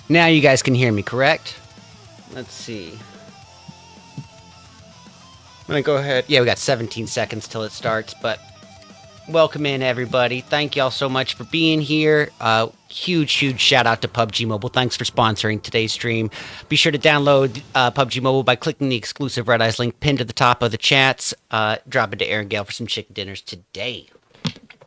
Now you guys can hear me, correct? Let's see. I'm gonna go ahead. Yeah, we got 17 seconds till it starts, but welcome in, everybody. Thank y'all so much for being here. Huge shout out to PUBG Mobile. Thanks for sponsoring today's stream. Be sure to download PUBG Mobile by clicking the exclusive RedEyes link pinned to the top of the chats. Drop into Aaron Gale for some chicken dinners today.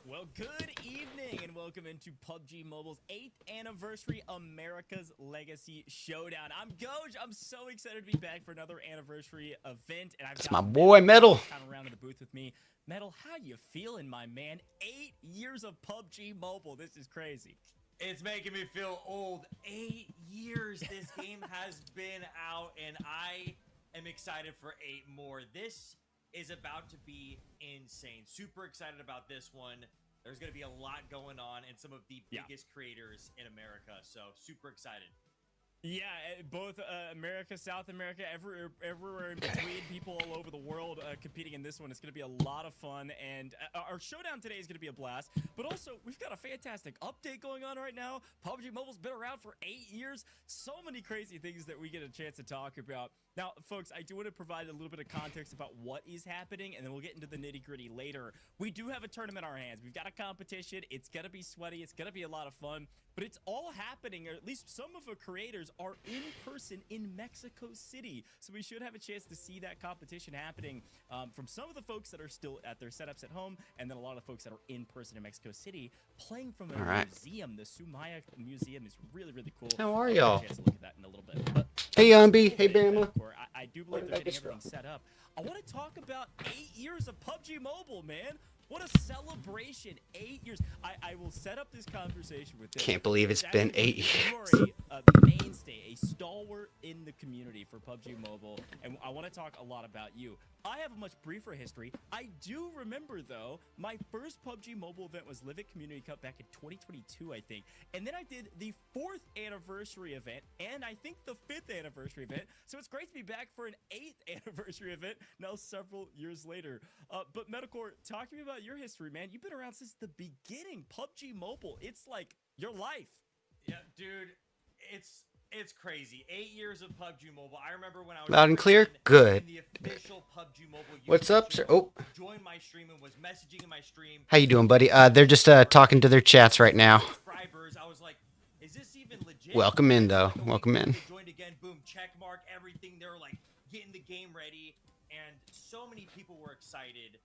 Well, good evening and welcome into PUBG Mobile's 8th anniversary America's Legacy Showdown. I'm Goj. I'm so excited to be back for another anniversary event. And That's my boy, Metal. Kind of around in the booth with me. Metal, how you feeling, my man? 8 years of PUBG Mobile. This is crazy. It's making me feel old. 8 years this game has been out, and I am excited for 8 more. This is about to be insane. Super excited about this one. There's going to be a lot going on and some of the biggest creators in America, so super excited. Yeah, both America, South America, everywhere in between, people all over the world competing in this one. It's going to be a lot of fun, and our showdown today is going to be a blast. But also, we've got a fantastic update going on right now. PUBG Mobile's been around for 8 years. So many crazy things that we get a chance to talk about. Now, folks, I do want to provide a little bit of context about what is happening, and then we'll get into the nitty-gritty later. We do have a tournament in our hands. We've got a competition. It's going to be sweaty. It's going to be a lot of fun. But it's all happening, or at least some of the creators are in person in Mexico City. So we should have a chance to see that competition happening from some of the folks that are still at their setups at home, and then a lot of folks that are in person in Mexico City playing from a museum. The Sumaya Museum is really, really cool. How are y'all? Look at that in a little bit. But hey, Umby. Hey, Bama. I do believe they're getting everything set up. I want to talk about 8 years of PUBG Mobile, man. What a celebration. 8 years. I will set up this conversation with this. Can't believe it's been 8 years. You are a mainstay, a stalwart in the community for PUBG Mobile, and I want to talk a lot about you. I have a much briefer history. I do remember, though, my first PUBG Mobile event was Live It Community Cup back in 2022, I think. And then I did the 4th anniversary event, and I think the 5th anniversary event. So it's great to be back for an 8th anniversary event now several years later. But Metacore, talk to me about your history, man. You've been around since the beginning. PUBG Mobile, it's like your life. Yeah, dude, it's crazy. 8 years of PUBG Mobile. I remember when I was loud and clear. Good. the official PUBG Mobile. What's up, sir? Oh, joined my stream and was messaging in my stream. how you doing, buddy? They're just talking to their chats right now. Subscribers. I was like, is this even legit? Welcome in, though. Welcome in. Joined again. Boom. Check mark. Everything. They're like getting the game ready, and so many people were excited.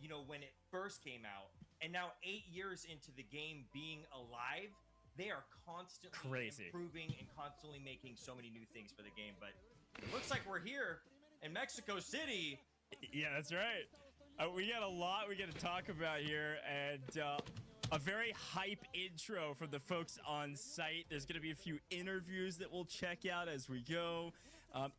You know, when it first came out, and now 8 years into the game being alive, they are constantly improving and constantly making so many new things for the game. But it looks like we're here in Mexico City. Yeah, that's right. We got a lot we got to talk about here, and a very hype intro from the folks on site. There's going to be a few interviews that we'll check out as we go.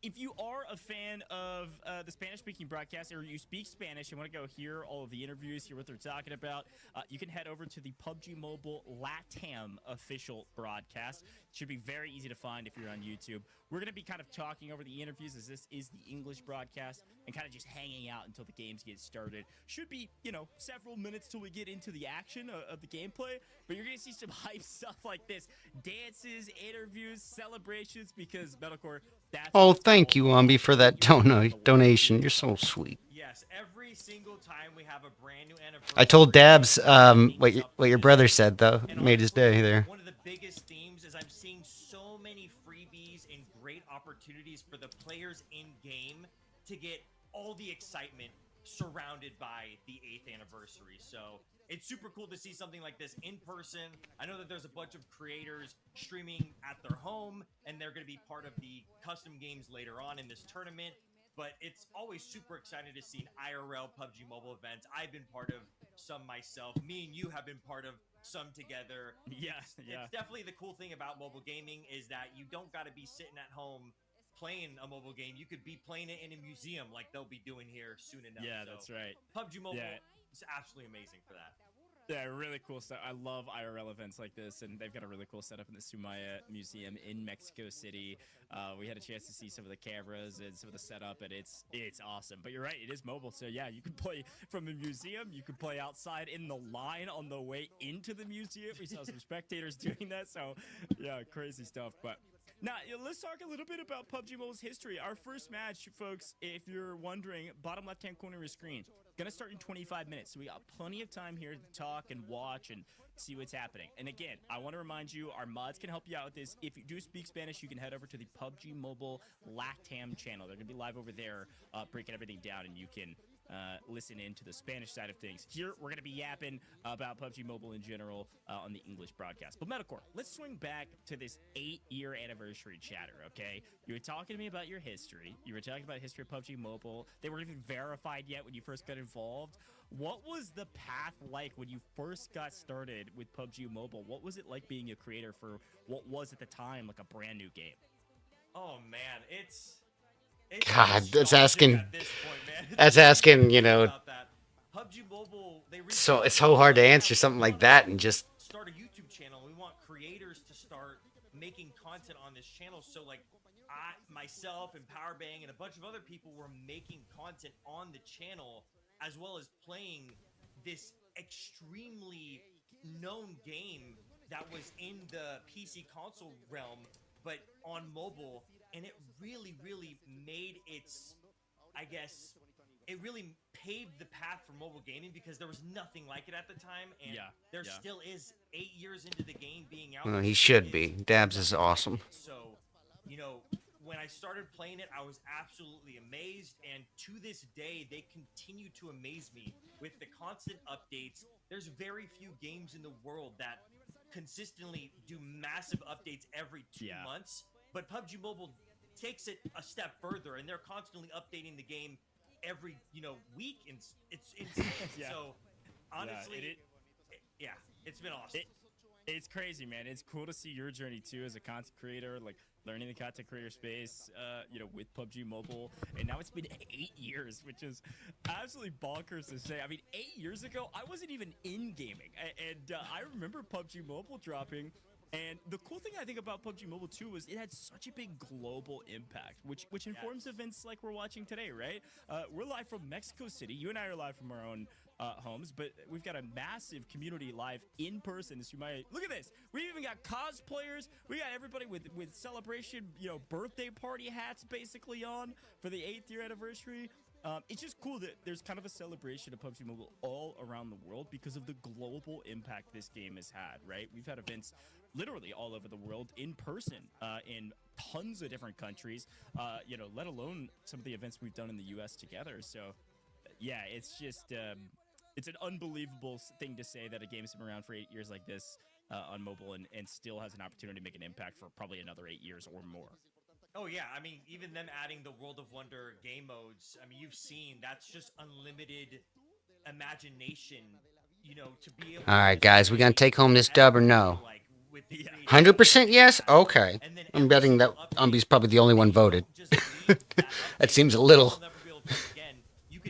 If you are a fan of the Spanish-speaking broadcast, or you speak Spanish and want to go hear all of the interviews, hear what they're talking about, you can head over to the PUBG Mobile LATAM official broadcast. It should be very easy to find if you're on YouTube. We're going to be kind of talking over the interviews, as this is the English broadcast, and kind of just hanging out until the games get started. Should be, you know, several minutes till we get into the action of the gameplay, but you're going to see some hype stuff like this. Dances, interviews, celebrations, because Metalcore, that's... Oh, thank you, Umby, for that donation. You're so sweet. Yes, every single time we have a brand new anniversary. I told Dabs what your brother said, though. Made his day there. One of the biggest themes is I'm seeing so many freebies and great opportunities for the players in game to get all the excitement surrounded by the 8th anniversary. So it's super cool to see something like this in person. I know that there's a bunch of creators streaming at their home, and they're going to be part of the custom games later on in this tournament. But it's always super exciting to see an IRL PUBG Mobile events. I've been part of some myself. Me and you have been part of some together. Yes, It's definitely the cool thing about mobile gaming is that you don't got to be sitting at home playing a mobile game. You could be playing it in a museum like they'll be doing here soon enough. Yeah, so that's right. PUBG Mobile is absolutely amazing for that. Yeah, really cool stuff. I love IRL events like this, and they've got a really cool setup in the Sumaya Museum in Mexico City. We had a chance to see some of the cameras and some of the setup, and it's awesome. But you're right, it is mobile, so yeah, you can play from the museum. You can play outside in the line on the way into the museum. We saw some spectators doing that, so yeah, crazy stuff. But now, let's talk a little bit about PUBG Mobile's history. Our first match, folks, if you're wondering, bottom left-hand corner of your screen, gonna start in 25 minutes. So we got plenty of time here to talk and watch and see what's happening. And again, I want to remind you, our mods can help you out with this. If you do speak Spanish, you can head over to the PUBG Mobile LATAM channel. They're gonna be live over there, breaking everything down, and you can listen in to the Spanish side of things. Here, we're going to be yapping about PUBG Mobile in general on the English broadcast. But Metacore, let's swing back to this 8-year anniversary chatter, okay? You were talking to me about your history. You were talking about the history of PUBG Mobile. They weren't even verified yet when you first got involved. What was the path like when you first got started with PUBG Mobile? What was it like being a creator for what was at the time like a brand new game? Oh man, it's God, that's asking. at this point, man. That's asking. About that. PUBG Mobile, they reached So out it's to so us, hard to like, answer "Yeah, something we like wanna that and just. start a YouTube channel. We want creators to start making content on this channel." So like myself and Powerbang and a bunch of other people were making content on the channel as well as playing this extremely known game that was in the PC console realm, but on mobile, and it really, really made its, I guess, it really paved the path for mobile gaming because there was nothing like it at the time, and there still is 8 years into the game being out. Well, there he still should be. Dabs is awesome. So, when I started playing it, I was absolutely amazed, and to this day, they continue to amaze me with the constant updates. There's very few games in the world that consistently do massive updates every 2 months, but PUBG Mobile takes it a step further, and they're constantly updating the game every week, and it's insane. So honestly, it's been awesome. It's crazy, man. It's cool to see your journey too as a content creator, like learning the content creator space, with PUBG Mobile. And now it's been 8 years, which is absolutely bonkers to say. I mean, 8 years ago, I wasn't even in gaming. And I remember PUBG Mobile dropping. And the cool thing I think about PUBG Mobile too was it had such a big global impact, which informs events like we're watching today, right? We're live from Mexico City. You and I are live from our own homes, but we've got a massive community live in person. So you might look at this. We even got cosplayers. We got everybody with celebration, birthday party hats basically on for the 8th year anniversary. It's just cool that there's kind of a celebration of PUBG Mobile all around the world because of the global impact this game has had, right? We've had events literally all over the world in person, in tons of different countries, let alone some of the events we've done in the US together. So yeah, it's just, it's an unbelievable thing to say that a game's been around for 8 years like this on mobile and still has an opportunity to make an impact for probably another 8 years or more. Oh yeah, I mean, even them adding the World of Wonder game modes, I mean, you've seen that's just unlimited imagination, to be able. All right, guys, we gonna take home this dub or no? Like, 100% yes? Okay. I'm betting that Umby's probably the only one voted. That seems a little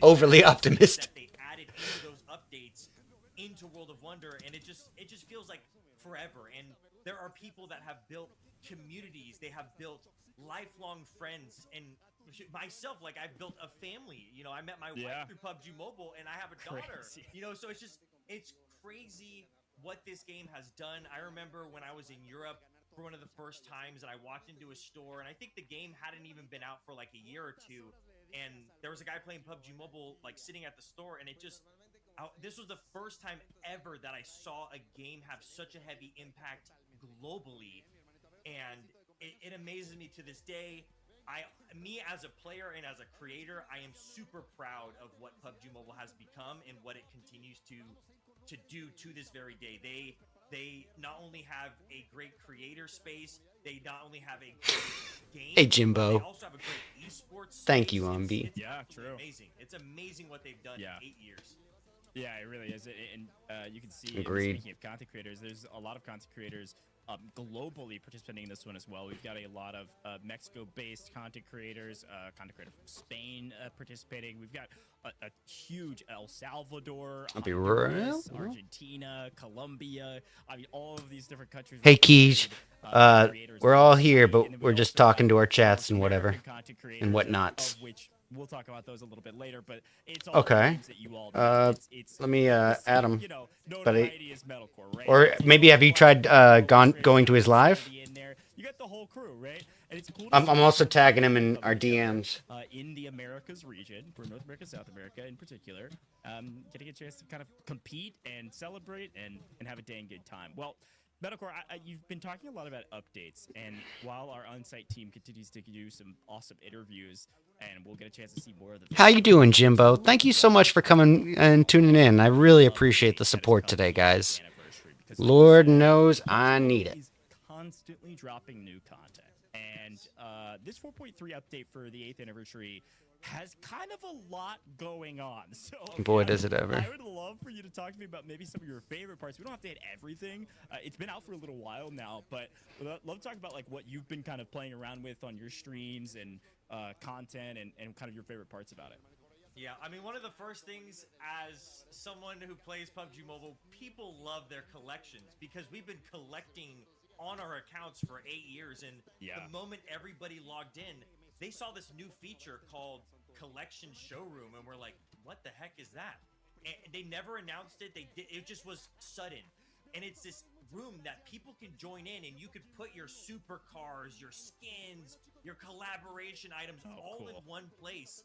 overly optimistic. They added into those updates into World of Wonder, and it just feels like forever. And there are people that have built communities, they have built lifelong friends, and myself, like, I've built a family. I met my wife through PUBG Mobile, and I have a daughter. So it's crazy what this game has done. I remember when I was in Europe for one of the first times, and I walked into a store, and I think the game hadn't even been out for like a year or two, and there was a guy playing PUBG Mobile, like, sitting at the store, and this was the first time ever that I saw a game have such a heavy impact globally, and it amazes me to this day. Me as a player and as a creator, I am super proud of what PUBG Mobile has become and what it continues to do to this very day. They not only have a great creator space, they not only have a great game. Hey, Jimbo. They also have a great esports. Thank you, Umby. It's amazing. It's amazing what they've done in 8 years. Yeah, it really is. And you can see, Agreed. Speaking of content creators, there's a lot of content creators globally participating in this one as well. We've got a lot of Mexico-based content creators, content creator from Spain participating. We've got a huge El Salvador, I'll be Honduras, real. Argentina, Colombia. I mean, all of these different countries. Hey, Keish, Creators we're on all the here, site, but and then we we're just also talking got to our North chats and whatever American content creators, and whatnots. of which we'll talk about those a little bit later. But it's all Okay. names that you all know. It's Let me it's, add him. you know, But notoriety is metalcore, right? or It's maybe all have you black tried metal, going to his it's gonna live? be in there. You got the whole crew, right? And it's cool to I'm see also people tagging him from in our together, DMs. in the Americas region, for North America, South America in particular, getting a chance to kind of compete and celebrate and have a dang good time. Well, Metalcore, you've been talking a lot about updates, and while our on-site team continues to do some awesome interviews, and we'll get a chance to see more of the. How you doing, Jimbo? Thank you so much for coming and tuning in. I really appreciate the support today, guys. Lord knows I need it. Is constantly dropping new content, and this 4.3 update for the 8th anniversary has kind of a lot going on. So Boy, does it ever. I would love for you to talk to me about maybe some of your favorite parts. We don't have to hit everything. It's been out for a little while now, but we'd love to talk about like what you've been kind of playing around with on your streams and content and kind of your favorite parts about it. Yeah, I mean, one of the first things as someone who plays PUBG Mobile, people love their collections because we've been collecting on our accounts for 8 years, and the moment everybody logged in, they saw this new feature called Collection Showroom, and we're like, what the heck is that? And they never announced it. It just was sudden. And it's this room that people can join in, and you could put your supercars, your skins, your collaboration items all in one place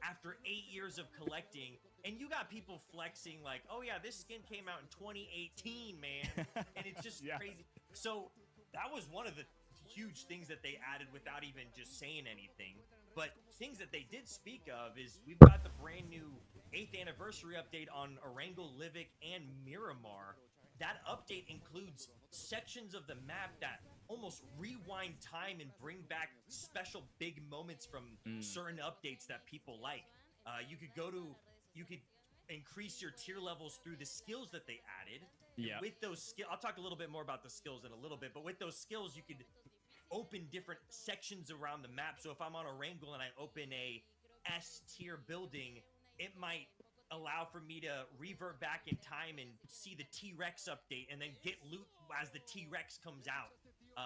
after 8 years of collecting. And you got people flexing like, oh yeah, this skin came out in 2018, man. And it's just crazy. So that was one of the huge things that they added without even just saying anything. But things that they did speak of is we've got the brand new 8th anniversary update on Erangel, Livik, and Miramar. That update includes sections of the map that almost rewind time and bring back special big moments from certain updates that people like. You could increase your tier levels through the skills that they added. Yeah. With those skills, I'll talk a little bit more about the skills in a little bit, but with those skills, you could open different sections around the map. So if I'm on a Erangel and I open a S tier building, it might allow for me to revert back in time and see the T-Rex update and then get loot as the T-Rex comes out.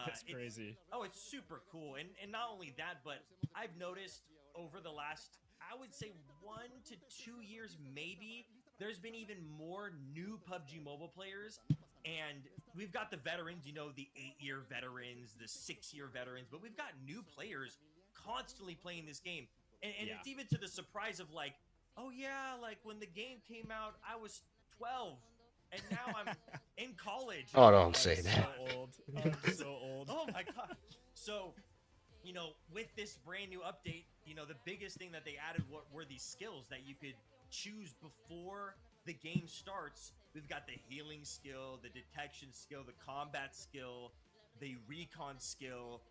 That's crazy. It's super cool. And not only that, but I've noticed over the last, I would say 1 to 2 years maybe, there's been even more new PUBG Mobile players. And we've got the veterans, you know, the 8-year veterans, the 6-year veterans, but we've got new players constantly playing this game. And it's even to the surprise of like, oh yeah, like when the game came out, I was 12. And now I'm in college. Oh, don't say that. So old. I'm so old. Oh my god. So, you know, with this brand new update, you know, the biggest thing that they added were these skills that you could choose before the game starts. We've got the healing skill, the detection skill, the combat skill, the recon skill.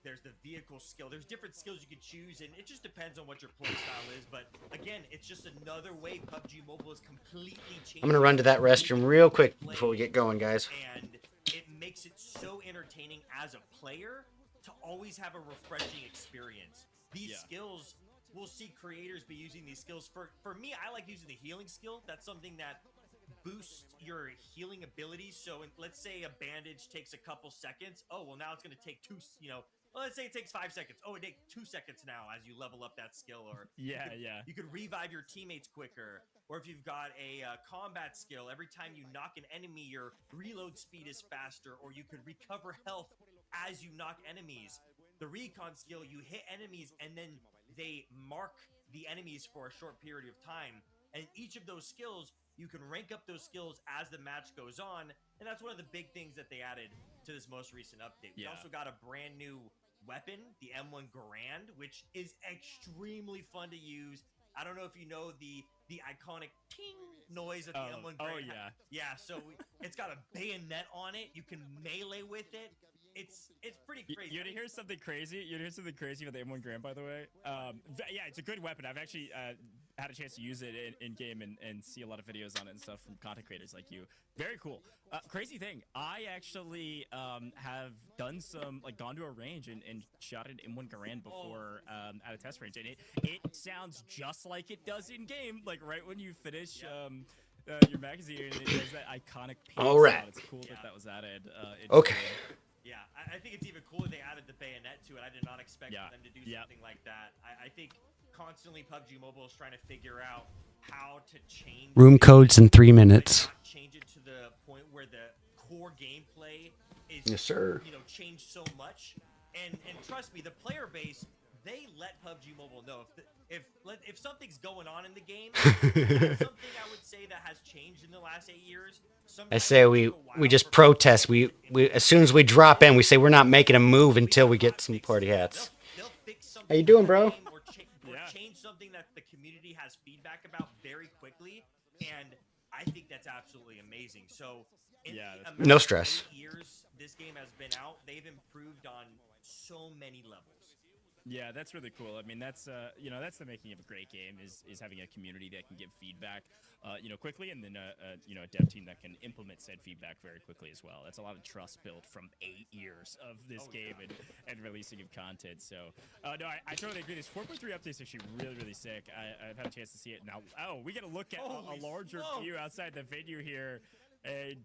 There's the vehicle skill. There's different skills you could choose, and it just depends on what your play style is. But again, it's just another way PUBG Mobile is completely changing. I'm gonna run to that restroom real quick before we get going, guys. And it makes it so entertaining as a player to always have a refreshing experience. These skills, we'll see creators be using these skills. For me, I like using the healing skill. That's something that boost your healing abilities. So let's say a bandage takes a couple seconds. Oh, well, now it's going to take let's say it takes 5 seconds. Oh, it takes 2 seconds now as you level up that skill. Or you could revive your teammates quicker. Or if you've got a combat skill, every time you knock an enemy, your reload speed is faster, or you could recover health as you knock enemies. The recon skill, you hit enemies and then they mark the enemies for a short period of time. And each of those skills, you can rank up those skills as the match goes on. And that's one of the big things that they added to this most recent update. We also got a brand new weapon, the M1 Garand, which is extremely fun to use. I don't know if you know the iconic ting noise that the M1 Garand. Oh, yeah. Yeah, so it's got a bayonet on it. You can melee with it. It's pretty crazy. You want to hear something crazy? You want to hear something crazy about the M1 Garand, by the way? Yeah, it's a good weapon. I've actually had a chance to use it in game and see a lot of videos on it and stuff from content creators like you. Very cool. Crazy thing, I actually have done some, like, gone to a range and shot an M1 Garand before at a test range, and it sounds just like it does in game. Like right when you finish your magazine, and it does that iconic paint sound. It's cool that was added. Okay. Yeah, I think it's even cooler they added the bayonet to it. I did not expect them to do something like that. I think constantly PUBG Mobile is trying to figure out how to change Room codes in 3 minutes. Change it to the point where the core gameplay is changed so much. And trust me, the player base, they let PUBG Mobile know if something's going on in the game. Something I would say that has changed in the last 8 years. I say we just protest. We as soon as we drop in, we say we're not making a move until we get some party hats. They'll fix something. How you doing, bro? Or change something that the community has feedback about very quickly, and I think that's absolutely amazing. So, no stress. 8 years this game has been out, they've improved on so many levels. Yeah, that's really cool. I mean, that's that's the making of a great game is having a community that can give feedback, quickly, and then a dev team that can implement said feedback very quickly as well. That's a lot of trust built from 8 years of this game and releasing of content. So, no, I totally agree. This 4.3 update is actually really, really sick. I've had a chance to see it now. Oh, we get a look at a larger view outside the venue here. And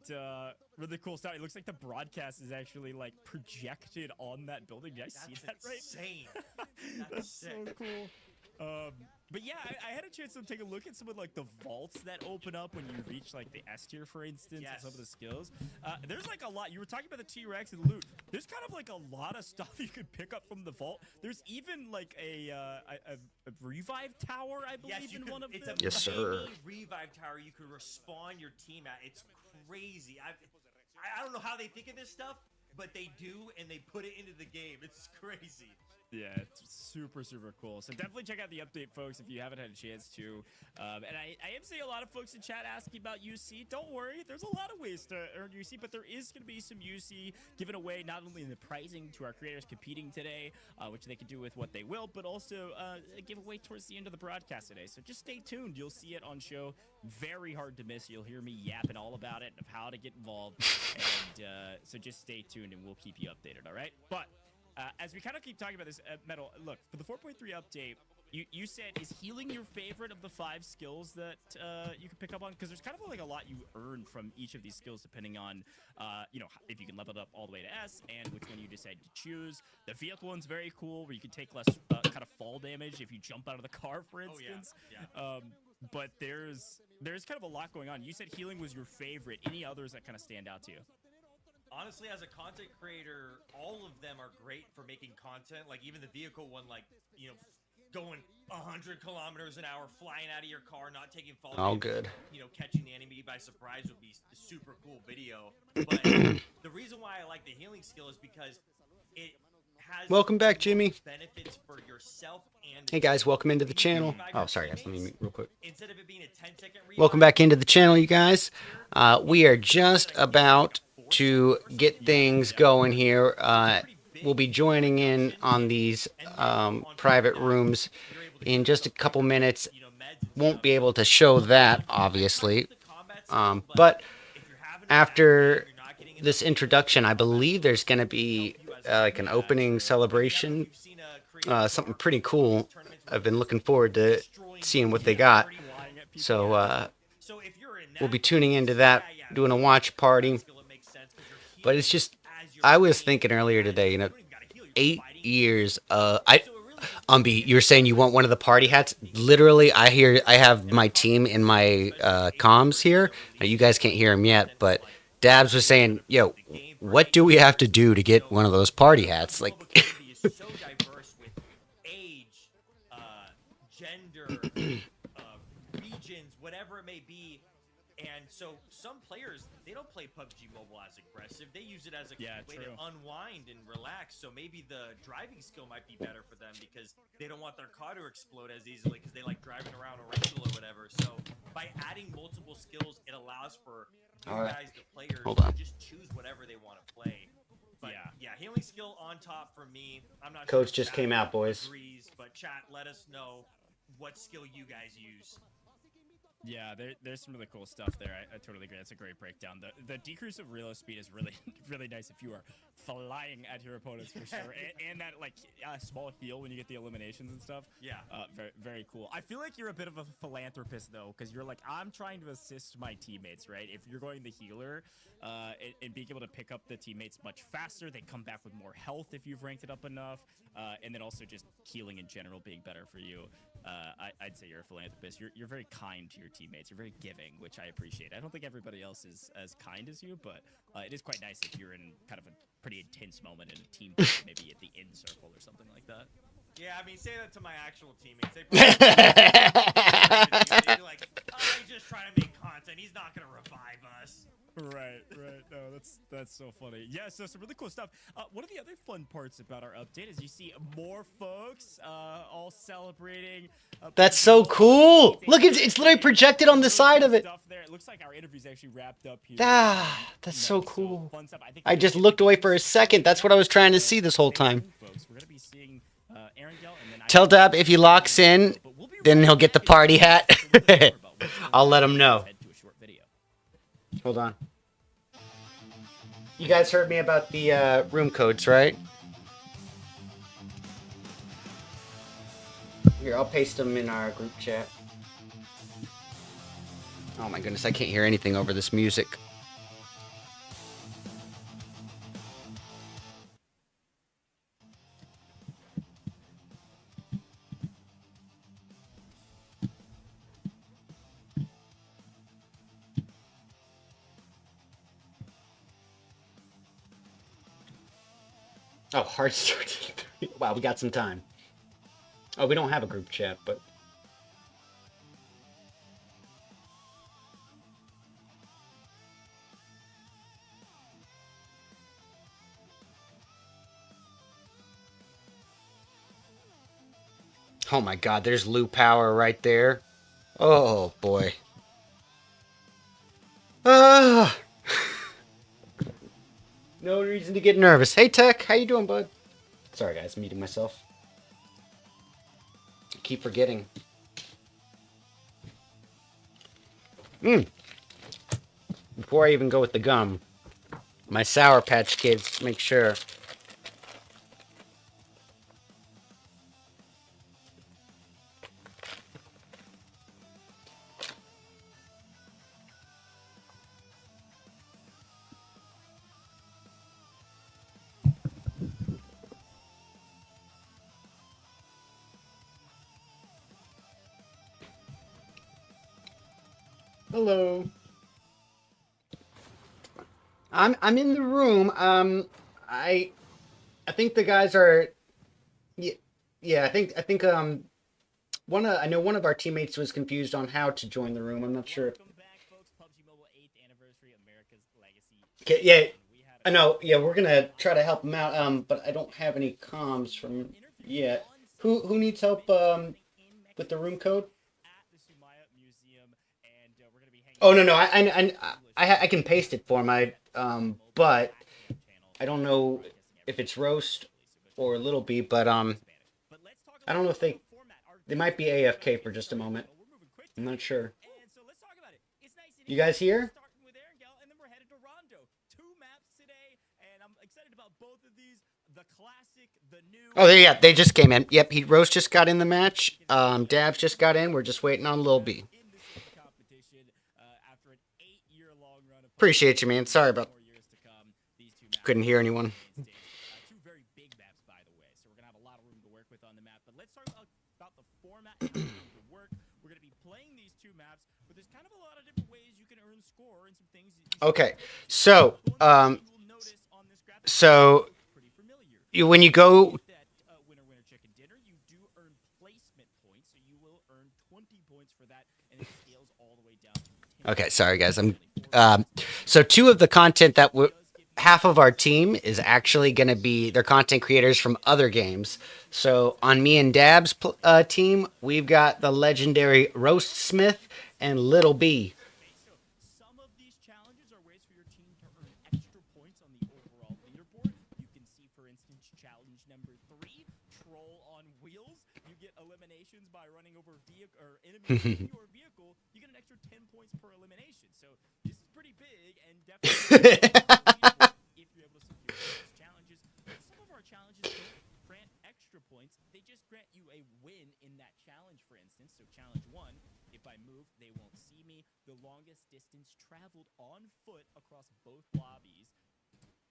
really cool stuff. It looks like the broadcast is actually like projected on that building. Did I see that right? Insane. That's so cool. But yeah, I had a chance to take a look at some of like the vaults that open up when you reach like the S tier, for instance, and some of the skills. There's like a lot. You were talking about the T-Rex and loot. There's kind of like a lot of stuff you could pick up from the vault. There's even like a revive tower, I believe, in one of them. Yes, sir. Revive tower you could respawn your team at. It's crazy. I don't know how they think of this stuff, but they do, and they put it into the game. It's crazy. Yeah, it's super, super cool. So definitely check out the update, folks, if you haven't had a chance to. And I am seeing a lot of folks in chat asking about UC. Don't worry, there's a lot of ways to earn UC, but there is going to be some UC given away, not only in the pricing to our creators competing today, which they can do with what they will, but also a giveaway towards the end of the broadcast today. So just stay tuned. You'll see it on show. Very hard to miss. You'll hear me yapping all about it, of how to get involved. And so just stay tuned, and we'll keep you updated, all right? But as we kind of keep talking about this, Metal, look, for the 4.3 update, you said, is healing your favorite of the 5 skills that you can pick up on? Because there's kind of like a lot you earn from each of these skills depending on, if you can level it up all the way to S and which one you decide to choose. The vehicle one's very cool, where you can take less kind of fall damage if you jump out of the car, for instance. But there's kind of a lot going on. You said healing was your favorite. Any others that kind of stand out to you? Honestly, as a content creator, all of them are great for making content. Like even the vehicle one, like, going 100 kilometers an hour, flying out of your car, not taking fall damage, good. Catching the enemy by surprise would be a super cool video. But the reason why I like the healing skill is because it has welcome back, Jimmy. Benefits for yourself and hey guys, welcome into the channel. Oh, sorry guys, let me mute real quick. Instead of it being a 10-second revive, welcome back into the channel, you guys. We are just about to get things going here. We'll be joining in on these private rooms in just a couple minutes. Won't be able to show that, obviously. But after this introduction, I believe there's going to be like an opening celebration. Something pretty cool. I've been looking forward to seeing what they got. So we'll be tuning into that, doing a watch party. But it's just, I was thinking earlier today, 8 years. Umbi, you were saying you want one of the party hats. Literally, I have my team in my comms here. Now, you guys can't hear him yet, but Dabs was saying, yo, what do we have to do to get one of those party hats? Like, so diverse with age, gender, regions, whatever it may be. And so some players, they don't play PUBG Mobile as aggressive. They use it as a way to unwind and relax. So maybe the driving skill might be better for them because they don't want their car to explode as easily because they like driving around a rental or whatever. So by adding multiple skills, it allows for you guys, the players, to just choose whatever they want to play. But yeah, healing skill on top for me. I'm not Coach sure just came out, boys. Agrees, but chat, let us know what skill you guys use. Yeah, there's some really cool stuff there. I totally agree. That's a great breakdown. The decrease of reload speed is really really nice if you are flying at your opponents for sure, and that like small heal when you get the eliminations and stuff. Yeah, very very cool. I feel like you're a bit of a philanthropist though, because you're like, I'm trying to assist my teammates, right? If you're going the healer, and being able to pick up the teammates much faster, they come back with more health if you've ranked it up enough, and then also just healing in general being better for you. I'd say you're a philanthropist. You're very kind to your teammates. You're very giving, which I appreciate. I don't think everybody else is as kind as you, but it is quite nice if you're in kind of a pretty intense moment in a team, maybe at the end circle or something like that. Yeah, I mean, say that to my actual teammates. They probably they'd be like, oh, he's just trying to make content. He's not going to revive us. Right. No, that's so funny. Yeah, so some really cool stuff. One of the other fun parts about our update is you see more folks all celebrating. That's so cool. Look, it's literally projected on the side of it. It looks like our interview's actually wrapped up here. That's so cool. I just looked away for a second. That's what I was trying to see this whole time. We're gonna be seeing Tell Dab if he locks in, then he'll get the party hat. I'll let him know. Hold on. You guys heard me about the room codes, right? Here, I'll paste them in our group chat. Oh my goodness, I can't hear anything over this music. Oh, hard start. Wow, we got some time. Oh, we don't have a group chat, but... Oh my god, there's Lou Power right there. Oh, boy. Ah! No reason to get nervous. Hey, Tech, how you doing, bud? Sorry, guys, muting myself. I keep forgetting. Before I even go with the gum, my Sour Patch Kids, make sure. Hello. I'm in the room. I think the guys are. Yeah. I think I know one of our teammates was confused on how to join the room. I'm not sure. Welcome back, folks. PUBG Mobile 8th anniversary, America's legacy. Okay, yeah, I know. Yeah, we're gonna try to help him out. But I don't have any comms from yet. Who needs help with the room code? Oh no, I can paste it for him. But I don't know if it's Roast or Little B. But I don't know if they might be AFK for just a moment. I'm not sure. You guys here? Oh yeah, they just came in. Yep, Roast just got in the match. Dabs just got in. We're just waiting on Lil B. Appreciate you, man. Sorry about. Couldn't hear anyone. Two very big maps, by the way, so we're gonna have a lot of room to work with on the map. But let's talk about the format and how it's gonna work. We're gonna be playing these two maps, but there's kind of a lot of different ways you can earn score and some things. Okay, so when you go. Winner chicken dinner, you do earn placement points, so you will earn 20 points for that, and it scales all the way down to 10. Okay, sorry guys. So two of the content that half of our team is actually going to be their content creators from other games. So on me and Dab's team, we've got the legendary Roast Smith and Little B. Some of these challenges are ways for your team to earn extra points on the overall leaderboard. You can see, for instance, challenge number 3, Troll on Wheels. You get eliminations by running over enemies in your vehicle. You get an extra 10 points per elimination. So this is pretty big, and definitely if you're able to secure those challenges. Some of our challenges don't grant extra points. They just grant you a win in that challenge, for instance. So challenge 1, if I move, they won't see me. The longest distance traveled on foot across both lobbies.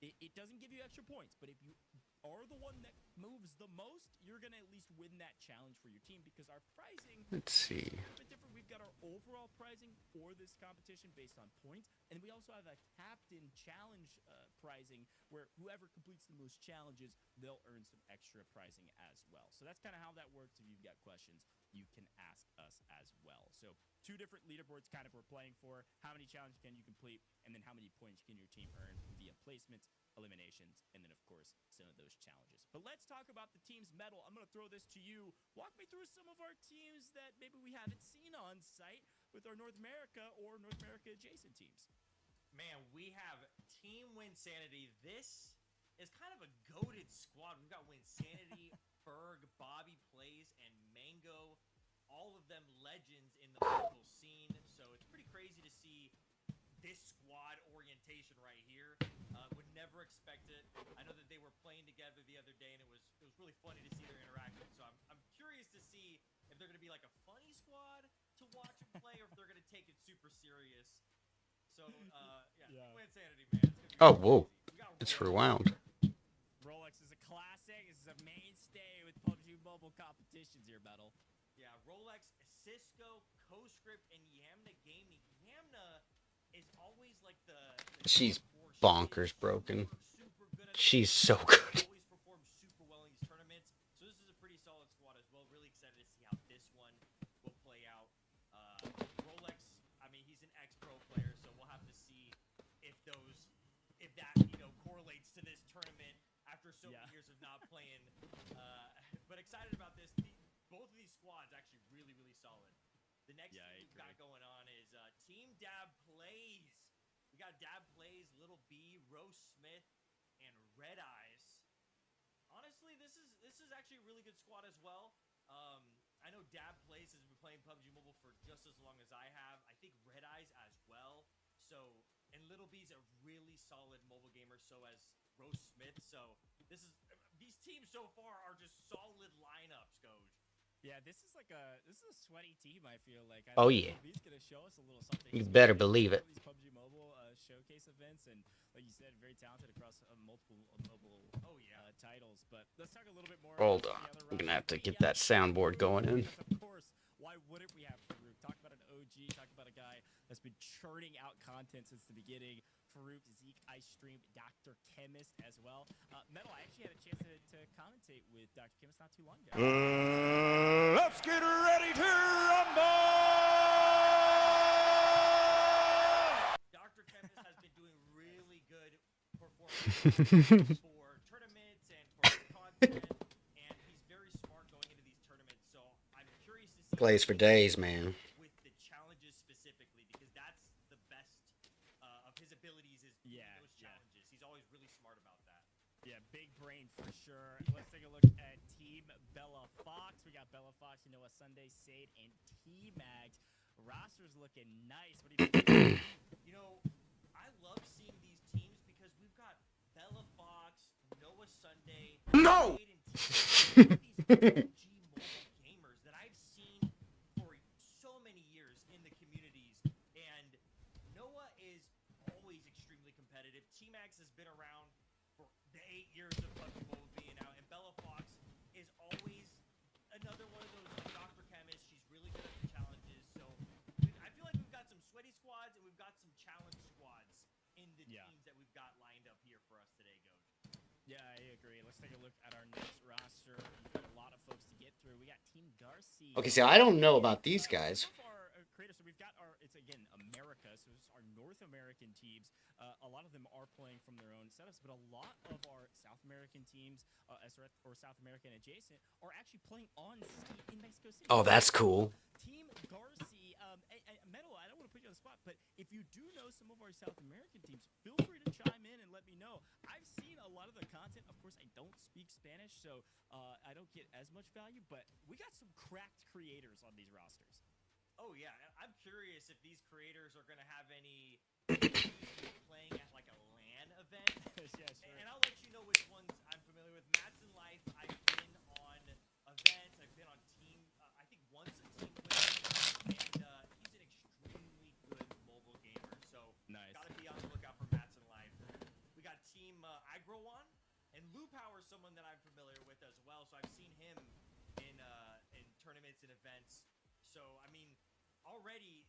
It doesn't give you extra points, but if you are the one that moves the most, you're going to at least win that challenge for your team, because our pricing Let's see. is a little bit different. We've got our overall pricing for this competition based on points, and we also have a captain challenge pricing where whoever completes the most challenges, they'll earn some extra pricing as well. So that's kind of how that works. If you've got questions, you can ask us as well. So 2 different leaderboards kind of we're playing for. How many challenges can you complete, and then how many points can your team earn via placements, eliminations, and then of course some of those challenges. But let's talk about the team's medal. I'm going to throw this to you. Walk me through some of our teams that maybe we haven't seen on site with our North America or North America adjacent teams. Man, we have Team Winsanity. This is kind of a goated squad. We've got Winsanity, Berg, Bobby Plays, and Mango. All of them legends in the local scene. So it's pretty crazy to see this squad orientation right here. Would never expect it. I know that they were playing together the other day, and it was really funny to see their interaction. So I'm curious to see if they're going to be like a funny squad to watch and play, or if they're going to take it super serious. So yeah. Winsanity, man. It's gonna be Whoa. crazy. It's rewound. Rolex is a classic. This is a mainstay with PUBG Mobile competitions here, Metal. Yeah, Rolex, Cisco, CoScript, and Yamna Gaming. Yamna is always like the She's dark horse. bonkers broken. Super good at She's the so game. good. Always performs super well in these tournaments. So this is a pretty solid squad as well. Really excited to see how this one will play out. Rolex, I mean, he's an ex-pro player, so we'll have to see if that correlates to this tournament after so many years of not playing. But excited about this. Both of these squads actually really, really solid. The next team we've got going on is Team Dab Plays. We got Dab Plays, Little B, Rose Smith, and RedEyes. Honestly, this is actually a really good squad as well. I know Dab Plays has been playing PUBG Mobile for just as long as I have. I think RedEyes as well. So, and Little B's a really solid mobile gamer. So as Rose Smith. So these teams so far are just solid lineups, Coach. Yeah, this is a sweaty team. I feel like. Yeah. He's gonna show us a little something. You better believe it. These PUBG Mobile showcase events, and like you said, very talented across multiple mobile titles. But let's talk a little bit more. Hold about on. the other I'm gonna have to rosters. get that soundboard going in. Of course, why wouldn't we have Farouk? Talk about an OG. Talk about a guy that's been churning out content since the beginning. Farouk, Zeke, Ice Stream, Dr. Chemist as well. Metal, I actually had a chance to commentate with Dr. Chemist not too long ago. Let's get ready to rumble! Dr. Chemist has been doing really good performances for tournaments and for content, and he's very smart going into these tournaments. So I'm curious to see. Plays for days, man. With the challenges specifically, because that's the best of his abilities is those challenges. He's always really smart about that. Yeah, big brain for sure. Let's take a look at Team Bella Fox. We got Bella Fox, Noah Sunday, Sade, and T-Mags. Roster's looking nice. What do you think? I love seeing these teams because we've got Bella Fox, Noah Sunday, No! Sade, and T-Mags. These PUBG mobile gamers that I've seen for so many years in the communities. And Noah is always extremely competitive. T-Mags has been around for the 8 years of PUBG Mobile being out, and Bella Fox is always another one of those Dr. Chemists. She's really good at the challenges, so I feel like we've got some sweaty squads and we've got some challenge squads in the teams that we've got lined up here for us today, Coach. Yeah, I agree. Let's take a look at our next roster. We've got a lot of folks to get through. We got Team Darcy. Okay, so I don't know about these guys. Some of our creators, so we've got it's again America, so it's our North American teams. A lot of them are playing from their own setups, but a lot of our South American teams, or South American adjacent, are actually playing on site in Mexico City. Oh, that's cool. Team Garci, Metal, I don't want to put you on the spot, but if you do know some of our South American teams, feel free to chime in and let me know. I've seen a lot of the the content. Of course, I don't speak Spanish, so I don't get as much value, but we got some cracked creators on these rosters. Oh yeah, I'm curious if these creators are gonna have any issues with playing at like a LAN event. Yeah, sure. And I'll let you know which ones I'm familiar with. Matt's in Life, I've been on events, I've been on team, I think once a team with him, and he's an extremely good mobile gamer. So Nice. gotta be on the lookout for Matt's in Life. We got Team Agrowon, and Lou Power is someone that I'm familiar with as well. So I've seen him in tournaments and events. So I mean, already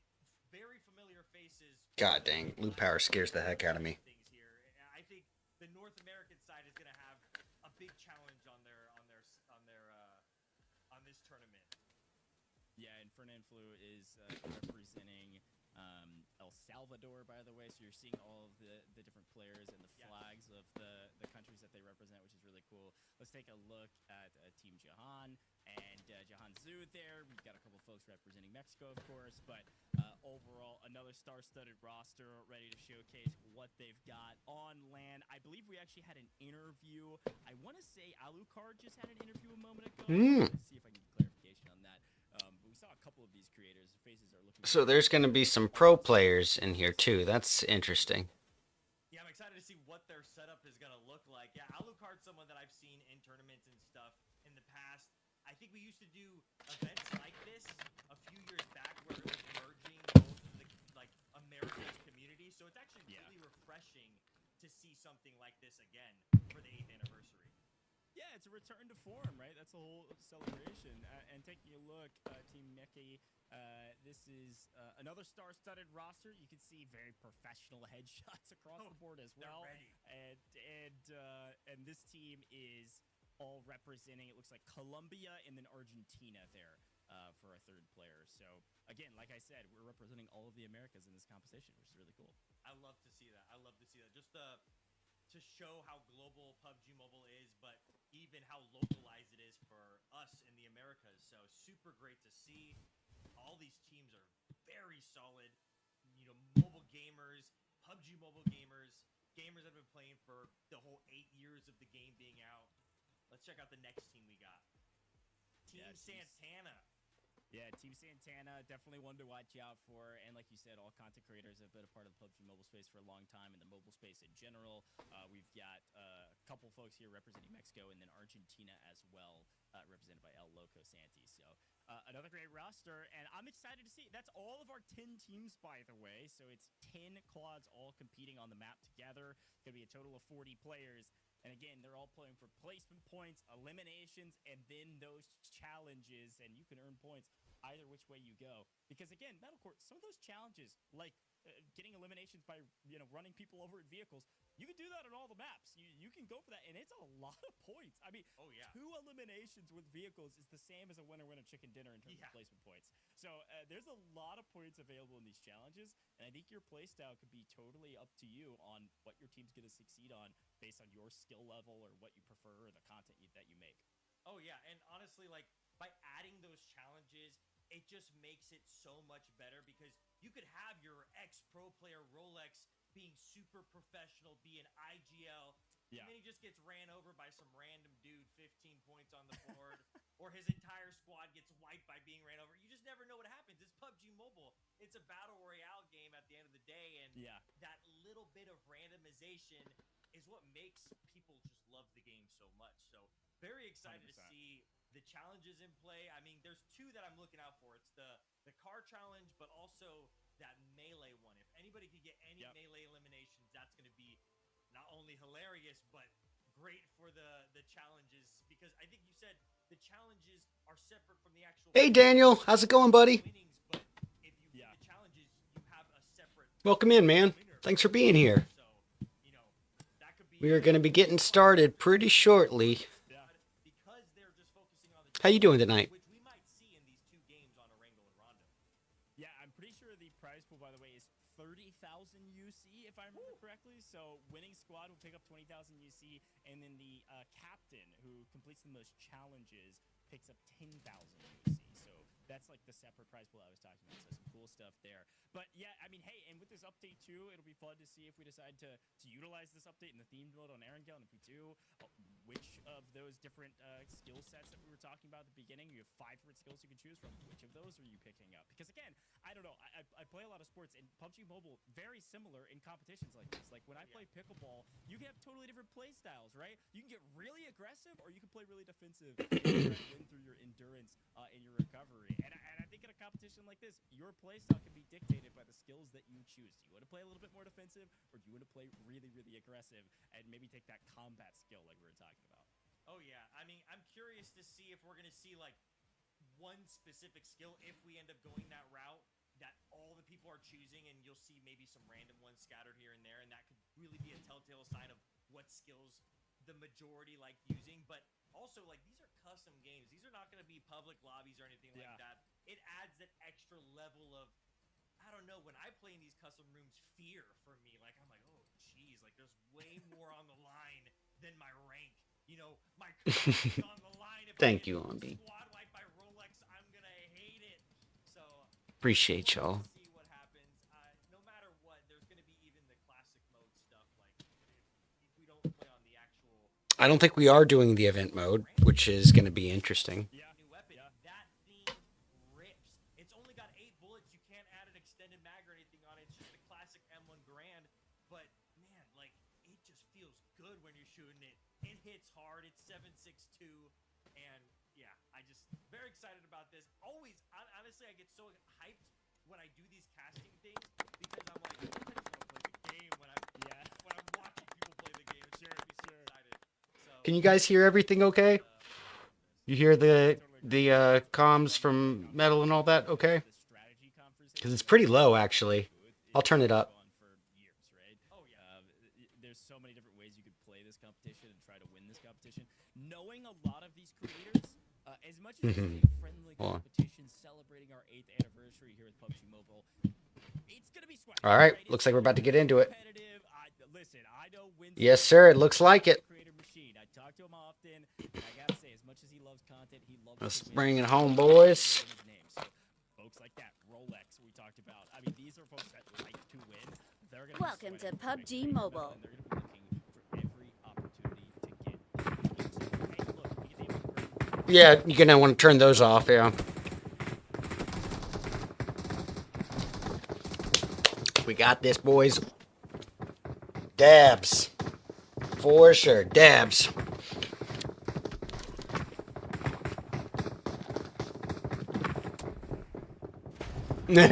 very familiar faces. God dang, Blue Power scares the heck out of me. Things here. I think the North American side is going to have a big challenge on this tournament. Yeah, and Fernanfloo is representing El Salvador, by the way. So you're seeing all of the different players and the flags of the countries that they represent, which is really cool. Let's take a look at Team Jahan and Jahan Zhu there. We've got a couple folks representing Mexico, of course, but overall, another star-studded roster ready to showcase what they've got on LAN. I believe we actually had an interview. I want to say Alucard just had an interview a moment ago. Let's see if I can get clarification on that. But we saw a couple of these creators. Their faces are looking. So there's going to be some pro players in here too. That's interesting. Yeah, I'm excited to see what their setup is going to look like. Yeah, Alucard's someone that I've seen in tournaments and stuff in the past. I think we used to do events like this a few years back where it was merging both of the America's communities. So it's actually really refreshing to see something like this again for the 8th anniversary. Yeah, it's a return to form, right? That's the whole celebration. And taking a look, Team Neki, this is another star-studded roster. You can see very professional headshots across the board as well. They're ready. And this team is all representing, it looks like Colombia and then Argentina there for our third player. So again, like I said, we're representing all of the Americas in this competition, which is really cool. I love to see that. I love to see that. Just to show how global PUBG Mobile is, but even how localized it is for us in the Americas. So super great to see. All these teams are very solid. You know, mobile gamers, PUBG Mobile gamers, gamers that have been playing for the whole 8 years of the game being out. Let's check out the next team we got. Team Santana. Yeah, Team Santana, definitely one to watch out for. And like you said, all content creators have been a part of the PUBG Mobile space for a long time, and the mobile space in general. We've got a couple folks here representing Mexico, and then Argentina as well, represented by El Loco Santi. So another great roster, and I'm excited to see. That's all of our 10 teams, by the way. So it's 10 quads all competing on the map together. It's going to be a total of 40 players. And again, they're all playing for placement points, eliminations, and then those challenges, and you can earn points either which way you go. Because again, Metalcore, some of those challenges, like getting eliminations by running people over in vehicles, you can do that on all the maps. You can go for that, and it's a lot of points. I mean, 2 eliminations with vehicles is the same as a winner-winner chicken dinner in terms of placement points. So there's a lot of points available in these challenges, and I think your playstyle could be totally up to you on what your team's going to succeed on based on your skill level or what you prefer or the content that you make. Oh yeah, and honestly, like by adding those challenges, it just makes it so much better because you could have your ex-pro player Rolex being super professional, be an IGL, and then he just gets ran over by some random dude, 15 points on the board, or his entire squad gets wiped by being ran over. You just never know what happens. It's PUBG Mobile. It's a battle royale game at the end of the day, and that little bit of randomization is what makes people just love the game so much. So very excited 100%. to see the challenges in play. I mean, there's 2 that I'm looking out for. It's the car challenge, but also that melee one. If anybody could get any melee eliminations, that's going to be not only hilarious, but great for the challenges. Because I think you said the challenges are separate from the actual... Hey, Daniel. How's it going, buddy? Winnings, but if you win the challenges, you have a separate... Welcome in, man. Thanks for being here. So, that could be... We are going to be getting started pretty shortly. Because they're just focusing on the... How you doing tonight? Which we might see in these 2 games on Orango and Rondo. Yeah, I'm pretty sure the prize pool, by the way, is 30,000 UC, if I remember correctly. So winning squad will pick up 20,000 UC, and then the captain, who completes the most challenges, picks up 10,000 UC. So that's like the separate prize pool I was talking about. So some cool stuff there. But yeah, I mean, hey, and with this update too, it'll be fun to see if we decide to utilize this update in the themed mode on Erangel, and if we do, which of those different skill sets that we were talking about at the beginning, you have 5 different skills you can choose from. Which of those are you picking up? Because again, I don't know. I play a lot of sports, and PUBG Mobile very similar in competitions like this. Like when I play pickleball, you can have totally different play styles, right? You can get really aggressive, or you can play really defensive and try to win through your endurance and your recovery. And I think in a competition like this, your play style can be dictated by the skills that you choose. Do you want to play a little bit more defensive, or do you want to play really, really aggressive and maybe take that combat skill like we were talking about? Oh yeah, I mean, I'm curious to see if we're gonna see like one specific skill if we end up going that route that all the people are choosing, and you'll see maybe some random ones scattered here and there, and that could really be a telltale sign of what skills the majority like using. But also, like, these are custom games. These are not going to be public lobbies or anything like that. It adds that extra level of, I don't know, when I play in these custom rooms, fear for me. Like, I'm like, oh, geez, like, there's way more on the line than my rank. You know, my career is on the line. If Thank I you, get Ombi. squad wiped by Rolex, I'm going to hate it. So, Appreciate y'all. we'll see what happens. No matter what, there's going to be even the classic mode stuff. Like, if we don't play on the actual... I don't think we are doing the event mode, which is going to be interesting. New weapon. That thing rips. It's only got 8 bullets. You can't add an extended mag or anything on it. It's just the classic M1 Grand. But man, like, it just feels good when you're shooting it. It hits hard. It's 7.62, and yeah, I just very excited about this. Always, honestly, I get so hyped when I do these casting things because I'm like, I just want to play the game when I'm watching people play the game. Sure, excited. So, Can you guys hear everything okay? You hear the comms from Metal and all that okay? Because it's pretty low, actually. I'll turn it up. There's so many different ways you could play this competition and try to win this competition. Knowing a lot of these creators, as much as it's a friendly competition celebrating our 8th anniversary here with PUBG Mobile, it's gonna be sweaty. All right, looks like we're about to get into it. Listen, I know Yes, sir. It looks like it. creator machine. I talk to him often. And I gotta say, as much as he loves content, he loves Let's to win. bring it home, boys. So, folks like that, Rolex, we talked about. I mean, these are folks that like to win. They're gonna Welcome to PUBG Mobile. And they're gonna be looking for every opportunity to get. Hey, look, we get the Yeah, you're going to want to turn those off, yeah. We got this, boys. Dabs. For sure, dabs. Let's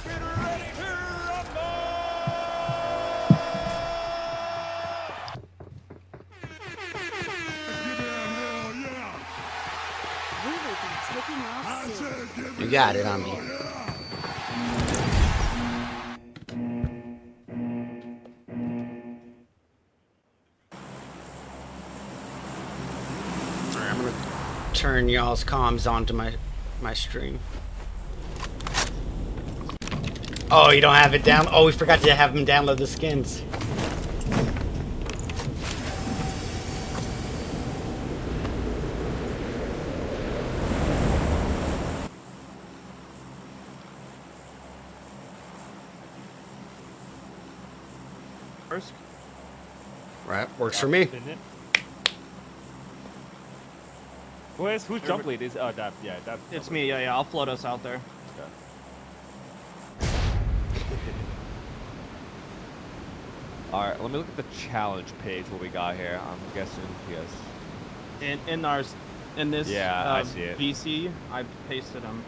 get ready to rumble! We will be taking off soon. You got it on me. Alright, I'm gonna turn y'all's comms onto my stream. Oh, you don't have it down? Oh, we forgot to have him download the skins. First, Right, works for me. didn't it? Who's jump lead? Is that that's It's me, yeah, I'll float us out there. All right, let me look at the challenge page. What we got here? I'm guessing yes. In this Yeah, I see it. VC, I pasted them.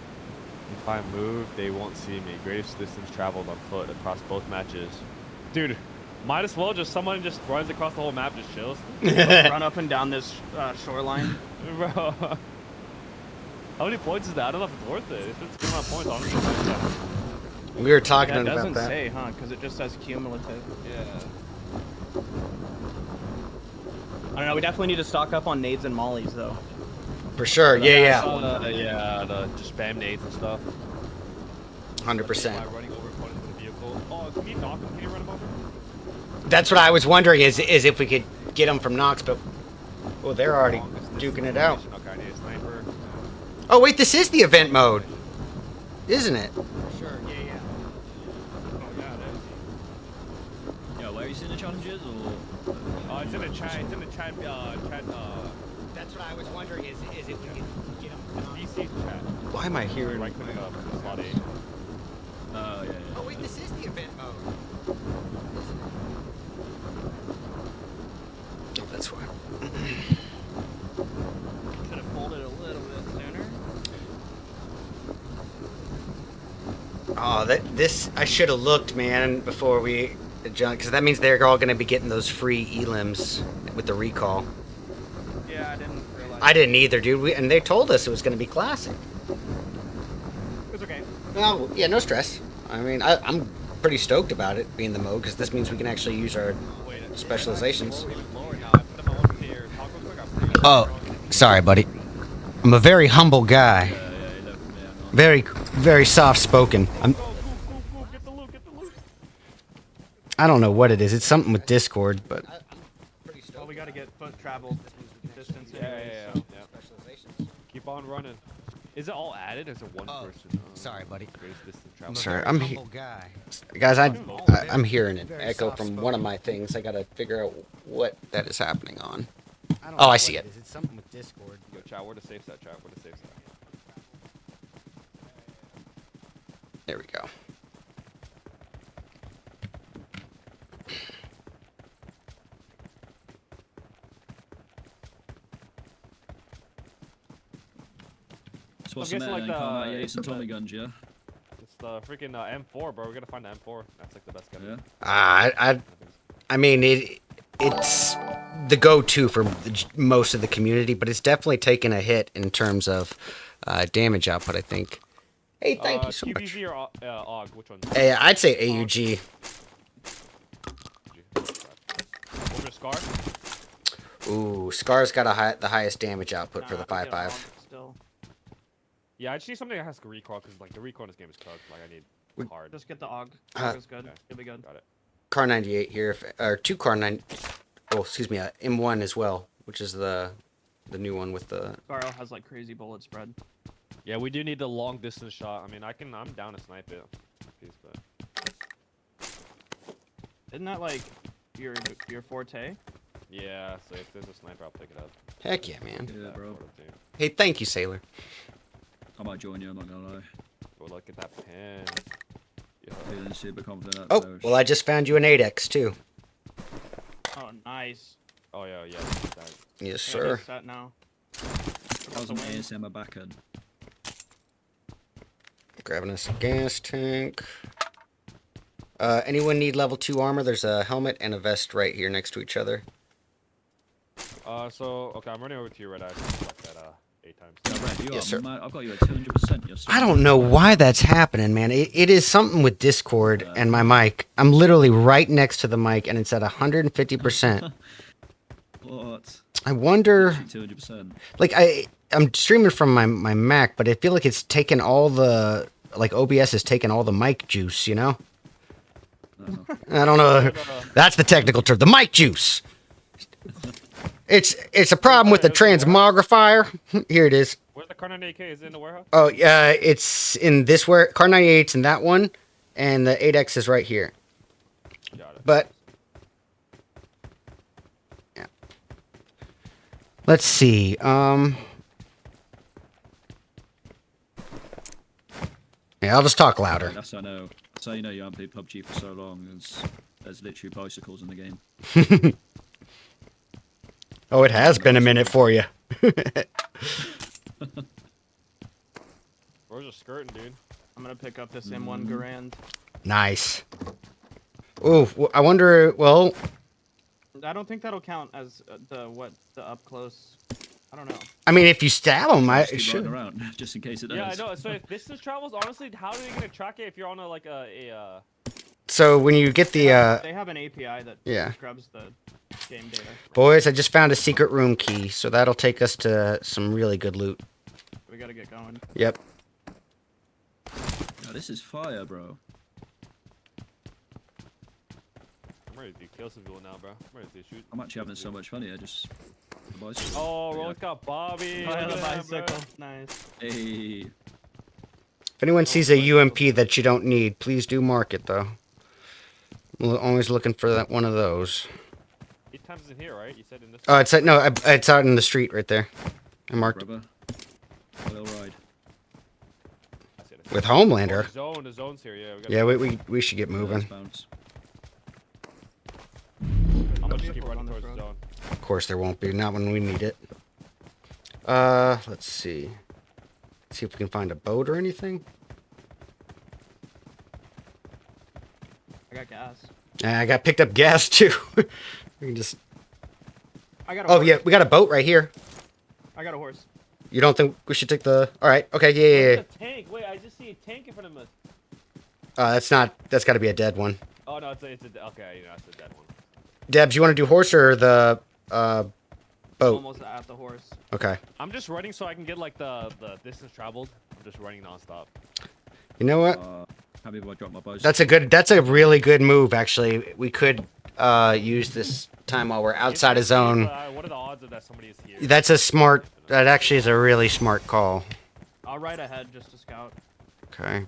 If I move, they won't see me. Greatest distance traveled on foot across both matches. Dude, might as well just someone just runs across the whole map, just chills. Run up and down this shoreline. Bro, how many points is that? I don't know if it's worth it. If it's a good amount of points, honestly. We were talking That about doesn't that. say, huh? Because it just says cumulative. Yeah. I don't know. We definitely need to stock up on nades and mollies, though. For sure, yeah. Just spam nades and stuff. 100%. By running over opponents in the vehicle. Oh, can you knock him? Can you run him over? That's what I was wondering is if we could get them from Knox, but well, they're already Longest duking it distance out. mission. Okay, I need a sniper. Oh wait, this is the event mode, isn't it? Sure, yeah. Oh, yeah, it is. Yeah, where are you seeing the challenges or? It's in the chat. It's in the chat. That's what I was wondering is if we could get them. DC chat. Why am I Here, hearing? right click slot A. Oh yeah. Oh wait, this is the event mode. Oh, that's why. Should have pulled it a little bit sooner. Oh, this I should have looked, man, before we jumped, because that means they're all going to be getting those free elims with the recall. Yeah, I didn't realize. I didn't either, dude. And they told us it was going to be classic. It's okay. Well, yeah, no stress. I mean, I'm pretty stoked about it being the mode, because this means we can actually use our specializations. Oh, sorry, buddy. I'm a very humble guy. Yeah, he left me. Very, very soft-spoken. Get the loot. Get the loot. I don't know what it is. It's something with Discord, but... Well, we gotta get foot travel distance Yeah, anyway. yeah, So. yeah. Keep on running. Is it all added? Or is it one person? Sorry, buddy. Greatest distance travel. Sorry, I'm here. Guys, I'm hearing an echo from one of my things. I gotta figure out what that is happening on. Oh, I see it. It's something with Discord. Yo, chat, where the safe set, chat? Where the safe set? There we go. So what's I'm the guessing, matter? like, Like the- yeah, some Tommy guns, yeah. It's the freaking M4, bro. We gotta find the M4. That's like the best gun. Yeah. I mean, it's the go-to for most of the community, but it's definitely taken a hit in terms of damage output, I think. Hey, thank you so much. QBZ or AUG? Which one? Hey, I'd say AUG. Over the Scar? Ooh, Scar's got the highest damage output for the Nah, we get 5.5. all Still, Yeah, I just need something that has recall, because like the recall in this game is cooked. Like I need hard. just get the AUG. Uh, It's good. okay. It'll be good. Got it. Car 98 here, or two car 9. Oh, excuse me, M1 as well, which is the new one with the. Garo has like crazy bullet spread. Yeah, we do need the long distance shot. I mean, I'm down to snipe it. Piece, but Isn't that like your forte? yeah, so if there's a sniper, I'll pick it up. Heck yeah, man. Yeah, bro. Hey, thank you, Sailor. I might join you. I'm not gonna lie. Go look at that pen. Yeah. Feeling super confident. Oh, so well, I just found you an 8X too. Oh, nice. Oh yeah, yeah. That. Yes, Yeah, sir. it's set now. that was an ASM back end. Grabbing us a gas tank. Anyone need level 2 armor? There's a helmet and a vest right here next to each other. So okay, I'm running over to you, RedEyes. Fuck that 8 times. Yeah, Red, you Yes, are sir. mad. I've got you at 200%. You're so I don't know why that's happening, man. It is something with Discord and my mic. I'm literally right next to the mic and it's at 150%. What? I wonder, 200%. like I'm streaming from my Mac, but I feel like it's taken all the, like OBS has taken all the mic juice, you know? I don't know. That's the technical term. The mic juice. It's a problem with the transmogrifier. Here it is. Where's the Car 98K? Is it in the warehouse? Oh, yeah, it's in this where Car 98's in that one, and the 8X is right here. Got it. But yeah. Let's see. Yeah, I'll just talk louder. That's I know. So you know you haven't played PUBG for so long. There's literally bicycles in the game. Oh, it has been a minute for you. Where's the skirting, dude? I'm gonna pick up this M1 Garand. Nice. Oh, I wonder. Well, I don't think that'll count as the up close. I don't know. I mean, if you stab them, Just it keep should. riding around, just in case it does. Yeah, I know. So if distance travels, honestly, how are they gonna track it if you're on a So when you get the They have an API that yeah. scrubs the game data. Boys, I just found a secret room key, so that'll take us to some really good loot. We gotta get going. Yep. Oh, this is fire, bro. I'm ready to kill some people now, bro. I'm ready to shoot. I'm actually having so much fun here. Just the bicycle. Oh, Yeah. Roland's got Bobby. Oh, yeah, Look the at that, bro. bicycle. Nice. Hey. If anyone sees a UMP that you don't need, please do mark it though. I'm always looking for that one of those. 8 times in here, right? You said in this. Oh, it's it's out in the street right there. I marked it. Brother. A little ride. I see it. With Homelander. The zone's here. Yeah, we got. Yeah, we should get Nice moving. bounce. I'm gonna just keep Vehicles running on this towards the road. zone. Of course there won't be, not when we need it. Let's see. See if we can find a boat or anything. I got gas. I got picked up gas too. We can just. I got a Oh horse. yeah, we got a boat right here. I got a horse. You don't think we should take the? All right. Okay. Yeah. Where's the tank? Wait, I just see a tank in front of us. That's not. That's got to be a dead one. Oh no, it's a okay. You know, it's a dead one. Debs, you want to do horse or the boat? Almost at the horse. Okay. I'm just running so I can get like the distance traveled. I'm just running nonstop. You know what? Happy if I drop my bicycle. That's a really good move actually. We could use this time while we're outside of zone. What are the odds of that somebody is here? That actually is a really smart call. I'll ride ahead just to scout. Okay.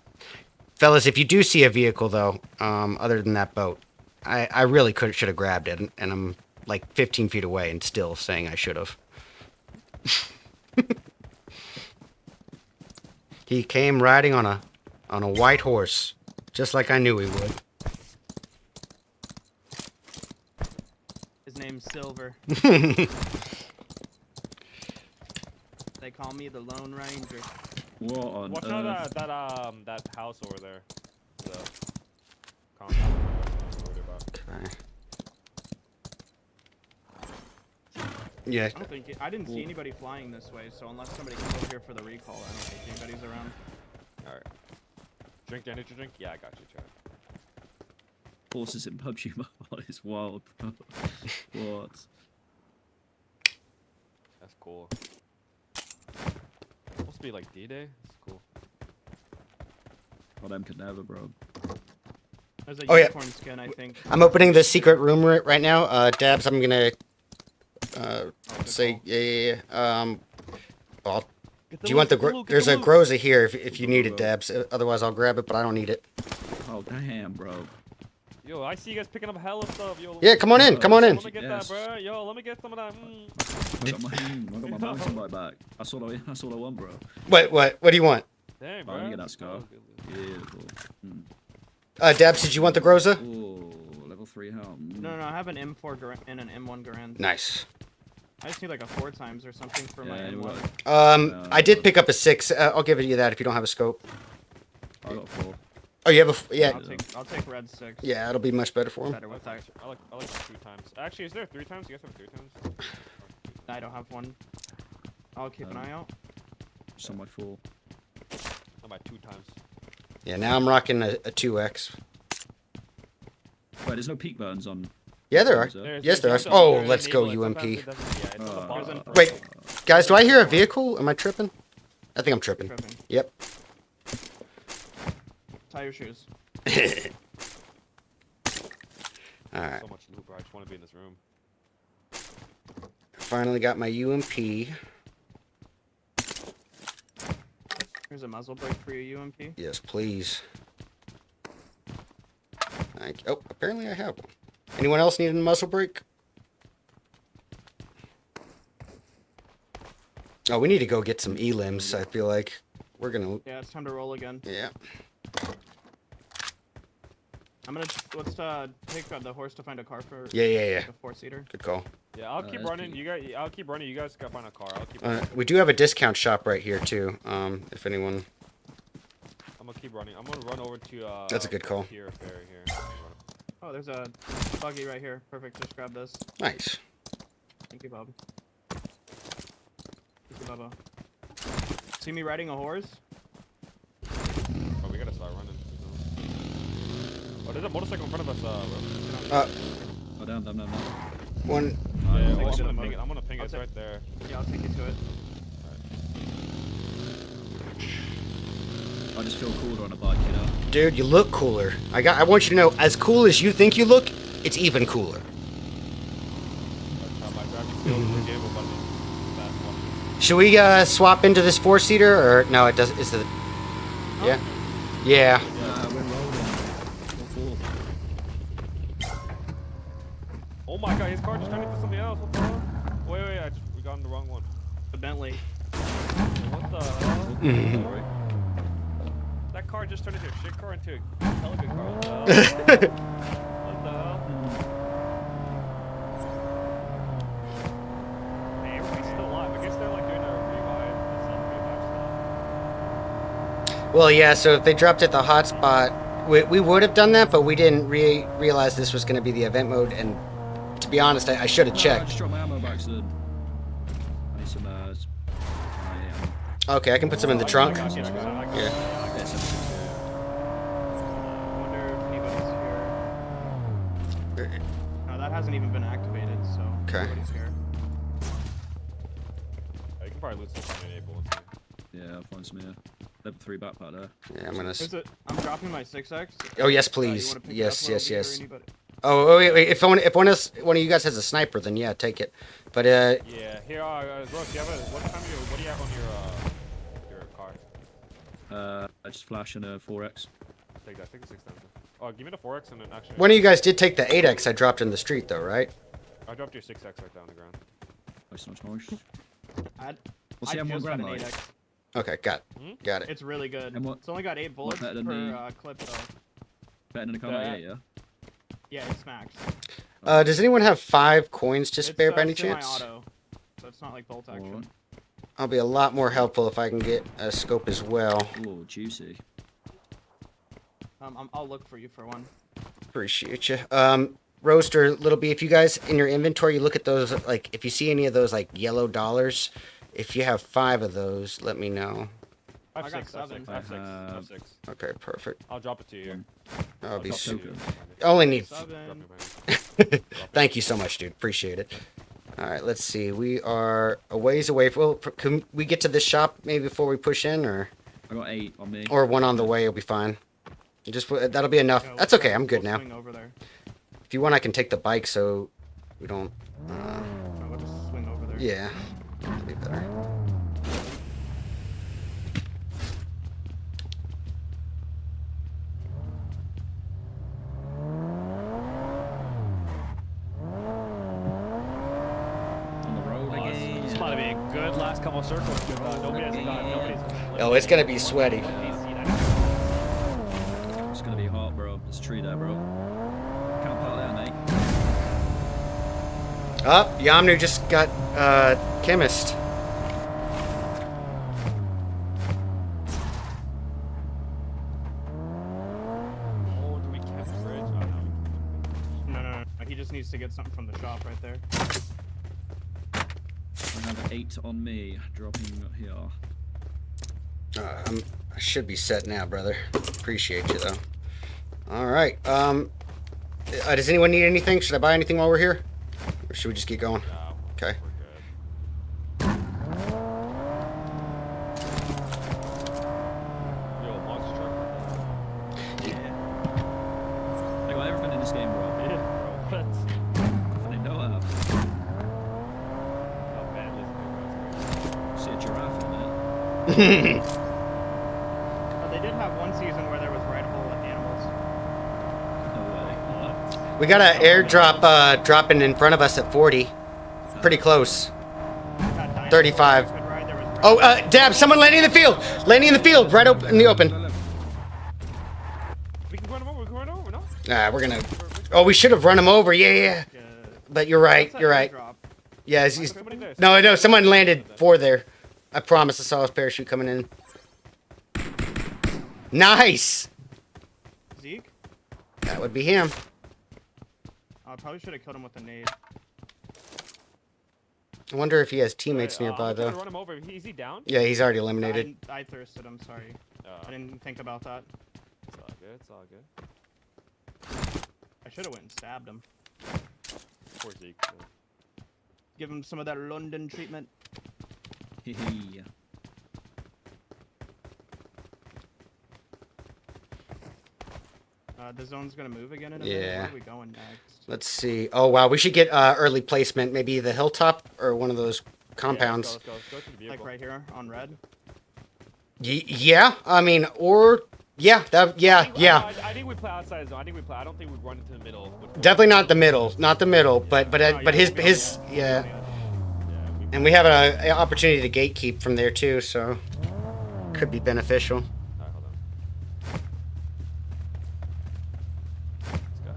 Fellas, if you do see a vehicle though, other than that boat, I really should have grabbed it, and I'm like 15 feet away and still saying I should have. He came riding on a white horse, just like I knew he would. His name's Silver. They call me the Lone Ranger. What on Watch earth? out that house over there. The compound. I'm worried about. Okay. Yeah. I didn't see anybody flying this way, so unless somebody comes over here for the recall, I don't think anybody's around. All right. Drink, I need to drink. Yeah, I got you, Chad. Horses in PUBG Mobile is wild, bro. What? That's cool. Supposed to be like D-Day. That's cool. Oh, them could never, bro. There's a Oh, yeah. unicorn skin, I think. I'm opening the secret room right now. Dabs, I'm gonna say call. yeah. Well, do you want the there's a Groza here if you need it, Dabs. Otherwise, I'll grab it, but I don't need it. Oh, damn, bro. Yo, I see you guys picking up hella stuff. Yo, Yeah, come on in. Come on in. Let me get Yes. that, bro. Yo, let me get some of that. I got my mountain bike back. That's all I want, bro. What do you want? Dang, Oh, bro. let me get that scar. Beautiful. Dabs, did you want the Groza? Oh, level 3 helm. No, I have an M4 and an M1 Garand. Nice. I just need like a 4 times or something for my Yeah, M1. I did pick up a 6. I'll give you that if you don't have a scope. I got 4. Oh, you have a yeah. I'll take red 6. Yeah, it'll be much better for him. Better with that. I like 2 times. Actually, is there 3 times? You guys have 3 times? I don't have one. I'll keep an eye out. Just on my 4. I'm at 2 times. Yeah, now I'm rocking a 2X. Wait, there's no peak burns on. Yeah, there are. Is there? Yes, there are. There's Oh, sometimes let's go enable it, UMP. sometimes it doesn't. Yeah, it's on the bottom. Wait, guys, do I hear a vehicle? Am I tripping? I think I'm tripping. Tripping. Yep. Tie your shoes. Alright. So much loot, bro. I just want to be in this room. Finally got my UMP. Here's a muzzle brake for your UMP. Yes, please. Oh, apparently I have one. Anyone else need a muzzle brake? Oh, we need to go get some elims. I feel like we're gonna. Yeah, it's time to roll again. Yeah. I'm gonna let's take the horse to find a car for Yeah. a 4-seater. Good call. Yeah, I'll keep that's running. cute. You guys, I'll keep running. You guys gotta find a car. I'll keep. Running. We do have a discount shop right here too. If anyone. I'm gonna keep running. I'm gonna run over to. That's a good call. Here, ferry here. Oh, there's a buggy right here. Perfect. Just grab this. Nice. Thank you, Bob. Thank you, Bubba. See me riding a horse? Oh, we gotta start running. Oh, there's a motorcycle in front of us, bro. Oh, down. One. Oh, yeah, Take I'm it. gonna ping it. I'm gonna ping it. I'll It's take- right there. Yeah, I'll take you to it. I just feel cooler on a bike, you know. Dude, you look cooler. I want you to know, as cool as you think you look, it's even cooler. My driving skills in the game are about to be bad. Should we swap into this 4-seater or no? It does. Is the yeah, yeah. We're rolling. What for? Oh my god, his car just turned into something else. What the hell? Wait, we got on the wrong one. The Bentley. What the hell? Sorry. That car just turned into a shit car into a hella good car. What the hell? What the hell? Hey, everybody's still alive. I guess they're like doing a revive, some revive stuff. Well, yeah. So if they dropped at the hotspot, we would have done that, but we didn't realize this was going to be the event mode. And to be honest, I should have I checked. just dropped my ammo back, so I need some Okay, I can put some in the trunk. I got it. Yeah. yeah, some I wonder if anybody's here. No, that hasn't even been activated, so Okay. nobody's here. You can probably lose some NA bullets. yeah, I'll find some here. Level 3 backpack there. Yeah, I'm gonna. I'm dropping my 6X. Oh yes, You please. wanna pick it Yes, up, yes, Logan, or yes. anybody? Oh, wait. If one of you guys has a sniper, then yeah, take it. But Yeah, here, Rose, do you have what do you have on your car? I just flash and a 4X. Take that, take the 6 times. Oh, give me the 4X and then actually. one of you guys did take the 8X I dropped in the street, though, right? I dropped your 6X right down the ground. Nice, nice. What's I the M1 just got gram an like? 8X. Okay, got it. It's really good. And what- It's only got 8 bullets per better than the- clip, though. Better than a car like 8, yeah? Yeah, it's max. Does anyone have 5 coins to spare by any chance? Semi-auto, so it's not like bolt action. Alright. I'll be a lot more helpful if I can get a scope as well. Ooh, juicy. I'll look for you for one. Appreciate you. Roaster, Little B, if you guys in your inventory, you look at those, like, if you see any of those, like, yellow dollars, if you have 5 of those, let me know. I have I got 6, I have 6, I have 6, I have 6. Okay, perfect. I'll drop it to you. That'll be Drop it to super. you. I only need. 7. Thank you so much, dude. Appreciate it. All right, let's see. We are a ways away. Well, can we get to this shop maybe before we push in, or I got 8 on me. one on the way will be fine. Just that'll be enough. Yeah, That's okay. I'm good we'll now. Swing over there. If you want, I can take the bike so we don't. No, we'll just swing over there. Yeah, that'd be better. On the road again. This might be a good last couple of circles. Nobody has died. Nobody's. Oh, it's gonna be sweaty. It's gonna be hot, bro. There's a tree there, bro. Can't park there, mate. Oh, Yamnu just got chemist. Oh, do we catch the bridge? Oh, no. No. He just needs to get something from the shop right there. I have 8 on me, dropping here. I should be set now, brother. Appreciate you though. All right. Does anyone need anything? Should I buy anything while we're here, or should we just keep going? No, Okay. we're good. Yo, monster truck. I got everything in this game, bro. Yeah, bro. What? I know I have. Not bad, See a giraffe in a minute. They did have one season where there was rideable animals. No way. We got an airdrop dropping in front of us at 40. Pretty close. Got dinosaurs 35. you could ride, there was Oh, Dab! Someone landing in the field! Landing in the field, right in the open. We can run him over. We can run him over. No. We're gonna. Oh, we should have run him over. Yeah. But you're right. What's that You're right. airdrop? Yeah. Somebody there. No. Someone landed 4 there. I promise. I saw his parachute coming in. Nice. Zeke? That would be him. I probably should have killed him with a nade. I wonder if he has teammates nearby I'm trying to though. run him over. Is he down? Yeah, he's already eliminated. I thirsted him, sorry. I didn't think about that. It's all good. It's all good. I should have went and stabbed him. Poor Zeke. Give him some of that London treatment. Hehe. The zone's gonna move again in a Yeah. minute. Where are we going next? Let's see. Oh wow, we should get early placement. Maybe the hilltop or one of those compounds. Yeah, let's go to the vehicle. Like right here on red. Yeah, I mean, or yeah, yeah. I think we play outside zone. I don't think we'd run into the middle. Definitely not the middle, but his yeah. And we have an opportunity to gatekeep from there too, so could be beneficial. Alright, hold on. Let's go.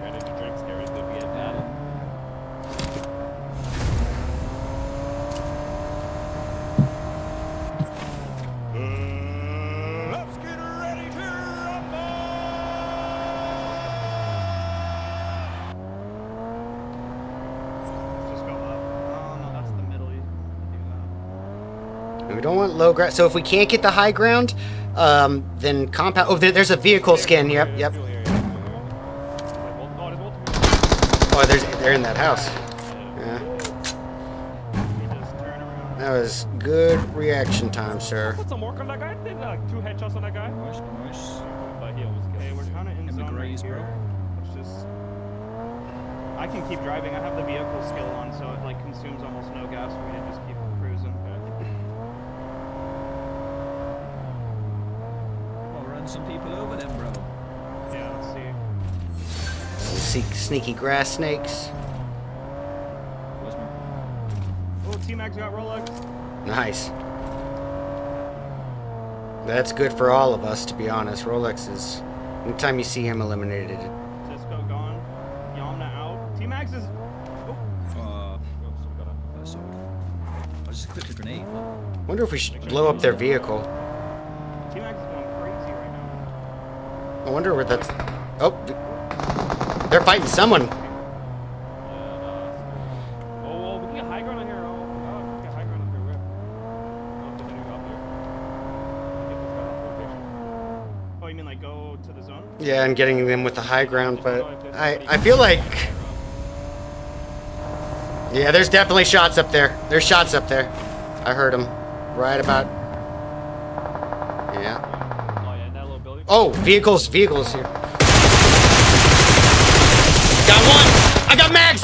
Energy drinks, Gary's gonna be a battle. Let's get ready to rumble! Just go up. Oh no, that's the middle. You do that. We don't want low ground. So if we can't get the high ground, then compound. Oh, there's a vehicle skin. Yep. Oh, they're in that house. Yeah. That was good reaction time, sir. Put some work on that guy. Did like 2 headshots on that guy. Nice. But he almost Okay, we're kind of in In the zone right grays, bro. here. Let's just. I can keep driving. I have the vehicle skill on, so it like consumes almost no gas for me to just keep cruising. I'll run some people over them, bro. Yeah, let's see. Sneaky grass snakes. Where's my... Oh, T-Max got Rolex. Nice. That's good for all of us, to be honest. Rolex is. Anytime you see him eliminated. Cisco gone. Yamna out. T-Max is. Oh, That's all. I just clipped a grenade. Wonder if we should blow up their vehicle. T-Max is going crazy right now. I wonder where that's. Oh, they're fighting someone. Oh, well, we can get high ground on here. Oh, we can get high ground up here. Where? Oh, there's a new up there. Get this guy off rotation. Oh, you mean like go to the zone? Yeah, and getting them with the high ground, but I feel like. Yeah, there's definitely shots up there. There's shots up there. I heard them. Right about. Yeah. Oh, yeah, in that little building. Oh, vehicles here. Got one! I got mags!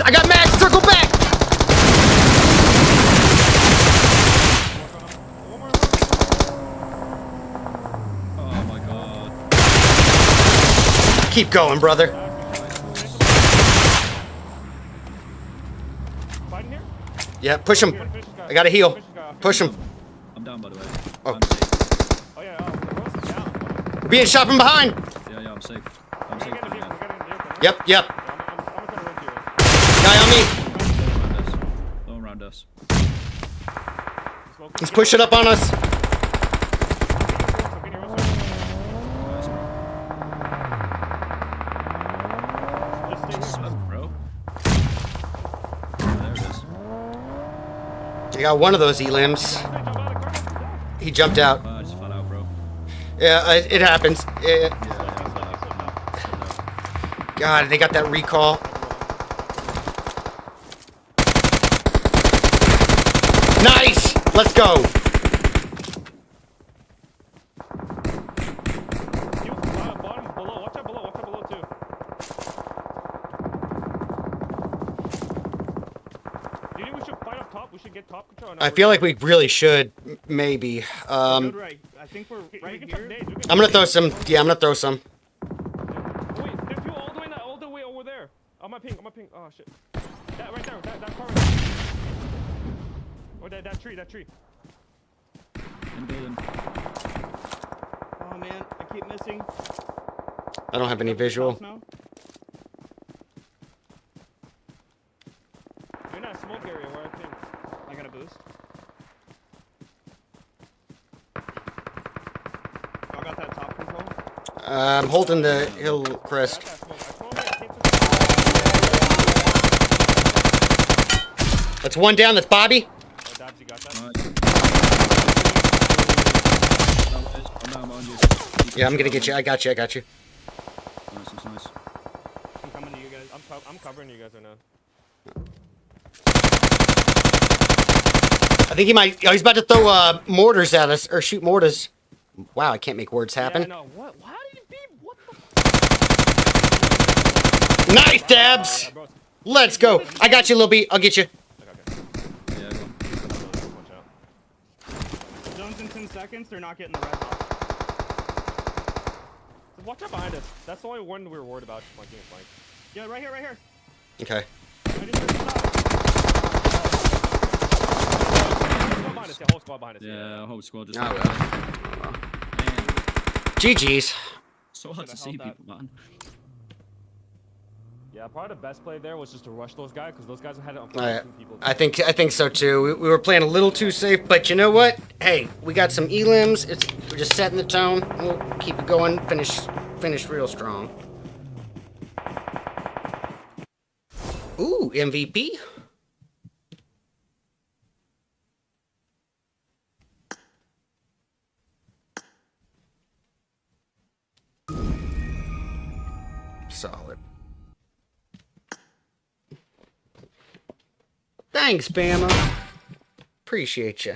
Circle back! Oh my god. Keep going, brother. Fighting here? Yeah, push him. I gotta heal. Push him. I'm down, by the way. Oh. I'm safe. Oh, yeah, the road's down. We're being shot from behind. Yeah, I'm safe. I'm safe. Get in the vehicle, get in the vehicle. Yep. I'm gonna run to you. Guy on me. All around us. Smoke. He's pushing up on us. Nice, bro. Just stay here. Smoke, bro. Oh, there it is. I got one of those elims. Jump out of the car. He jumped out. Oh, I just fell out, bro. Yeah, it happens. Yeah. I fell out. God, they got that recall. Nice! Let's go. He was bottom, below. Watch out below too. Do you think we should fight up top? We should get top control. I feel like we really should, maybe. Good right. I think we're we right can here. check nades. We can I'm gonna check throw nades. some. Yeah, I'm gonna throw some. Wait, there's people all the way over there. On my ping. Oh shit. That right there. That car right there. Or that tree. In the building. Oh man, I keep missing. I don't have any visual. Now. You're in that smoke area where I think. I got a boost. Oh, I got that top control. I'm holding the hill crest. That smoke. I told you I can't just... That's one down. That's Bobby. Oh, Dabs, you got that? Nice. I'm on you. Yeah, I'm gonna get you. I got you. Nice. I'm coming to you guys. I'm covering you guys right now. I think he might. Oh, he's about to throw mortars at us or shoot mortars. Wow, I can't make words happen. Yeah, no, what? How did it be? What the? Nice, Dabs. Let's go. I got you, Lil B. I'll get you. Yeah, go on. Watch out. Zone's in 10 seconds. They're not getting the red zone. Watch out behind us. That's the only one we were worried about. Flanking and flank. Yeah, right here, right here. Okay. I just heard the shot. Behind us. Yeah, whole squad behind us. Yeah, whole squad just. Oh, well. Man, GG's. so hard to Should've see held people, man. Yeah, probably the best play there was just to rush those guys because those guys had it on people. I think so too. We were playing a little too safe, but you know what? Hey, we got some elims. We're just setting the tone. We'll keep it going. Finish real strong. Ooh, MVP. Solid. Thanks, Bama. Appreciate you.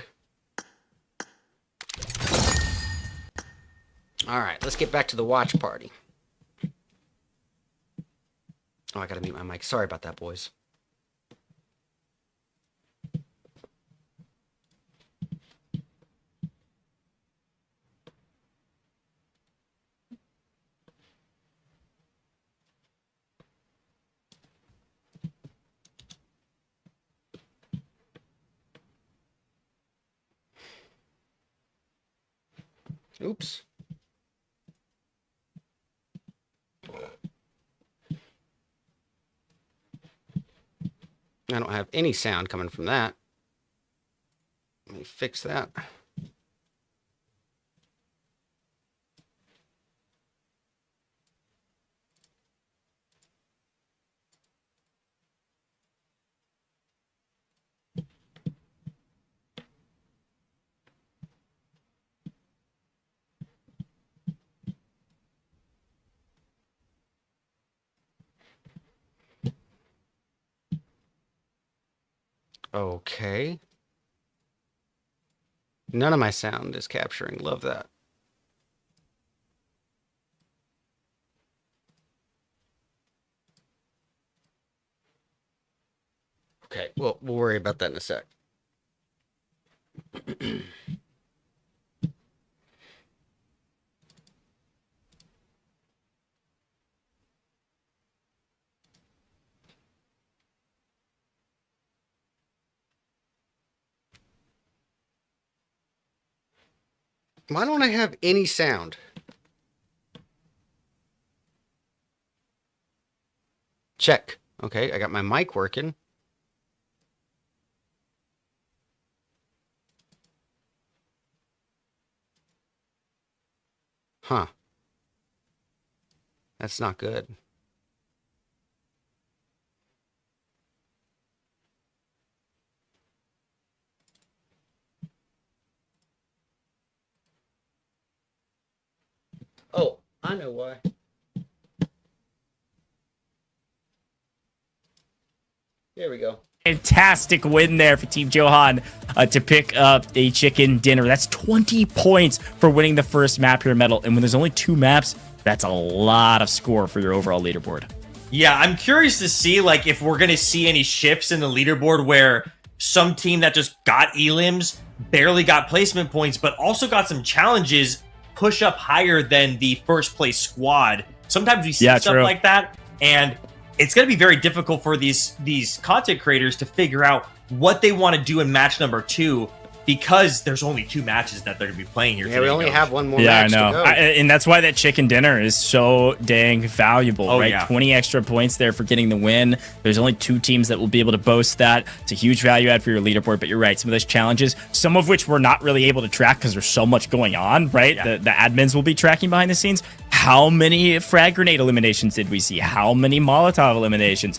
All right, let's get back to the watch party. Oh, I gotta mute my mic. Sorry about that, boys. Oops. I don't have any sound coming from that. Let me fix that. Okay. None of my sound is capturing. Love that. Okay, we'll worry about that in a sec. Why don't I have any sound? Check. Okay, I got my mic working. Huh. That's not good. Oh, I know why. There we go. Fantastic win there for Team Johan to pick up a chicken dinner. That's 20 points for winning the first map here medal. And when there's only 2 maps, that's a lot of score for your overall leaderboard. Yeah, I'm curious to see like if we're gonna see any shifts in the leaderboard where some team that just got elims barely got placement points, but also got some challenges push up higher than the first place squad. Sometimes we see stuff like that, and it's going to be very difficult for these content creators to figure out what they want to do in match number 2 because there's only 2 matches that they're going to be playing here. Yeah, we only have one more match to go. And that's why that chicken dinner is so dang valuable, right? Yeah. 20 extra points there for getting the win. There's only 2 teams that will be able to boast that. It's a huge value add for your leaderboard, but you're right. Some of those challenges, some of which we're not really able to track because there's so much going on, right? Yeah. The admins will be tracking behind the scenes, how many frag grenade eliminations did we see? How many Molotov eliminations?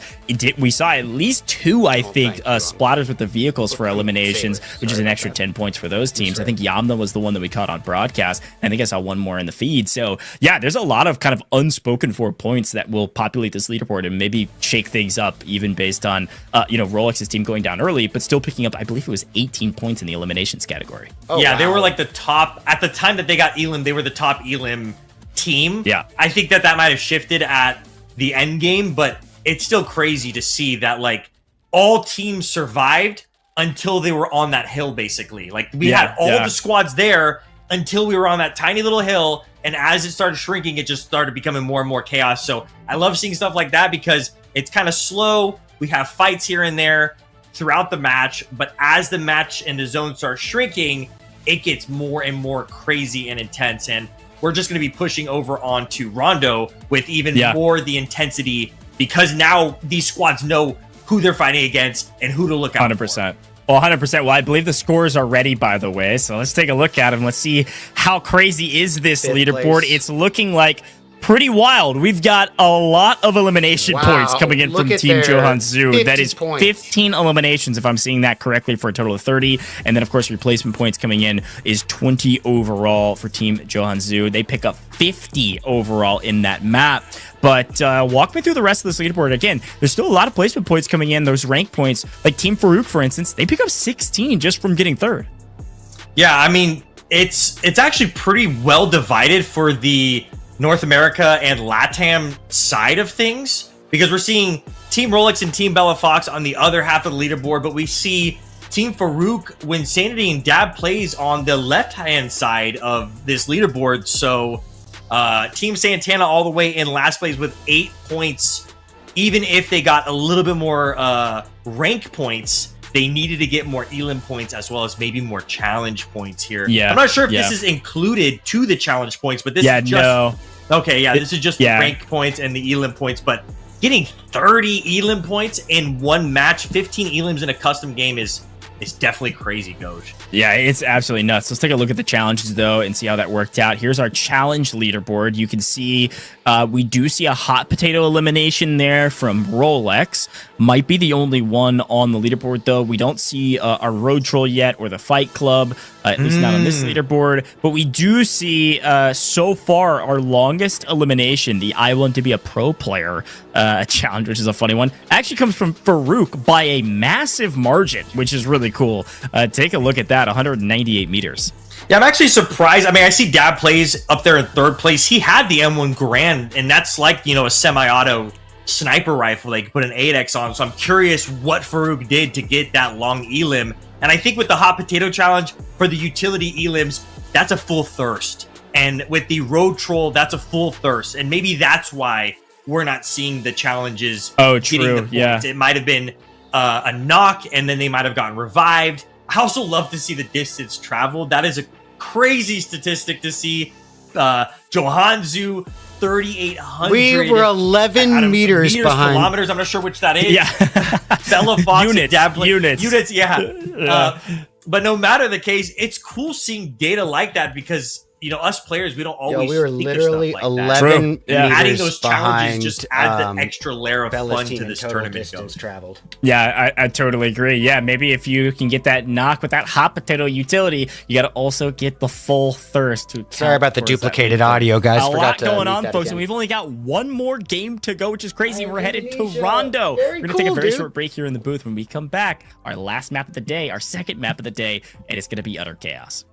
We saw at least 2, I think, splatters with the vehicles for eliminations, which is an extra 10 points for those teams. I think Yamna was the one that we caught on broadcast. I think I saw one more in the feed. So yeah, there's a lot of kind of unspoken for points that will populate this leaderboard and maybe shake things up, even based on Rolex's team going down early, but still picking up, I believe it was 18 points in the eliminations category. Oh, yeah, wow. They were like the top at the time that they got Elim. They were the top Elim team. Yeah, I think that might have shifted at the end game, but it's still crazy to see that like all teams survived until they were on that hill. Basically, like we had all the squads there until we were on that tiny little hill, and as it started shrinking, it just started becoming more and more chaos. So I love seeing stuff like that because it's kind of slow. We have fights here and there throughout the match, but as the match and the zone starts shrinking, it gets more and more crazy and intense, and we're just going to be pushing over onto Rondo with even more the intensity, because now these squads know who they're fighting against and who to look out 100%. Well, 100%. Well, I believe the scores are ready, by the way, so let's take a look at them. Let's see how crazy is this leaderboard. It's looking like pretty wild. We've got a lot of elimination points coming in from Team Johanzu. That is 15 eliminations, if I'm seeing that correctly, for a total of 30. And then, of course, replacement points coming in is 20 overall for Team Johanzu. They pick up 50 overall in that map. But walk me through the rest of this leaderboard. Again, there's still a lot of placement points coming in, those rank points. Like Team Farouk, for instance, they pick up 16 just from getting third. Yeah, I mean, it's actually pretty well divided for the North America and LATAM side of things, because we're seeing Team Rolex and Team Bella Fox on the other half of the leaderboard, but we see Team Farouk, when Sanity and Dab plays, on the left-hand side of this leaderboard. So Team Santana all the way in last place with 8 points. Even if they got a little bit more rank points, they needed to get more Elim points as well as maybe more challenge points here. Yeah, I'm not sure if this is included to the challenge points, but this is just... Okay, yeah, this is just the rank points and the Elim points, but getting 30 Elim points in one match, 15 Elims in a custom game is definitely crazy, Goj. Yeah, it's absolutely nuts. Let's take a look at the challenges, though, and see how that worked out. Here's our challenge leaderboard. You can see we do see a hot potato elimination there from Rolex. Might be the only one on the leaderboard, though. We don't see our Road Troll yet or the Fight Club, at least not on this leaderboard. But we do see, so far, our longest elimination, the I Want to Be a Pro Player challenge, which is a funny one, actually comes from Farouk by a massive margin, which is really cool. Take a look at that, 198 meters. Yeah, I'm actually surprised. I mean, I see Dab plays up there in third place. He had the M1 Grand, and that's like, a semi-auto sniper rifle they could put an 8X on. So I'm curious what Farouk did to get that long Elim. And I think with the Hot Potato Challenge, for the utility Elims, that's a full thirst. And with the Road Troll, that's a full thirst. And maybe that's why we're not seeing the challenges getting the points. Yeah. It might have been a knock, and then they might have gotten revived. I also love to see the distance traveled. That is a crazy statistic to see. Johanzu, 3,800. We were 11 meters behind. Kilometers. I'm not sure which that is. Yeah. Bella Fox and Dab units. Yeah. But no matter the case, it's cool seeing data like that, because us players, we don't always. We were think literally of stuff like 11 meters adding those challenges behind, just adds the extra layer of Bella's fun team to this total tournament. Distance traveled. Yeah, I totally agree. Yeah, maybe if you can get that knock with that hot potato utility, you got to also get the full thirst. Sorry about the duplicated audio, guys. A lot going on, folks, and we've only got one more game to go, which is crazy. We're headed to Rondo. We're going to take a very short break here in the booth. When we come back, our last map of the day, our second map of the day, and it's going to be utter chaos.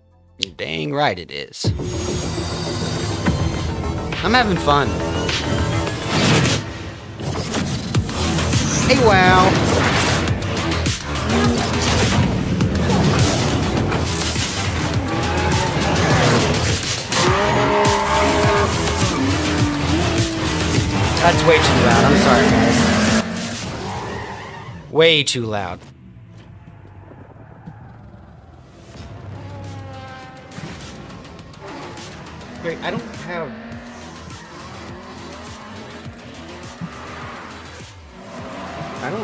You're dang right it is. I'm having fun. Hey, wow. That's way too loud. I'm sorry, guys. Way too loud. Wait, I don't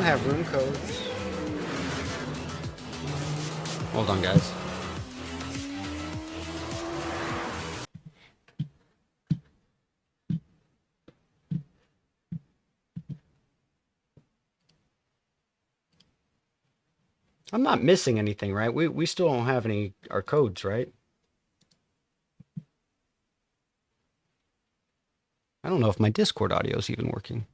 have... room codes. Hold on, guys. I'm not missing anything, right? We still don't have any our codes, right? I don't know if my Discord audio is even working.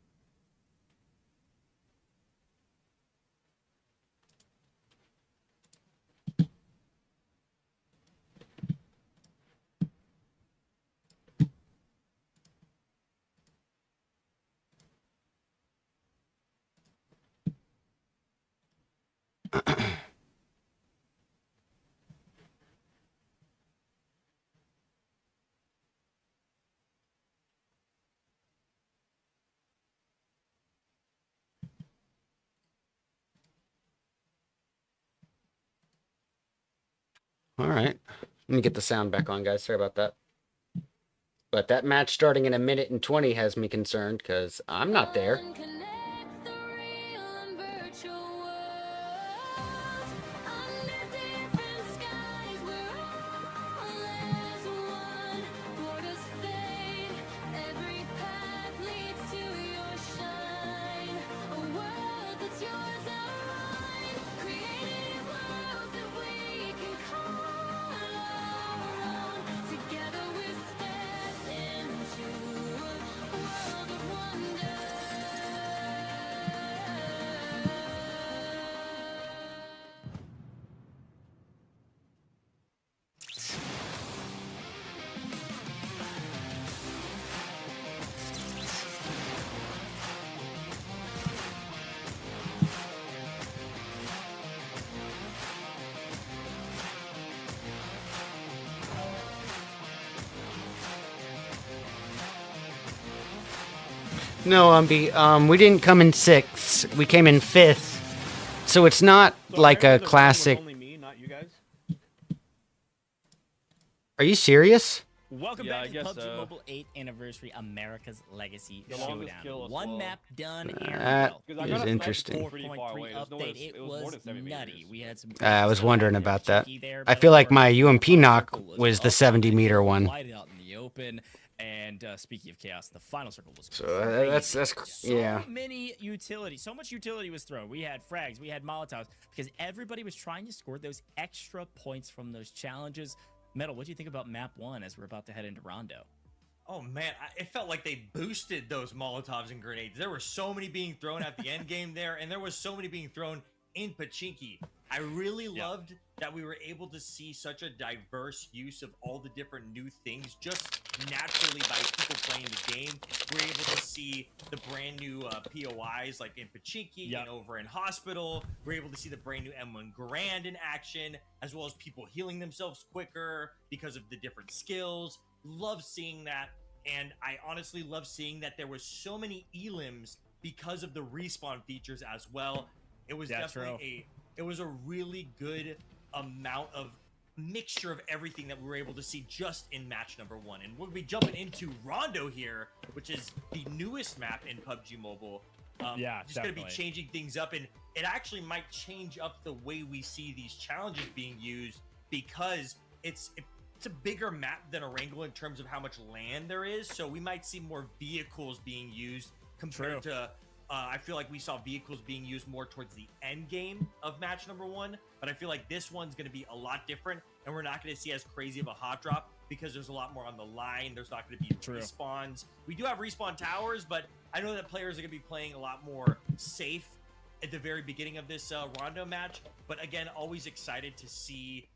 All right. Let me get the sound back on, guys. Sorry about that. But that match starting in 1:20 has me concerned because I'm not there. No, Umby. We didn't come in 6th. We came in 5th. So it's not like a classic. Only me, not you guys. Are you serious? Welcome Yeah, back I to guess PUBG so. Mobile 8th Anniversary America's Legacy The longest kill Showdown. was One 12. map done, Aaron. That Because I is got a sniper interesting. pretty far away. 4.3 It was update. it It was more was than 70 nutty. meters. We had some. I was wondering about that. There, I but feel like more my UMP final knock circle was the up. 70-meter one. Light out in the open. And speaking of chaos, the final circle was So crazy. that's yeah. So many utility, so much utility was thrown. We had frags, we had molotovs, because everybody was trying to score those extra points from those challenges. Metal, what do you think about map 1 as we're about to head into Rondo? Oh man, it felt like they boosted those Molotovs and grenades. There were so many being thrown at the end game there, and there was so many being thrown in Pachinki. I really loved that we were able to see such a diverse use of all the different new things just naturally by people playing the game. We're able to see the brand new POIs like in Pachinki and over in Hospital. We're able to see the brand new M1 Grand in action, as well as people healing themselves quicker because of the different skills. Love seeing that, and I honestly love seeing that there was so many elims because of the respawn features as well. It was definitely it was a really good amount of mixture of everything that we were able to see just in match number 1. And we'll be jumping into Rondo here, which is the newest map in PUBG Mobile. Just going to be changing things up, and it actually might change up the way we see these challenges being used, because it's a bigger map than Erangel in terms of how much land there is. So we might see more vehicles being used compared to I feel like we saw vehicles being used more towards the end game of match number 1, but I feel like this one's going to be a lot different, and we're not going to see as crazy of a hot drop because there's a lot more on the line. There's not going to be respawns. We do have respawn towers, but I know that players are going to be playing a lot more safe at the very beginning of this Rondo match. But again, always excited to see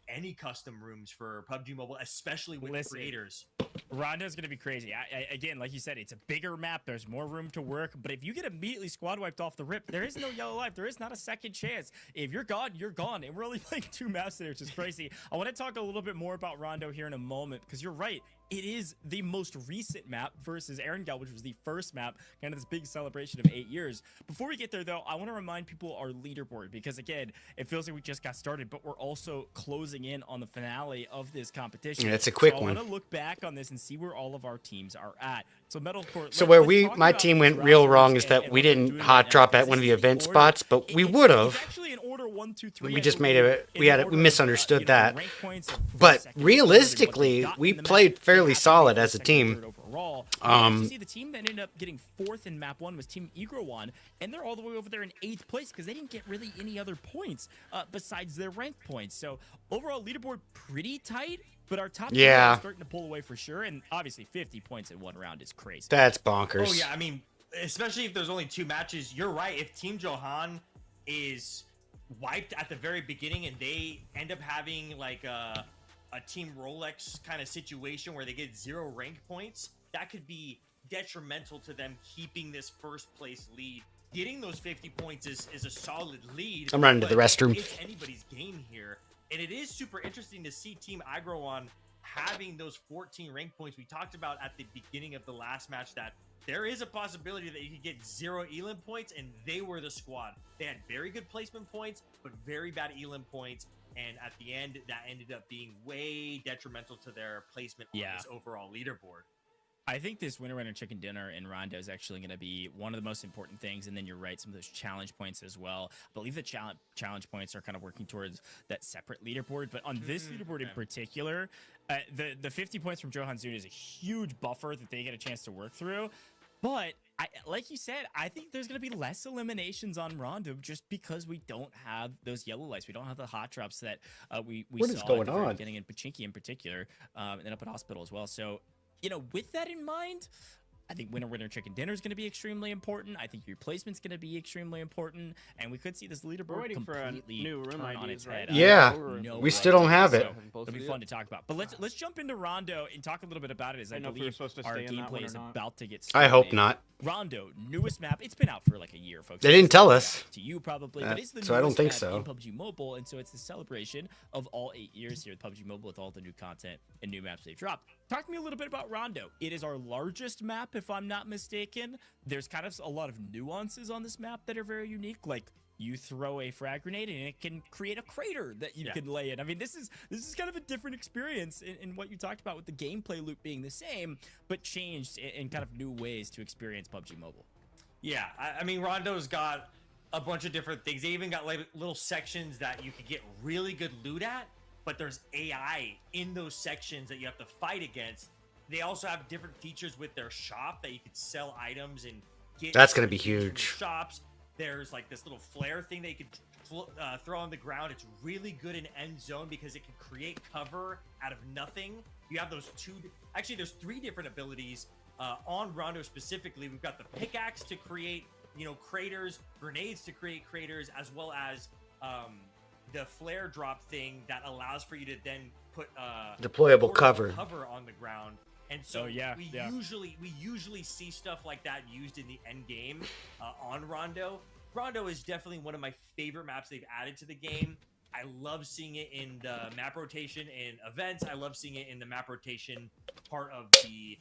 any custom rooms for PUBG Mobile, especially with creators. Rondo's going to be crazy. Again, like you said, it's a bigger map. There's more room to work. But if you get immediately squad wiped off the rip, there is no yellow life. There is not a second chance. If you're gone, you're gone. And we're only playing 2 maps there, which is crazy. I want to talk a little bit more about Rondo here in a moment, because you're right. It is the most recent map versus Erangel, which was the first map, kind of this big celebration of 8 years. Before we get there, though, I want to remind people our leaderboard, because, again, it feels like we just got started, but we're also closing in on the finale of this competition. Yeah, it's a quick so one. I want to look back on this and see where all of our teams are at. So Metalcore. So where my team went real wrong is that we didn't hot drop at one of the event spots, but we would have. Actually in order 1, 2, 3. We just made it. We misunderstood that. But realistically, we played fairly fairly have to solid be as a second or team. third overall. You actually see the team that ended up getting 4th in map 1 was Team Igro1, and they're all the way over there in 8th place because they didn't get really any other points besides their ranked points. So overall leaderboard pretty tight, but our top team is starting to pull away for sure. And obviously 50 points in one round is crazy. That's bonkers. Oh yeah, I mean, especially if there's only 2 matches. You're right. If Team Johan is wiped at the very beginning and they end up having like a Team Rolex kind of situation where they get 0 rank points, that could be detrimental to them keeping this first place lead. Getting those 50 points is a solid lead. I'm running to the restroom. It's anybody's game here. And it is super interesting to see Team Agro having those 14 rank points. We talked about at the beginning of the last match that there is a possibility that you could get 0 elim points, and they were the squad. They had very good placement points, but very bad elim points. And at the end, that ended up being way detrimental to their placement on this overall leaderboard. I think this winner chicken dinner in Rondo is actually going to be one of the most important things. And then you're right, some of those challenge points as well. I believe the challenge points are kind of working towards that separate leaderboard. But on this leaderboard in particular, the 50 points from Johan Zun is a huge buffer that they get a chance to work through. But like you said, I think there's going to be less eliminations on Rondo just because we don't have those yellow lights. We don't have the hot drops that we What saw is going at the very on? beginning in Pachinki in particular, and then up at Hospital as well. So, you know, with that in mind, I think winner chicken dinner is going to be extremely important. I think your placement's going to be extremely important, and we could see this leaderboard completely turn on its head. Yeah, we still don't have it. So it'll be fun to talk about. But let's jump into Rondo and talk a little bit about it, as I believe our gameplay is about to get started. I hope not. Rondo, newest map. It's been out for like a year, folks. They didn't tell us. To you probably, but it's the so I don't newest think map so. in PUBG Mobile, and so it's the celebration of all 8 years here with PUBG Mobile with all the new content and new maps they've dropped. Talk to me a little bit about Rondo. It is our largest map, if I'm not mistaken. There's kind of a lot of nuances on this map that are very unique, like you throw a frag grenade and it can create a crater that you can lay in. I mean, this is kind of a different experience in what you talked about with the gameplay loop being the same, but changed in kind of new ways to experience PUBG Mobile. Yeah, I mean, Rondo's got a bunch of different things. They even got like little sections that you could get really good loot at, but there's AI in those sections that you have to fight against. They also have different features with their shop that you could sell items and get. That's going to be from the huge. shops. There's like this little flare thing that you could throw on the ground. It's really good in end zone because it can create cover out of nothing. You have those there's 3 different abilities on Rondo specifically. We've got the pickaxe to create, craters, grenades to create craters, as well as the flare drop thing that allows for you to then put deployable cover on the ground. And so we usually see stuff like that used in the end game on Rondo. Rondo is definitely one of my favorite maps they've added to the game. I love seeing it in the map rotation in events. I love seeing it in the map rotation part of the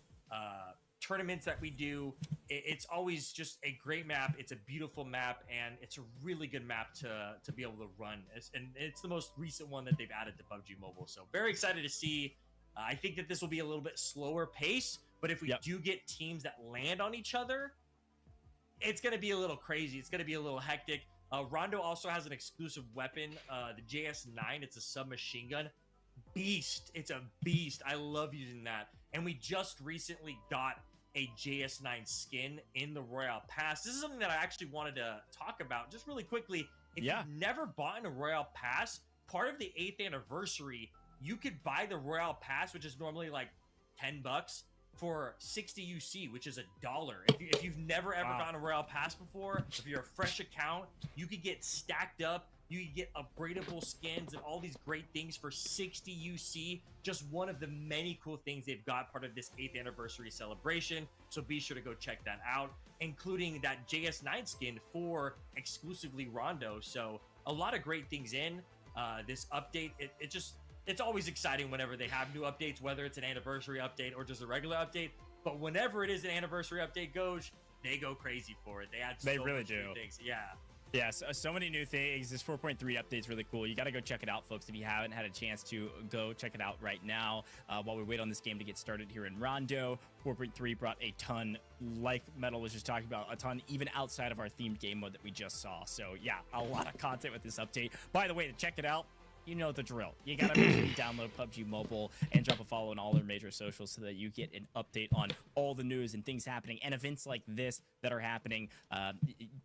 tournaments that we do. It's always just a great map. It's a beautiful map, and it's a really good map to be able to run. And it's the most recent one that they've added to PUBG Mobile. So very excited to see. I think that this will be a little bit slower pace, but if we do get teams that land on each other, it's going to be a little crazy. It's going to be a little hectic. Rondo also has an exclusive weapon, the JS9. It's a submachine gun. Beast. It's a beast. I love using that. And we just recently got a JS9 skin in the Royale Pass. This is something that I actually wanted to talk about just really quickly. If you've never bought in a Royale Pass, part of the 8th anniversary, you could buy the Royale Pass, which is normally like $10 for 60 UC, which is $1. If you've never ever gotten a Royale Pass before, if you're a fresh account, you could get stacked up. You could get upgradable skins and all these great things for 60 UC. Just one of the many cool things they've got part of this 8th anniversary celebration. So be sure to go check that out, including that JS9 skin for exclusively Rondo. So a lot of great things in this update. It's always exciting whenever they have new updates, whether it's an anniversary update or just a regular update. But whenever it is an anniversary update, they go crazy for it. They add so much new things. Yeah, so many new things. This 4.3 update's really cool. You got to go check it out, folks. If you haven't had a chance to go check it out right now, while we wait on this game to get started here in Rondo. 4.3 brought a ton, like Metal was just talking about, a ton even outside of our themed game mode that we just saw. So yeah, a lot of content with this update. By the way, to check it out, you know the drill. You gotta make sure you download PUBG Mobile and drop a follow on all their major socials so that you get an update on all the news and things happening and events like this that are happening.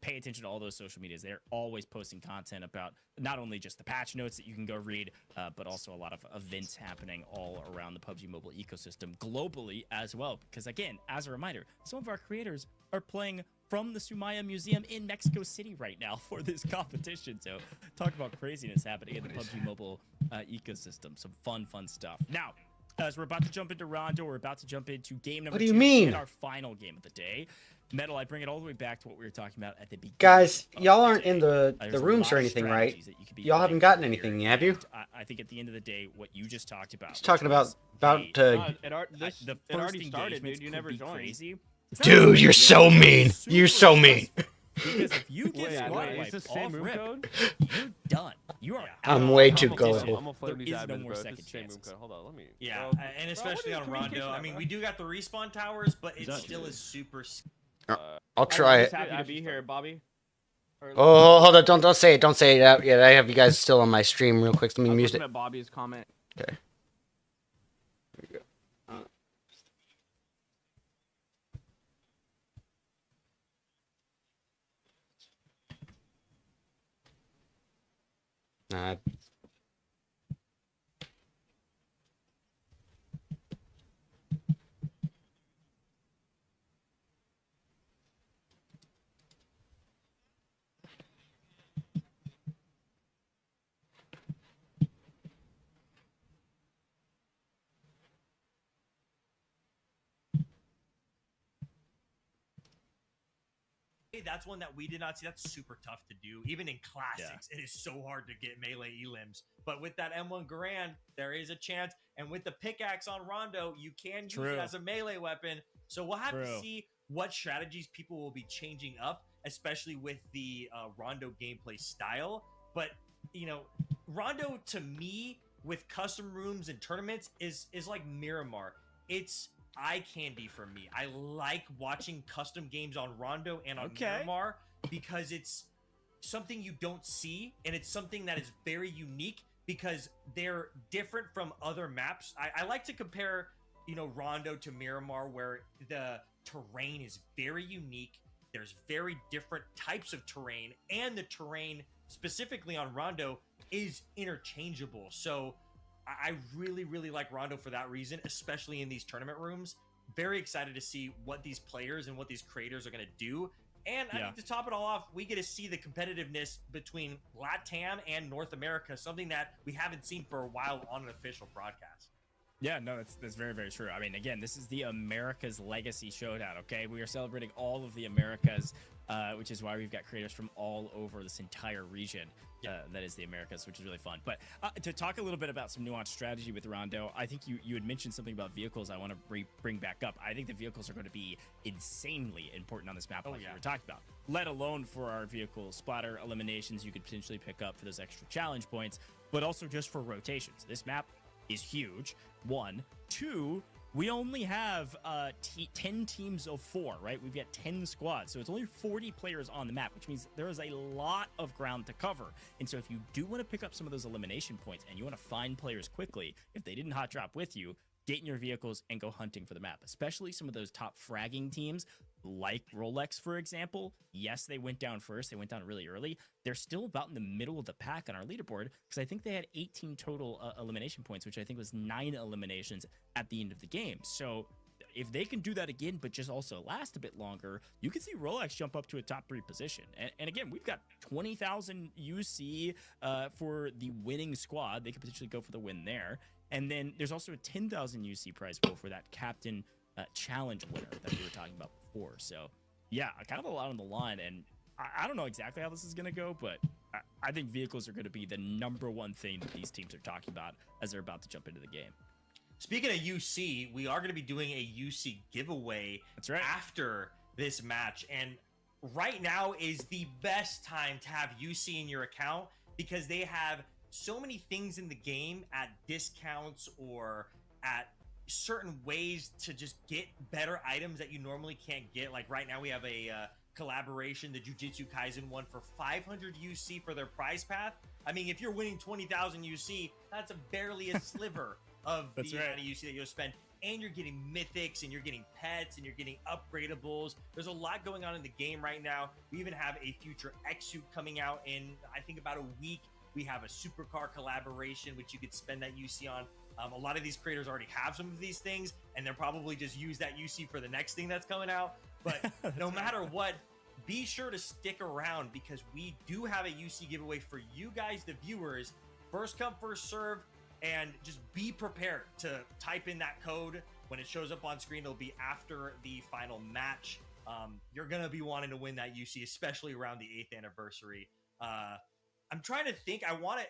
Pay attention to all those social medias. They're always posting content about not only just the patch notes that you can go read, but also a lot of events happening all around the PUBG Mobile ecosystem globally as well. Because again, as a reminder, some of our creators are playing from the Sumaya Museum in Mexico City right now for this competition. So talk about craziness happening in the PUBG Mobile ecosystem. Some fun stuff. Now, as we're about to jump into Rondo, we're about to jump into game number 2. What do you mean? And our final game of the day. Metal, I bring it all the way back to what we were talking about at the beginning. Guys, of y'all the aren't day. in the There's a rooms lot or of anything, right? strategies that you could be Y'all haven't playing gotten here, anything, have you? and I think at the end of the day, what you just talked about. Just talking about It, the it already first started, engagements dude. You could never be joined. crazy. Dude, you're so mean. You're so mean. Because if you get squad It's the wiped same off room rip, code? you're done. You are I'm out way of too the gullible. competition. I'm gonna flame There these is no admins, more bro. second It's the same room chances. code. Hold on, let me. Yeah, Bro. and especially what on is Rondo. communication I at, mean, bro? we do got the respawn towers, but it Exactly. still is super. I'll try I'm it. just happy to be here, Bobby. Oh, hold on. Don't say it. Don't say it out yet. I have you guys still on my stream real quick. Let me I'm mute looking it. at Bobby's comment. Okay. Nah. That's one that we did not see. That's super tough to do. Even in classics, it is so hard to get melee elims. But with that M1 Garand, there is a chance. And with the pickaxe on Rondo, you can use it as a melee weapon. So we'll have to see what strategies people will be changing up, especially with the Rondo gameplay style. But, you know, Rondo to me with custom rooms and tournaments is like Miramar. It's eye candy for me. I like watching custom games on Rondo and on Miramar because it's something you don't see, and it's something that is very unique because they're different from other maps. I like to compare, you know, Rondo to Miramar, where the terrain is very unique. There's very different types of terrain, and the terrain specifically on Rondo is interchangeable. So I really, really like Rondo for that reason, especially in these tournament rooms. Very excited to see what these players and what these creators are going to do. And I think to top it all off, we get to see the competitiveness between LATAM and North America, something that we haven't seen for a while on an official broadcast. Yeah, no, that's very, very true. I mean, again, this is the America's Legacy Showdown, okay? We are celebrating all of the Americas, which is why we've got creators from all over this entire region. That is the Americas, which is really fun. But to talk a little bit about some nuanced strategy with Rondo, I think you had mentioned something about vehicles I want to bring back up. I think the vehicles are going to be insanely important on this map, like we were talking about, let alone for our vehicle splatter eliminations you could potentially pick up for those extra challenge points, but also just for rotations. This map is huge. 1, 2, we only have 10 teams of 4, right? We've got 10 squads, so it's only 40 players on the map, which means there is a lot of ground to cover. And so if you do want to pick up some of those elimination points and you want to find players quickly, if they didn't hot drop with you, get in your vehicles and go hunting for the map, especially some of those top fragging teams like Rolex, for example. Yes, they went down first. They went down really early. They're still about in the middle of the pack on our leaderboard because I think they had 18 total elimination points, which I think was 9 eliminations at the end of the game. So if they can do that again, but just also last a bit longer, you can see Rolex jump up to a top 3 position. And again, we've got 20,000 UC for the winning squad. They could potentially go for the win there. And then there's also a 10,000 UC prize pool for that captain challenge winner that we were talking about before. So yeah, kind of a lot on the line, and I don't know exactly how this is going to go, but I think vehicles are going to be the #1 thing that these teams are talking about as they're about to jump into the game. Speaking of UC, we are going to be doing a UC giveaway after this match, and right now is the best time to have UC in your account because they have so many things in the game at discounts or at certain ways to just get better items that you normally can't get. Like right now we have a collaboration, the Jujutsu Kaisen one, for 500 UC for their prize path. I mean, if you're winning 20,000 UC, that's barely a sliver of the amount of UC that you'll spend. And you're getting mythics, and you're getting pets, and you're getting upgradables. There's a lot going on in the game right now. We even have a future X suit coming out in, I think, about a week. We have a supercar collaboration, which you could spend that UC on. A lot of these creators already have some of these things, and they'll probably just use that UC for the next thing that's coming out. But no matter what, be sure to stick around, because we do have a UC giveaway for you guys, the viewers. First come, first serve. And just be prepared to type in that code. When it shows up on screen, it'll be after the final match. You're going to be wanting to win that UC, especially around the 8th anniversary. I'm trying to think. I want to,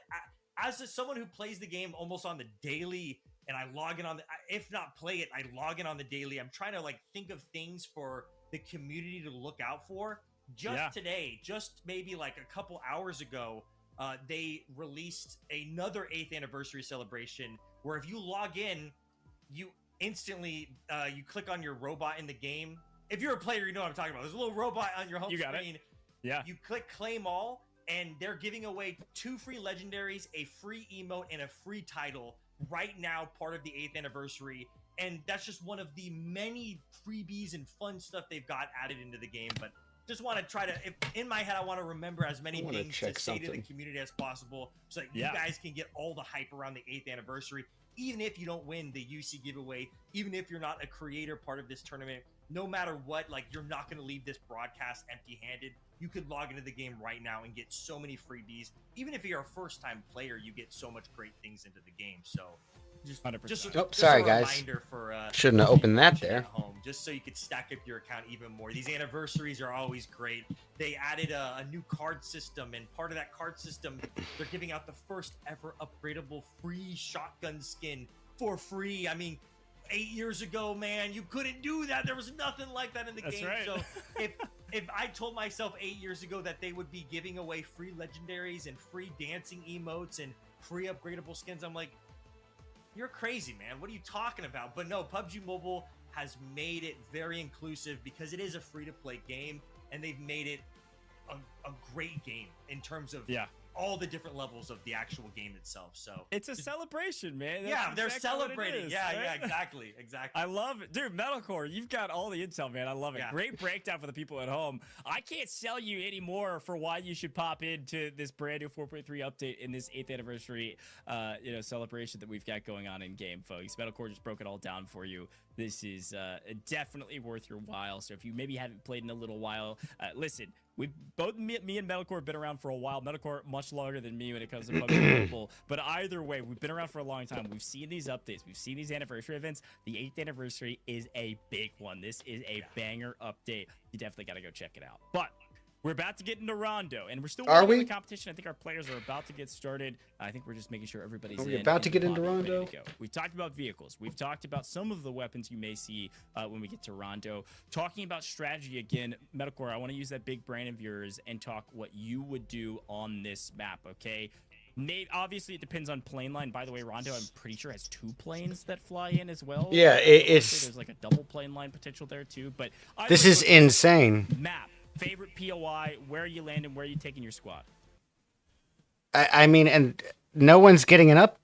as someone who plays the game almost on the daily, and I log in on the, if not play it, I log in on the daily. I'm trying to like think of things for the community to look out for. Just today, just maybe like a couple hours ago, they released another 8th anniversary celebration where if you log in, you instantly you click on your robot in the game. If you're a player, you know what I'm talking about. There's a little robot on your home screen. Yeah. You click claim all, and they're giving away 2 free legendaries, a free emote, and a free title right now, part of the 8th anniversary. And that's just one of the many freebies and fun stuff they've got added into the game. But just want to try to, in my head, I want to remember as many things to say to the community as possible, so that you guys can get all the hype around the 8th anniversary. Even if you don't win the UC giveaway, even if you're not a creator part of this tournament, no matter what, like, you're not going to leave this broadcast empty-handed. You could log into the game right now and get so many freebies. Even if you're a first-time player, you get so much great things into the game. So just 100%. Sorry, a guys. reminder for, shouldn't have opened that there. At home, just so you could stack up your account even more. These anniversaries are always great. They added a new card system, and part of that card system, they're giving out the first ever upgradable free shotgun skin for free. I mean, 8 years ago, man, you couldn't do that. There was nothing like that in the game. Right. So if I told myself 8 years ago that they would be giving away free legendaries and free dancing emotes and free upgradable skins, I'm like, you're crazy, man. What are you talking about? But no, PUBG Mobile has made it very inclusive because it is a free-to-play game, and they've made it a great game in terms of all the different levels of the actual game itself. So it's a celebration, man. That's they're celebrating. Is, yeah, exactly. I love it. Dude, Metalcore, you've got all the intel, man. I love it. Great breakdown for the people at home. I can't sell you any more for why you should pop into this brand new 4.3 update in this 8th anniversary celebration that we've got going on in game, folks. Metalcore just broke it all down for you. This is definitely worth your while. So if you maybe haven't played in a little while, listen, me and Metalcore have been around for a while. Metalcore much longer than me when it comes to PUBG Mobile. But either way, we've been around for a long time. We've seen these updates. We've seen these anniversary events. The 8th anniversary is a big one. This is a banger update. You definitely got to go check it out. But we're about to get into Rondo, and we're still working on the competition. I think our players are about to get started. I think we're just making sure everybody's in. We're about to get into Rondo. We've talked about vehicles. We've talked about some of the weapons you may see when we get to Rondo. Talking about strategy again, Metalcore, I want to use that big brain of yours and talk what you would do on this map, okay? Obviously, it depends on plane line. By the way, Rondo, I'm pretty sure, has 2 planes that fly in as well. Yeah, it's... There's like a double plane line potential there, too. But this is insane. Map. Favorite POI, where are you landing, where are you taking your squad? I mean, and no one's getting an up.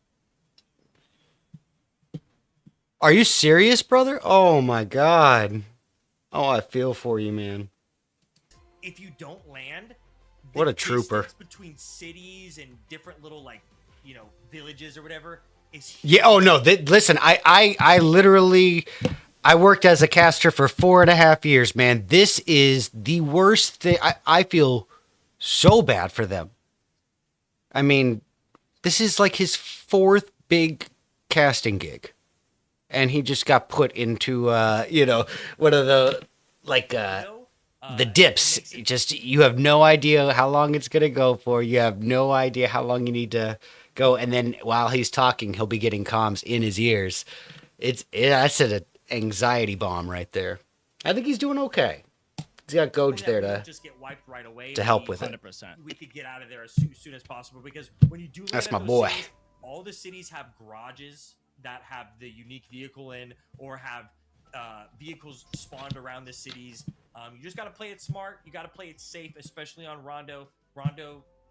Are you serious, brother? Oh my god. Oh, I feel for you, man. If you don't land, what a trooper. Between cities and different little, like, villages or whatever is huge. Yeah, oh no, listen, I literally... I worked as a caster for 4.5 years, man. This is the worst thing. I feel so bad for them. I mean, this is like his 4th big casting gig. And he just got put into, one of the, the dips. You have no idea how long it's going to go for. You have no idea how long you need to go. And then while he's talking, he'll be getting comms in his ears. That's an anxiety bomb right there. I think he's doing okay. He's got Goj there to just get wiped right away to help with 100%. it. We could get out of there as soon as possible, because when you do land that's my those boy. Cities, all the cities have garages that have the unique vehicle in, or have vehicles spawned around the cities. You just got to play it smart. You got to play it safe, especially on Rondo.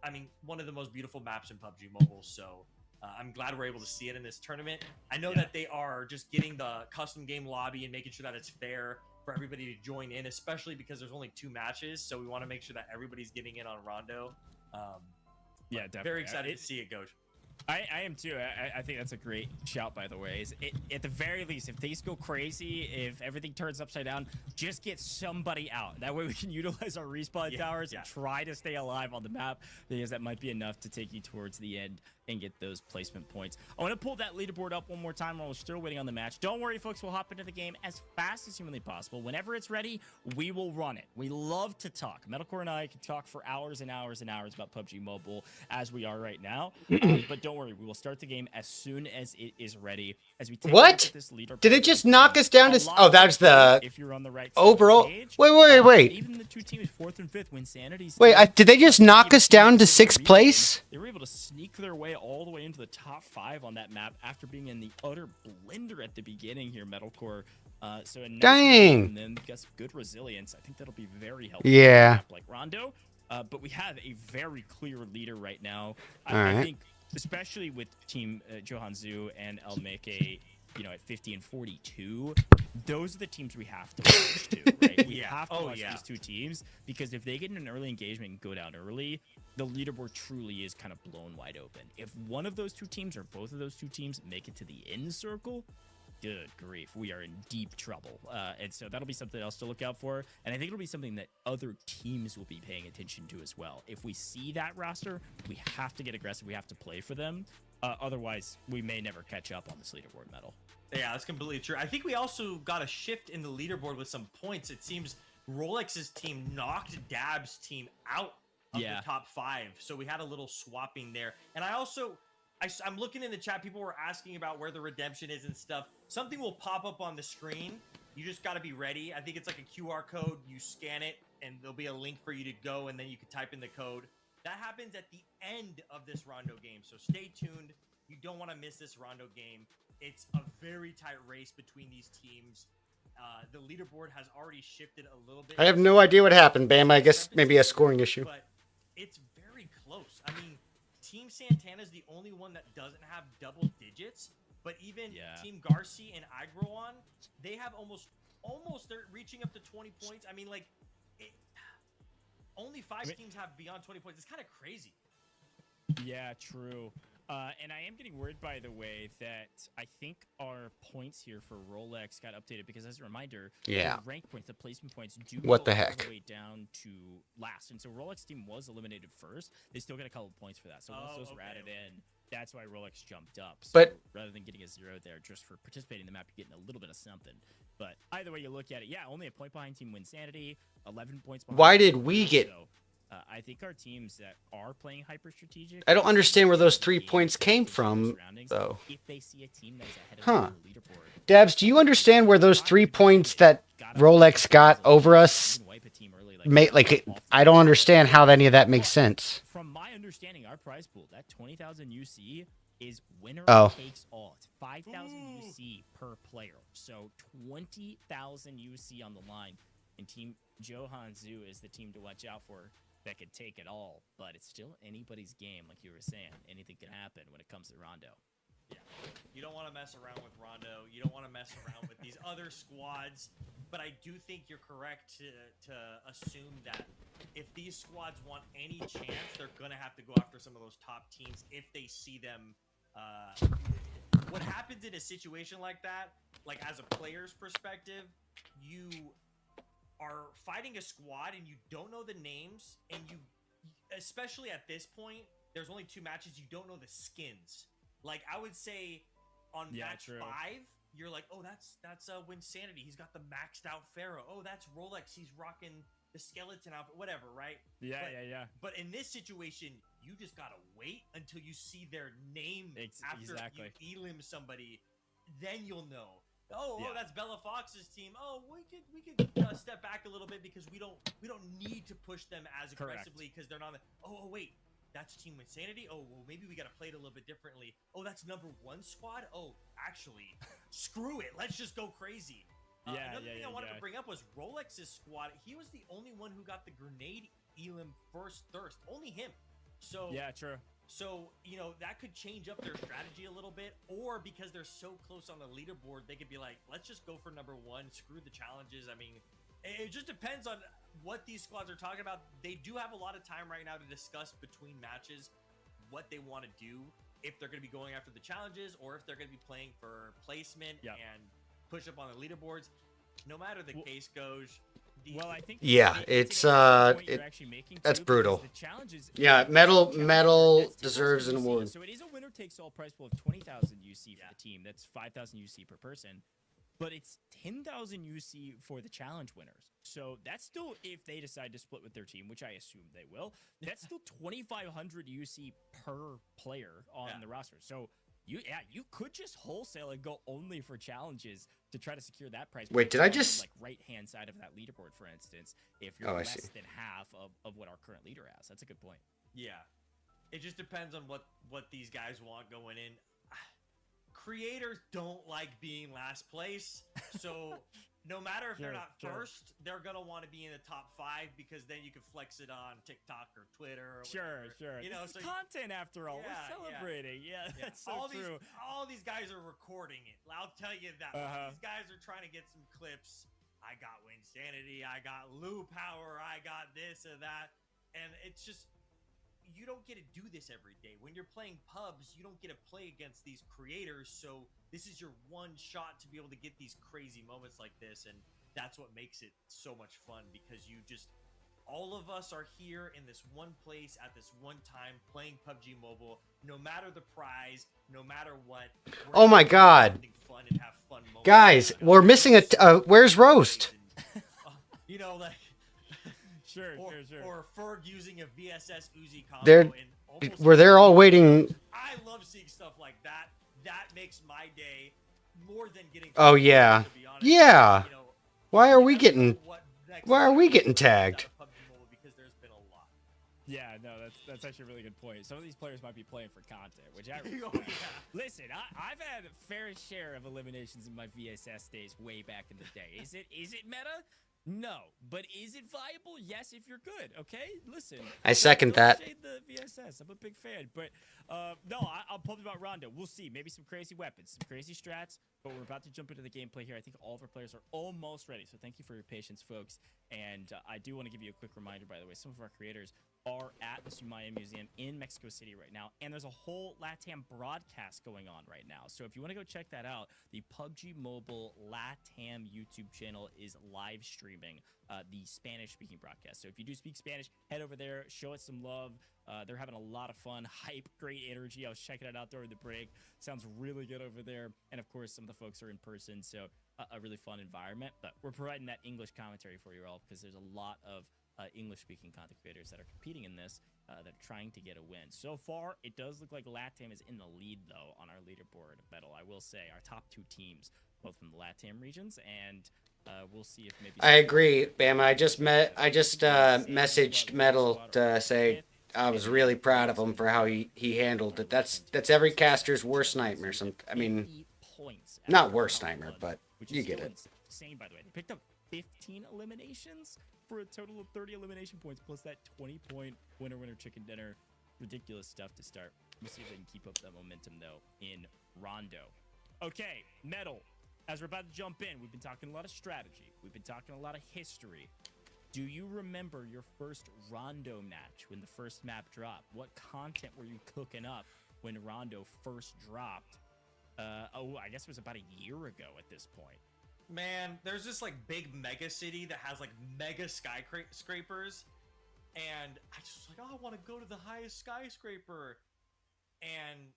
I mean, one of the most beautiful maps in PUBG Mobile. So I'm glad we're able to see it in this tournament. I know that they are just getting the custom game lobby and making sure that it's fair for everybody to join in, especially because there's only 2 matches. So we want to make sure that everybody's getting in on Rondo. Yeah, definitely. Very excited to see it, Ghosh. I am too. I think that's a great shout, by the way. At the very least, if things go crazy, if everything turns upside down, just get somebody out. That way we can utilize our respawn towers and try to stay alive on the map, because that might be enough to take you towards the end and get those placement points. I want to pull that leaderboard up one more time while we're still waiting on the match. Don't worry, folks. We'll hop into the game as fast as humanly possible. Whenever it's ready, we will run it. We love to talk. Metalcore and I can talk for hours and hours and hours about PUBG Mobile, as we are right now. But don't worry, we will start the game as soon as it is ready. As we take a look at this leaderboard. Did it just knock us down to? Oh, that's the if you're on the right overall. page, Wait. even the 2 teams 4th and 5th, WinSanity's Wait, did they just knock us down to 6th place? They were able to sneak their way all the way into the top 5 on that map after being in the utter blender at the beginning here, Metalcore. So a nice Dang. and then got some good resilience. I think that'll be very helpful. Yeah. For a map like Rondo. But we have a very clear leader right now. I think, especially with Team Johan Zhu and El Meke, at 50 and 42, those are the teams we have to watch to, right? We have to watch these 2 teams, because if they get in an early engagement and go down early, the leaderboard truly is kind of blown wide open. If one of those 2 teams or both of those 2 teams make it to the end circle, good grief, we are in deep trouble. And so that'll be something else to look out for. And I think it'll be something that other teams will be paying attention to as well. If we see that roster, we have to get aggressive. We have to play for them. Otherwise, we may never catch up on this leaderboard medal. Yeah, that's completely true. I think we also got a shift in the leaderboard with some points. It seems Rolex's team knocked Dab's team out of the top 5. So we had a little swapping there. And I'm looking in the chat. People were asking about where the redemption is and stuff. Something will pop up on the screen. You just got to be ready. I think it's like a QR code. You scan it, and there'll be a link for you to go, and then you can type in the code. That happens at the end of this Rondo game. So stay tuned. You don't want to miss this Rondo game. It's a very tight race between these teams. The leaderboard has already shifted a little bit. I have no idea what happened, Bam. I guess maybe a scoring issue. But it's very close. I mean, Team Santana is the only one that doesn't have double digits, but even Team Garcia and Agron, they have almost they're reaching up to 20 points. I mean, like, only 5 teams have beyond 20 points. It's kind of crazy. Yeah, true. And I am getting worried, by the way, that I think our points here for Rolex got updated, because as a reminder, the rank points, the placement points do go all the way down to last. And so Rolex team was eliminated first. They still get a couple points for that. So once those were added in, that's why Rolex jumped up. So but rather than getting a 0 there just for participating in the map, you're getting a little bit of something. But either way you look at it, only a point behind Team WinSanity, 11 points behind. Why did we get... So, I think our teams that are playing hyper strategic. I don't understand where those 3 points came from, though. If they see a team that's ahead of the leaderboard. Dabs, do you understand where those 3 points that Rolex got over us I don't understand how any of that makes sense. From my understanding, our prize pool, that 20,000 UC is winner takes all. It's 5,000 UC per player. So 20,000 UC on the line. And Team Johan Zhu is the team to watch out for that could take it all. But it's still anybody's game, like you were saying. Anything can happen when it comes to Rondo. Yeah, you don't want to mess around with Rondo. You don't want to mess around with these other squads. But I do think you're correct to assume that if these squads want any chance, they're going to have to go after some of those top teams if they see them. What happens in a situation like that, like as a player's perspective, you are fighting a squad and you don't know the names, and you, especially at this point, there's only 2 matches, you don't know the skins. Like, I would say on match 5, you're like, oh, that's WinSanity. He's got the maxed out Pharaoh. Oh, that's Rolex. He's rocking the skeleton outfit, whatever, right? Yeah. But in this situation, you just gotta wait until you see their name after you elim somebody. Then you'll know. Oh, that's Bella Fox's team. Oh, we could step back a little bit because we don't need to push them as aggressively because they're not. Oh, wait. That's Team WinSanity? Oh, well, maybe we got to play it a little bit differently. Oh, that's number 1 squad? Oh, actually, screw it. Let's just go crazy. Another thing I wanted to bring up was Rolex's squad. He was the only one who got the grenade elim first thirst. Only him. So Yeah, true. So, you know, that could change up their strategy a little bit, or because they're so close on the leaderboard, they could be like, let's just go for number 1, screw the challenges. I mean, it just depends on what these squads are talking about. They do have a lot of time right now to discuss between matches what they want to do, if they're going to be going after the challenges or if they're going to be playing for placement and push up on the leaderboards. No matter the case goes. Well, I think Yeah, it's that's brutal. Yeah, metal deserves an award. So it is a winner takes all prize pool of 20,000 UC for the team. That's 5,000 UC per person, but it's 10,000 UC for the challenge winners. So that's still, if they decide to split with their team, which I assume they will, that's still 2,500 UC per player on the roster. So you could just wholesale and go only for challenges to try to secure that prize. Wait, did I just like right hand side of that leaderboard, for instance, if you're less than half of what our current leader has? That's a good point. Yeah, it just depends on what these guys want going in. Creators don't like being last place, so no matter if they're not first, they're gonna want to be in the top 5 because then you can flex it on TikTok or Twitter. Or sure. You know, so content after all. We're celebrating. Yeah, that's so true. All these guys are recording it. I'll tell you that. These guys are trying to get some clips. I got Winsanity. I got Lou Power. I got this and that, and it's just. You don't get to do this every day. When you're playing pubs, you don't get to play against these creators, so this is your one shot to be able to get these crazy moments like this, and that's what makes it so much fun, because you just, all of us are here in this one place at this one time playing PUBG Mobile, no matter the prize, no matter what. Oh my god. Fun and have fun moments. Guys, we're missing where's Roast? You know, like Sure. Or Ferg using a VSS Uzi combo. They're all waiting. I love seeing stuff like that. That makes my day more than getting. Oh yeah, yeah. You know, why are we getting tagged? Because there's been a lot. Yeah, no, that's actually a really good point. Some of these players might be playing for content, which I listen. I've had a fair share of eliminations in my VSS days way back in the day. Is it meta? No, but is it viable? Yes, if you're good. Okay, listen. I second that. Shade the VSS. I'm a big fan, but no, I'm pumped about Rondo. We'll see. Maybe some crazy weapons, some crazy strats. But we're about to jump into the gameplay here. I think all of our players are almost ready. So thank you for your patience, folks. And I do want to give you a quick reminder, by the way. Some of our creators are at the Sumaya Museum in Mexico City right now, and there's a whole LATAM broadcast going on right now. So if you want to go check that out, the PUBG Mobile LATAM YouTube channel is live streaming the Spanish-speaking broadcast. So if you do speak Spanish, head over there, show us some love. They're having a lot of fun, hype, great energy. I was checking it out during the break. Sounds really good over there. And of course, some of the folks are in person, so a really fun environment. But we're providing that English commentary for you all because there's a lot of English-speaking content creators that are competing in this, that are trying to get a win. So far, it does look like LATAM is in the lead, though, on our leaderboard battle. I will say our top 2 teams, both from the LATAM regions, and we'll see if maybe. I agree, Bama. I just messaged Metal to say I was really proud of him for how he handled it. That's every caster's worst nightmare. I mean, not worst nightmare, but you get it. Insane, by the way. They picked up 15 eliminations for a total of 30 elimination points, plus that 20-point winner chicken dinner. Ridiculous stuff to start. We'll see if they can keep up that momentum, though, in Rondo. Okay, Metal. As we're about to jump in, we've been talking a lot of strategy. We've been talking a lot of history. Do you remember your first Rondo match when the first map dropped? What content were you cooking up when Rondo first dropped? I guess it was about a year ago at this point. Man, there's this like big mega city that has like mega skyscrapers, and I just was like, oh, I want to go to the highest skyscraper, and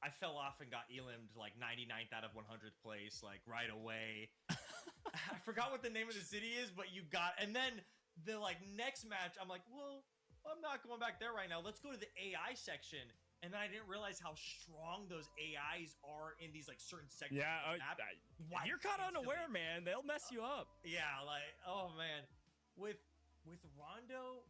I fell off and got elimed like 99th out of 100th place, like right away. I forgot what the name of the city is, but you got, and then the like next match, I'm like, well, I'm not going back there right now. Let's go to the AI section. And then I didn't realize how strong those AIs are in these like certain sections. Yeah, you're caught unaware, man. They'll mess you up. Yeah, like, oh man, with Rondo,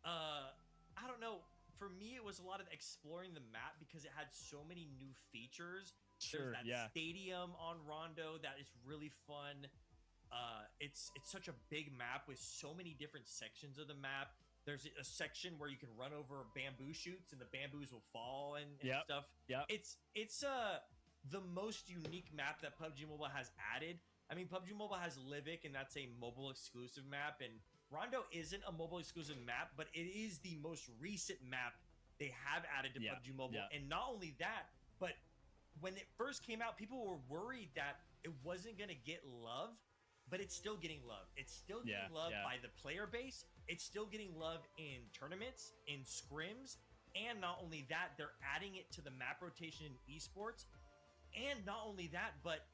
I don't know. For me, it was a lot of exploring the map because it had so many new features. Sure, There's that stadium on Rondo that is really fun. It's such a big map with so many different sections of the map. there's a section where you can run over bamboo shoots and the bamboos will fall and Yep, stuff. yep. It's the most unique map that PUBG Mobile has added. I mean, PUBG Mobile has Livic, and that's a mobile exclusive map, and Rondo isn't a mobile exclusive map, but it is the most recent map they have added to PUBG Mobile. And not only that, but when it first came out, people were worried that it wasn't going to get love, but it's still getting love. It's still getting love by the player base. It's still getting love in tournaments, in scrims, and not only that, they're adding it to the map rotation in esports. And not only that, but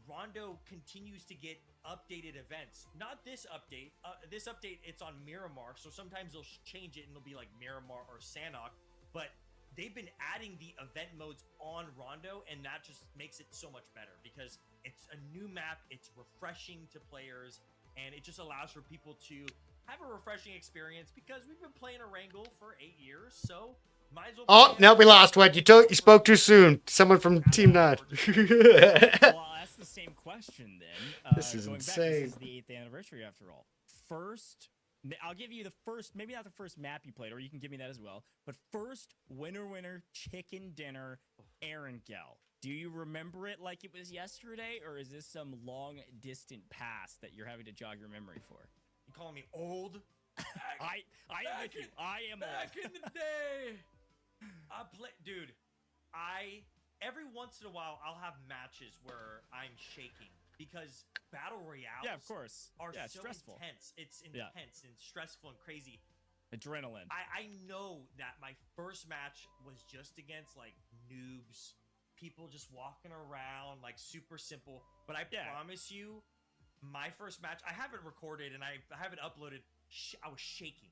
Rondo continues to get updated events. Not this update. This update, it's on Miramar, so sometimes they'll change it and it'll be like Miramar or Sanhok. But they've been adding the event modes on Rondo, and that just makes it so much better because it's a new map, it's refreshing to players, and it just allows for people to have a refreshing experience because we've been playing Erangel for 8 years, so might as well. Oh, no, we lost one. You spoke too soon. Someone from Team 9. Well, that's the same question then. This is going insane. Back, this is the 8th anniversary after all. First, I'll give you the first, maybe not the first map you played, or you can give me that as well. But first, winner, chicken dinner, Erangel. Do you remember it like it was yesterday, or is this some long, distant past that you're having to jog your memory for? You calling me old? I am with you. I am back old. in the day. Dude, every once in a while I'll have matches where I'm shaking because battle royales Yeah, of course. are Yeah, so stressful. intense. It's intense and stressful and crazy. Adrenaline. I know that my first match was just against like noobs, people just walking around, like super simple. But I promise you, my first match, I haven't recorded and I haven't uploaded. I was shaking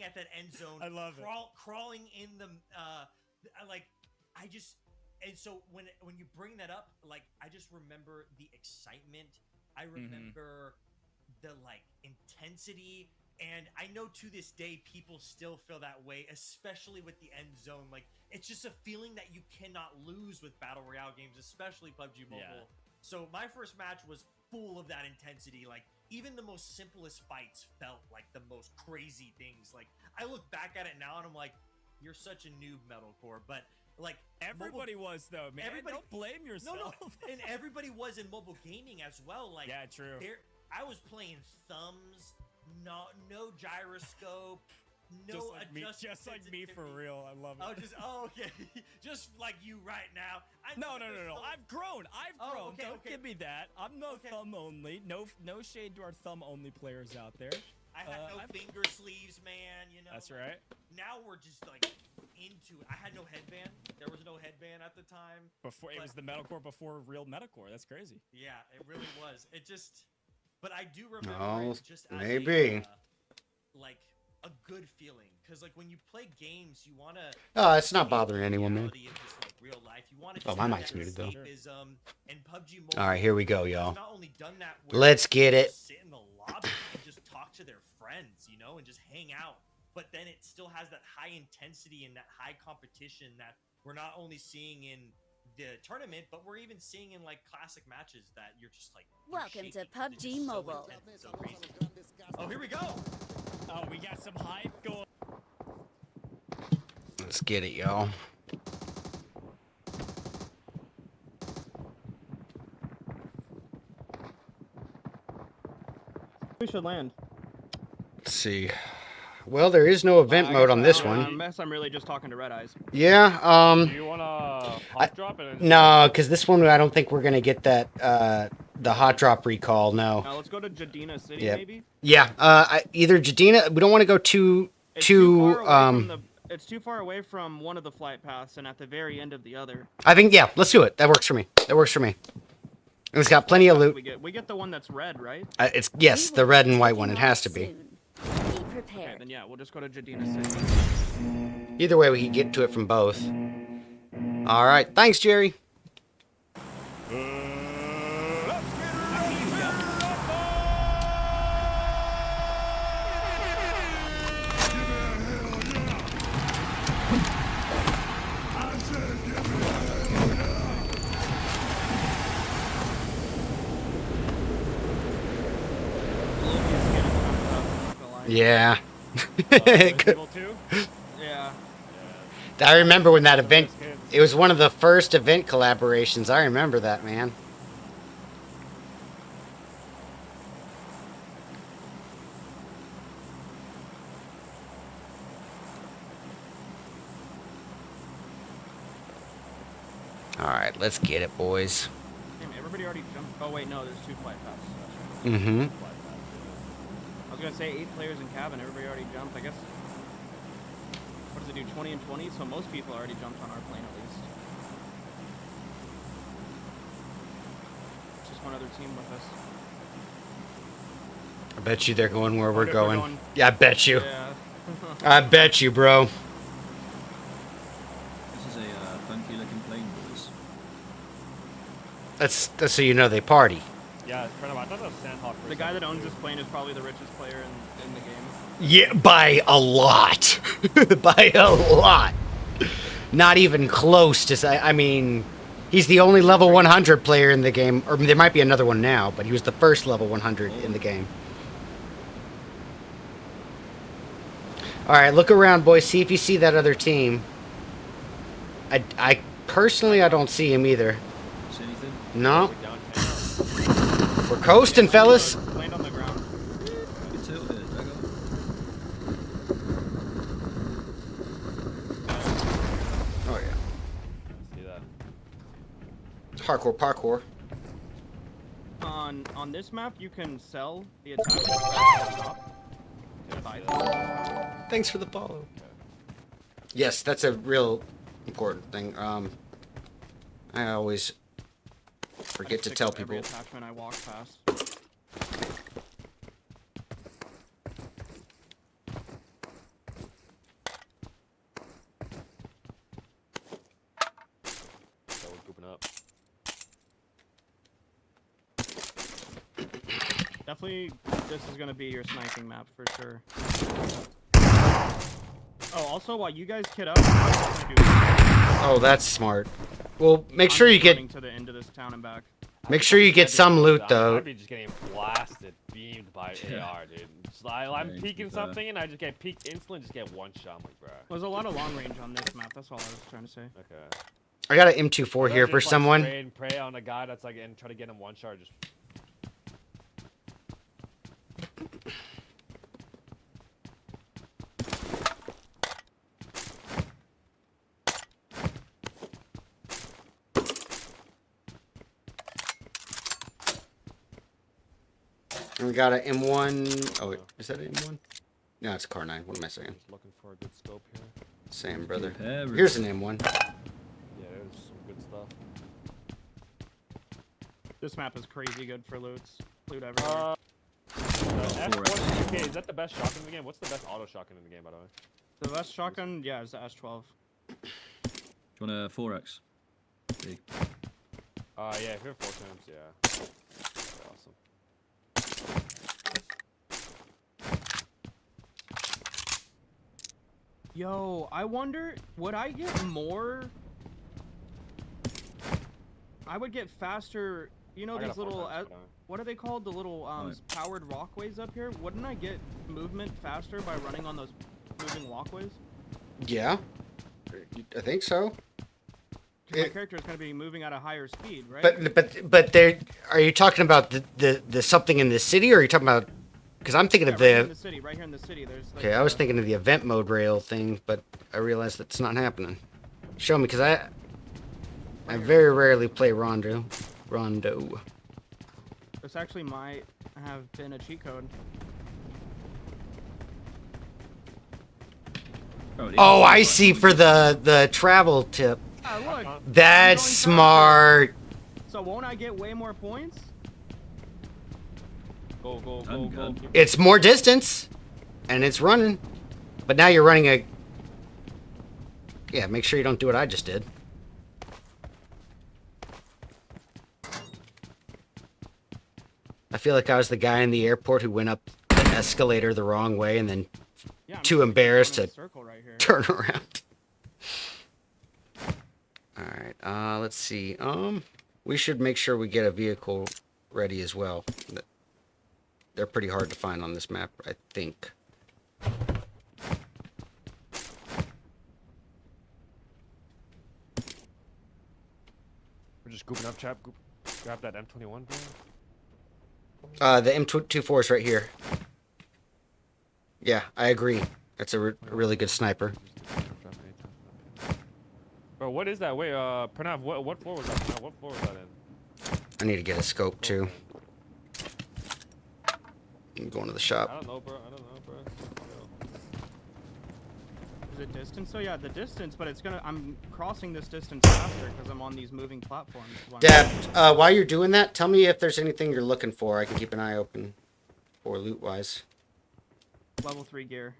at that end zone. I love it. Crawling in the and so when you bring that up, like I just remember the excitement. I remember the like intensity, and I know to this day people still feel that way, especially with the end zone. Like it's just a feeling that you cannot lose with battle royale games, especially PUBG Mobile. Yeah. So my first match was full of that intensity. Like even the most simplest fights felt like the most crazy things. Like I look back at it now and I'm like, you're such a noob, metalcore. But like everybody was though, man. Don't blame yourself. No, and everybody was in mobile gaming as well. Like yeah, true. I was playing thumbs, no gyroscope. No just like me for real. I love it. Okay. Just like you right now. No. I've grown. Okay, Don't give me that. I'm no thumb only. No shade to our thumb only players out there. I had no finger sleeves, man. You know. That's right. Now we're just like into it. I had no headband. There was no headband at the time. It was the metalcore before real metalcore. That's crazy. Yeah, it really was. It just. But I do remember it just as maybe like a good feeling, because like when you play games you want to it's not bothering anyone, man. Real life. You want Oh, my mic's muted though. And PUBG Mobile, all right, here we go, y'all. not only done that where Let's get it. sit in the lobby and just talk to their friends, you know, and just hang out, but then it still has that high intensity and that high competition that we're not only seeing in the tournament, but we're even seeing in like classic matches that you're just like Welcome to shaking 'cause it's PUBG just so Mobile. intense, so crazy. Oh, here we go. Oh, we got some hype going. Let's get it, y'all. We should land. Let's see. Well, there is no event mode on this one. Unless I'm really just talking to RedEyes. Yeah. Do you want to hot drop it? No, because this one I don't think we're gonna get that the hot drop recall. No. Now let's go to Jadina City, maybe. Yeah. Either Jadina. We don't want to go too. It's too far away from one of the flight paths and at the very end of the other. I think let's do it. That works for me. It's got plenty of loot. We get the one that's red, right? It's the red and white one. It has to be. Be prepared. Okay, then yeah, we'll just go to Jadina City. Either way, we can get to it from both. All right. Thanks, Jerry. Yeah. People too? Yeah. I remember when that event, it was one of the first event collaborations. I remember that, man. All right, let's get it, boys. Damn, everybody already jumped. Oh wait, no, there's 2 flight paths. Mm-hmm. I was gonna say 8 players in cabin. Everybody already jumped. I guess. What does it do? 20 and 20. So most people already jumped on our plane at least. Just one other team with us. I bet you they're going where we're Wonder if they're going. going- Yeah, I bet you. Yeah. I bet you, bro. This is a funky looking plane, boys. That's so you know they party. Yeah, it's kind of. I thought that was Sandhawk. The guy that owns this plane is probably the richest player in the game. Yeah, by a lot. By a lot. Not even close to say. I mean, he's the only level 100 player in the game, or there might be another one now, but he was the first level 100 in the game. All right, look around, boys. See if you see that other team. I personally, I don't see him either. See anything? No, Downtown. we're coasting, fellas. Land on the ground. Good tilt here, Jago. Oh yeah. See that? Parkour, parkour. On this map, you can sell the attack at the top. And buy them. Thanks for the follow. Yes, that's a real important thing. I always forget to Stick tell with every people. attachment I walk past. So we're grouping up. Definitely, this is gonna be your sniping map for sure. Oh, also, while you guys kit up, I'm just gonna do. Oh, that's smart. Well, make I'm sure you just get running to the end of this town and back. make sure you get some loot though. I'd be just getting blasted, beamed by AR, dude. Just, I'm Yeah, to be peeking fair. something and I just get peeked instantly, just get one shot. I'm like, bruh. There's a lot of long range on this map. That's all I was trying to say. Okay. I got an M24 here Just, for like, someone. spray and pray on a guy that's like, and try to get him one shot. Just. And we got an M1. Oh, wait, is that an M1? No, it's a Car 9. What am I saying? Just looking for a good scope here. Same, brother. Everything. Here's an M1. Yeah, there's some good stuff. This map is crazy good for loots. Loot everywhere. The four X. S1, okay, is that the best shotgun in the game? What's the best auto shotgun in the game, by the way? The best shotgun, yeah, is the S12. Do you want a 4X? Big. Yeah, if you're 4 times, yeah. That's awesome. Yo, I wonder, would I get more? I would get faster. You know I got these a 4 little, times, by the way. what are they called? The little Right. powered walkways up here. Wouldn't I get movement faster by running on those moving walkways? Yeah. I think so. 'Cause my It- character is going to be moving at a higher speed, right? But there, are you talking about the something in the city, or are you talking about? Because I'm thinking yeah, of right here in the. the city, right here in the city. There's like, Okay, I was thinking of the event mode rail thing, but I realized that's not happening. Show me, because I very rarely play Rondo. This actually might have been a cheat code. Oh, I see. For the travel tip. Ah, look. That's going smart. So won't I get way more points? Go, go, go, I'm go. good. It's more distance, and it's running. But now you're running a. Yeah, make sure you don't do what I just did. I feel like I was the guy in the airport who went up the escalator the wrong way and then Yeah, I'm Too just embarrassed going in a to- circle right here. turn around. All right, let's see. We should make sure we get a vehicle ready as well. They're pretty hard to find on this map, I think. We're just gooping up, chap. Grab that M21, bro. The M24 is right here. Yeah, I agree. That's a really good sniper. Bro, what is that? Wait, Pranav, what floor was that? Pranav, what floor was that in? I need to get a scope too. I'm going to the I shop. don't know, bro. I don't know, bro. Is it distance? So yeah, the distance, but it's gonna. I'm crossing this distance faster because I'm on these moving platforms. Dad, while you're doing that, tell me if there's anything you're looking for. I can keep an eye open for loot-wise. Level 3 gear.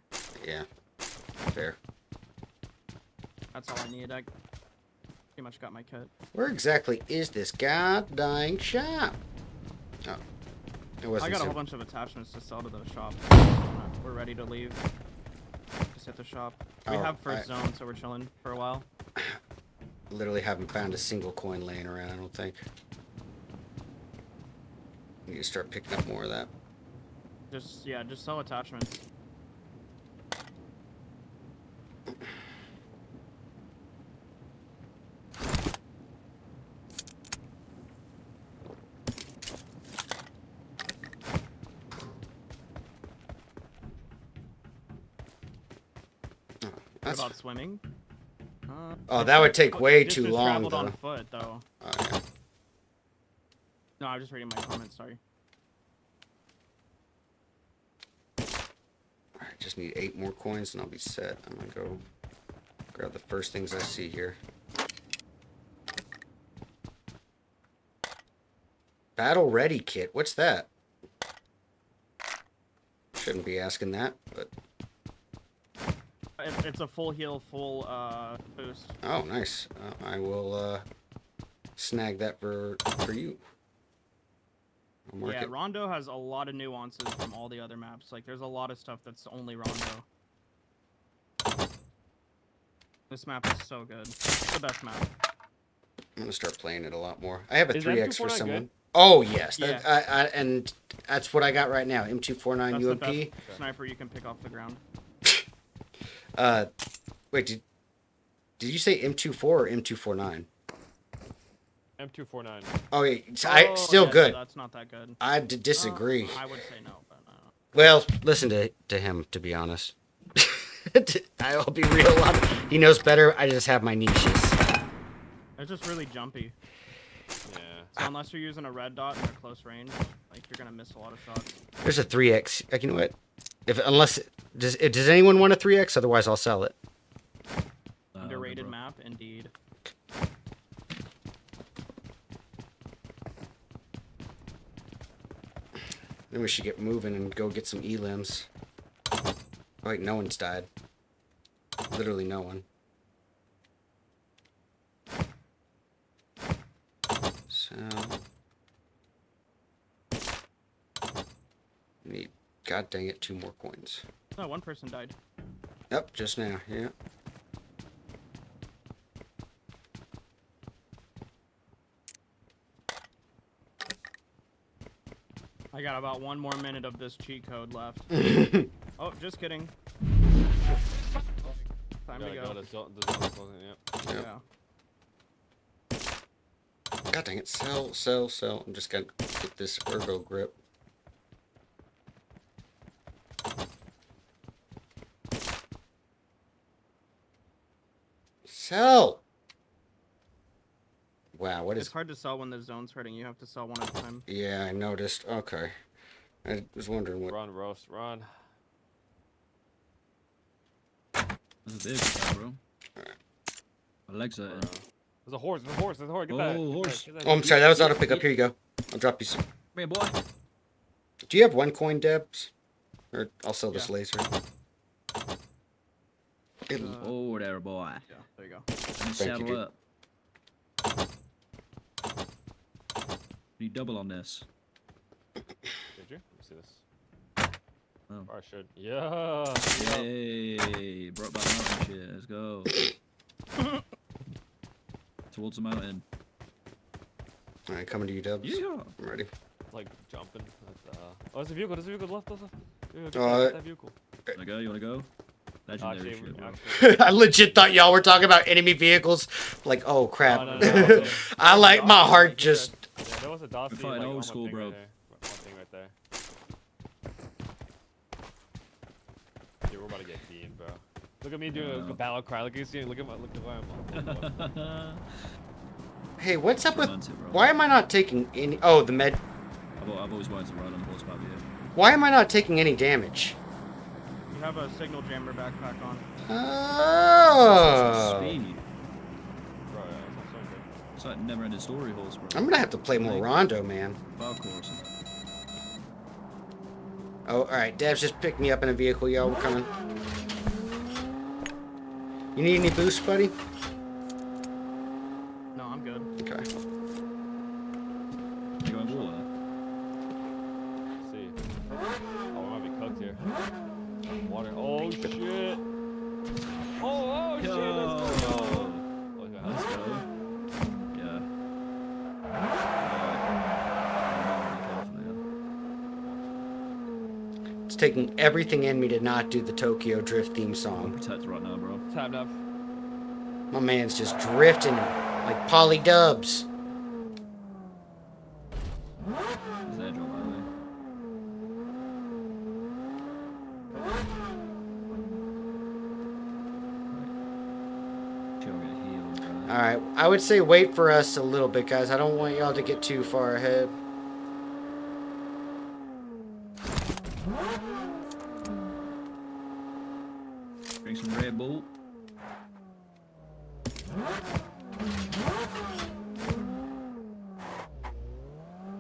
Yeah, fair. That's all I need. I pretty much got my kit. Where exactly is this goddamn shop? Oh, it wasn't. I got a so- whole bunch of attachments to sell to the shop. We're ready to leave. Just hit the shop. We Oh, have first zone, so we're chilling for a while. Literally haven't found a single coin laying around, I don't think. Need to start picking up more of that. Just sell attachments. What That's, about swimming? oh, that would take way Distance too long, traveled though. on foot, though. Oh, yeah. No, I'm just reading my comments. Sorry. Alright, just need 8 more coins and I'll be set. I'm gonna go grab the first things I see here. Battle ready kit. What's that? Shouldn't be asking that, but It's a full heal, full boost. oh, nice. I will snag that for you. I'll mark Yeah, it. Rondo has a lot of nuances from all the other maps. Like, there's a lot of stuff that's only Rondo. This map is so good. It's the best map. I'm gonna start playing it a lot more. I have a Is 3x for M249 someone. good? Oh yes, that, Yeah. and that's what I got right now. M249 That's the UMP. best sniper you can pick off the ground. Wait, did you say M24 or M249? M249. Oh yeah, Oh, still yeah, good. No, that's not that good. I disagree. I would say no, but Well, listen to him. To be honest, I'll be real. He knows better. I just have my niches. it's just really jumpy. Yeah. So unless you're using a red dot in a close range, like you're gonna miss a lot of shots. There's a 3x. You know what? Does anyone want a 3x? Otherwise, I'll sell it. Underrated map, indeed. Then we should get moving and go get some elims. Oh, wait, no one's died. Literally no one. So... need, god dang it, 2 more coins. No, one person died. Yep, just now, yeah. I got about 1 more minute of this cheat code left. Oh, just kidding. Time to go. The zone is closing, yeah. Yep. God dang it, sell. I'm just gonna get this ergo grip. Sell! Wow, what It's is... hard to sell when the zone's hurting. You have to sell one at a time. Yeah, I noticed. Okay. I was wondering what... Run, roast, run. There's a vehicle, bro. My legs are in. There's a horse, Get Oh, that. horse. Get that. Oh, I'm sorry, that was auto pickup. Here you go. I'll drop you some. Come here, boy. Do you have 1 coin, Debs? Or I'll sell this Yeah. laser. Oh, there, boy. Yeah, there you go. Let me you, saddle dude. up. Need double on this. Did you? Let me see this. Oh. Or I should. Yeah. Hey, brought back mountain shit. Let's go. Towards the mountain. Alright, coming to you, Debs. Yeah. I'm ready. Like jumping. Oh, there's a vehicle. There's a vehicle left. Get Oh, that vehicle. You wanna go? You wanna go? Legendary shit, bro. I legit thought y'all were talking about enemy vehicles. Like, oh crap. No. I like my heart just. Yeah, there was a Dossie, We're fighting like, old on my school, thing bro. Right there. One thing right there. Dude, we're about to get beamed, bro. Look at me doing a battle cry. Look at where I'm. Hey, what's up with? Romantic, bro. Why am I not taking any? Oh, the med. I've always wanted to ride on horseback here. Why am I not taking any damage? You have a signal jammer backpack on. Oh. Speed. Bro, yeah, that's so good. It's like never-ending story horse, bro. I'm gonna have to play more Rondo, man. Of course. Oh, all right. Dev's just picked me up in a vehicle, yo. We're coming. You need any boost, buddy? No, I'm good. Okay. You going water? Let's see. Oh, we might be cooked here. Water. Oh shit. Oh shit. Let's go. Okay, Let's go. Yeah. It's taking everything in me to not do the Tokyo Drift theme song. Protect right now, bro. Time enough. My man's just drifting like Polly Dubs. There's air drop, by the way. Chill, get healed, bro. All right. I would say wait for us a little bit, guys. I don't want y'all to get too far ahead. Drink some Red Bull.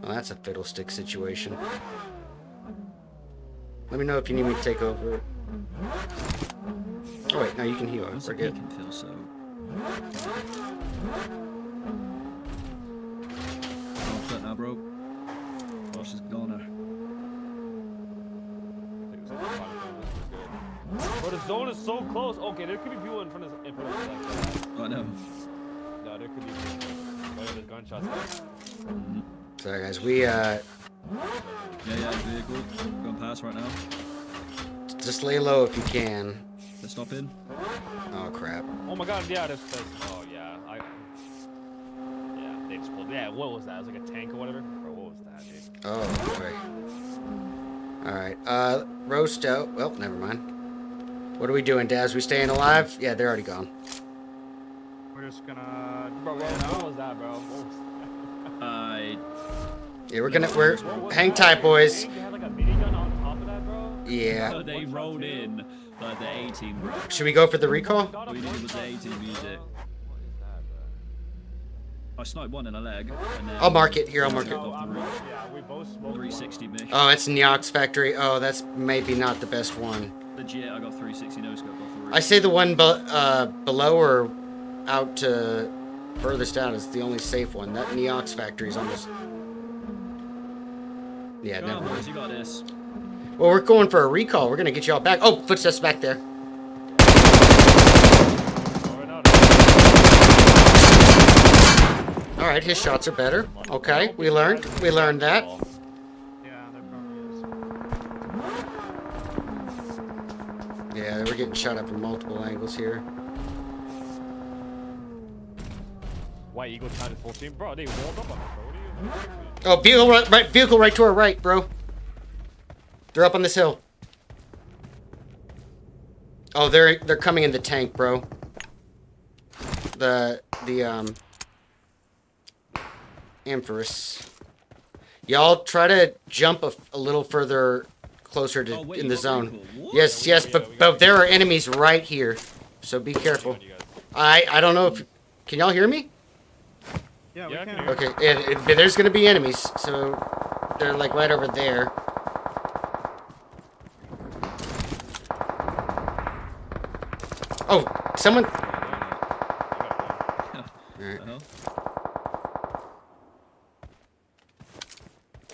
Well, that's a fiddlestick situation. Let me know if you need me to take over. Oh wait, no, you can heal. I Once a forget. can feel so. Off that now, bro. Boss is goner. Bro, the zone is so close. Okay, there could be people in front of us. Like that. I know. No, there could be. Oh, yeah, there's gunshots there. Sorry, guys. We Yeah, vehicle. Going past right now. just lay low if you can. They're stopping. Oh crap. Oh my god, yeah, there's oh yeah, yeah, they just pulled. Yeah, what was that? It was like a tank or whatever. Bro, what was that, dude? Oh boy. All right. Roast out. Well, never mind. What are we doing, Daz? We staying alive? Yeah, they're already gone. We're just gonna. Bro, what was that, bro? What was Yeah, we're hang tight, boys. You had like a minigun on top of that, bro? Yeah. They rolled in like the 18, bro. Should we go for the recall? All we needed was the 18 music. I sniped one in a leg. And then I'll mark it here. I'll mark it. Yeah, we both smoked 360 mission. Oh, it's Neox Factory. Oh, that's maybe not the best one. Legit, I got 360 no scope off the roof. I say the one below or out to furthest out is the only safe one. That Neox Factory is almost. Yeah, Come never on, boys, mind. you got this. Well, we're going for a recall. We're gonna get y'all back. Oh, footsteps back there. All right, his shots are better. Okay, we learned that. Yeah, there probably is. Yeah, we're getting shot at from multiple angles here. White Eagle trying to full team, bro. They walled up on us, bro. What are you? Oh, vehicle right to our right, bro. They're up on this hill. Oh, they're coming in the tank, bro. The Amphorus. Y'all try to jump a little further closer to Oh, wait, in you the got zone. recall. What? Yes, but there are enemies right here, so be careful. I don't know if can y'all hear me? Yeah, we Yeah, I can can. hear Okay, there's gonna be enemies, so they're like right over there. Oh, someone. What the hell?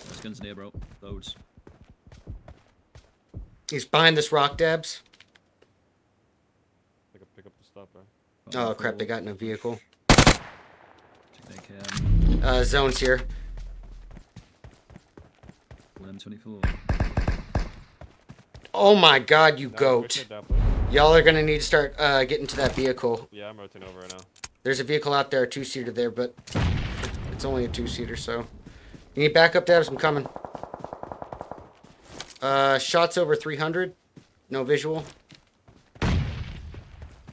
There's guns near, bro. Loads. He's behind this rock, Dabs. I can pick up the stuff, bro. Oh crap, they got in a vehicle. They can. Zone's here. 1M24. Oh my god, you That was goat. Richard, that, please. Y'all are gonna need to start getting to that vehicle. Yeah, I'm rotating over right now. There's a vehicle out there, a 2-seater there, but it's only a 2-seater, so. You need backup, Dabs? I'm coming. Shots over 300. No visual.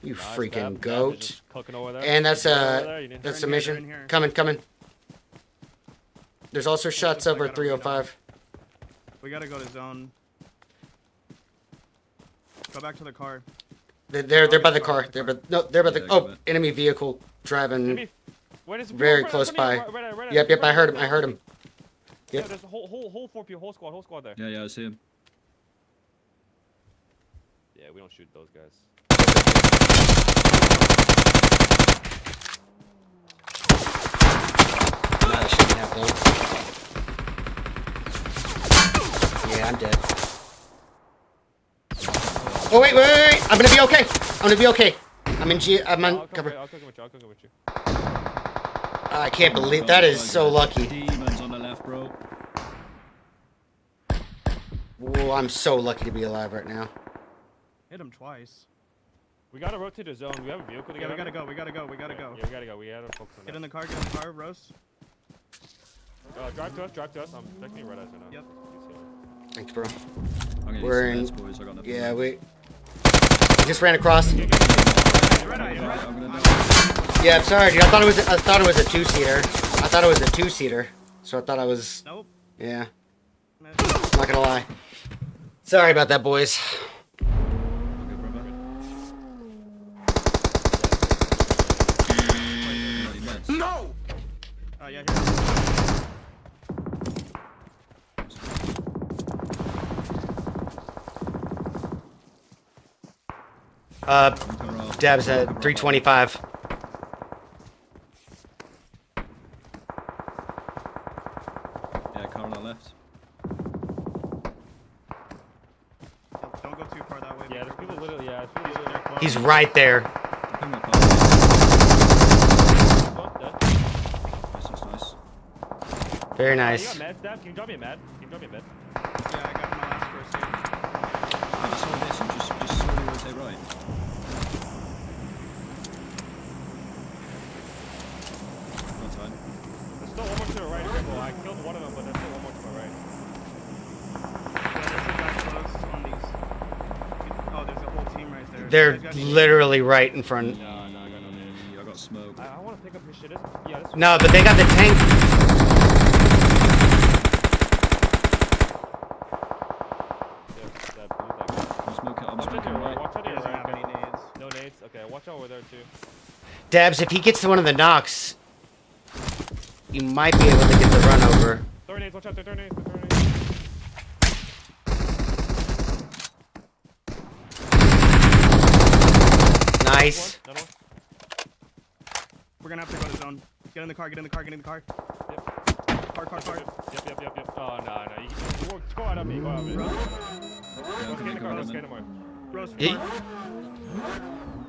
You freaking goat. And that's a mission. Coming. There's also shots over 305. We gotta go to zone. Go back to the car. They're by the car. They're by the enemy vehicle driving very close by. Yep. I heard him. Yep. There's a whole squad there. Yeah, I see him. Yeah, we don't shoot those guys. No, I shouldn't have those. Yeah, I'm dead. Oh wait! I'm gonna be okay. I'm on cover. I'll cook him with you. I can't believe that is so lucky. Demons on the left, bro. Whoa, I'm so lucky to be alive right now. Hit him twice. We gotta rotate the zone. We have a vehicle. Yeah, we gotta go. Yeah, we gotta go. We gotta focus on that. Get in the car, Rose. Drive to us. I'm technically RedEyes right now. Yep. Thanks, bro. I'm gonna We're use in. the boys. I got nothing. Yeah, we just ran across. Yeah, I'm sorry, dude. I thought it was a 2-seater. I thought it was a 2-seater. So I thought I was. Nope. Yeah. I'm not gonna lie. Sorry about that, boys. No! Oh, yeah, Dabs at 325. Yeah, car on our left. Don't go too far that way. Yeah, there's people literally. Yeah, there's people literally close. He's right there. I think we're fine. Oh, dead. Nice. Very You nice. got meds, Dab? Can you drop me a med? Yeah, I got my last first aid. I just saw this and just slowly rotate right. No time. There's still one more to the right. Careful. I killed one of them, but there's still one more to my right. Yeah, there's a guy close on these. Oh, there's a whole team right there. They're You guys got any- literally right in front. No, I got no nades. I got smoke. I want to pick up his shit. Yeah, this No, but they got the tank. that blue that guy. I'm smoking. I'm Watch out to smoking your right. right. Watch out to He your doesn't right. have any nades. No nades. Okay, watch out over there too. Dabs, if he gets to one of the knocks, you might be able to get the run over. Throw nades. Watch out. Throw nades. Nice. Another one. We're gonna have to go to zone. Get in the car. Yep. Car. Yep. Oh, no. You go out of me. Yeah, Let's get in the car. Let's get in the car. Rose, He- car.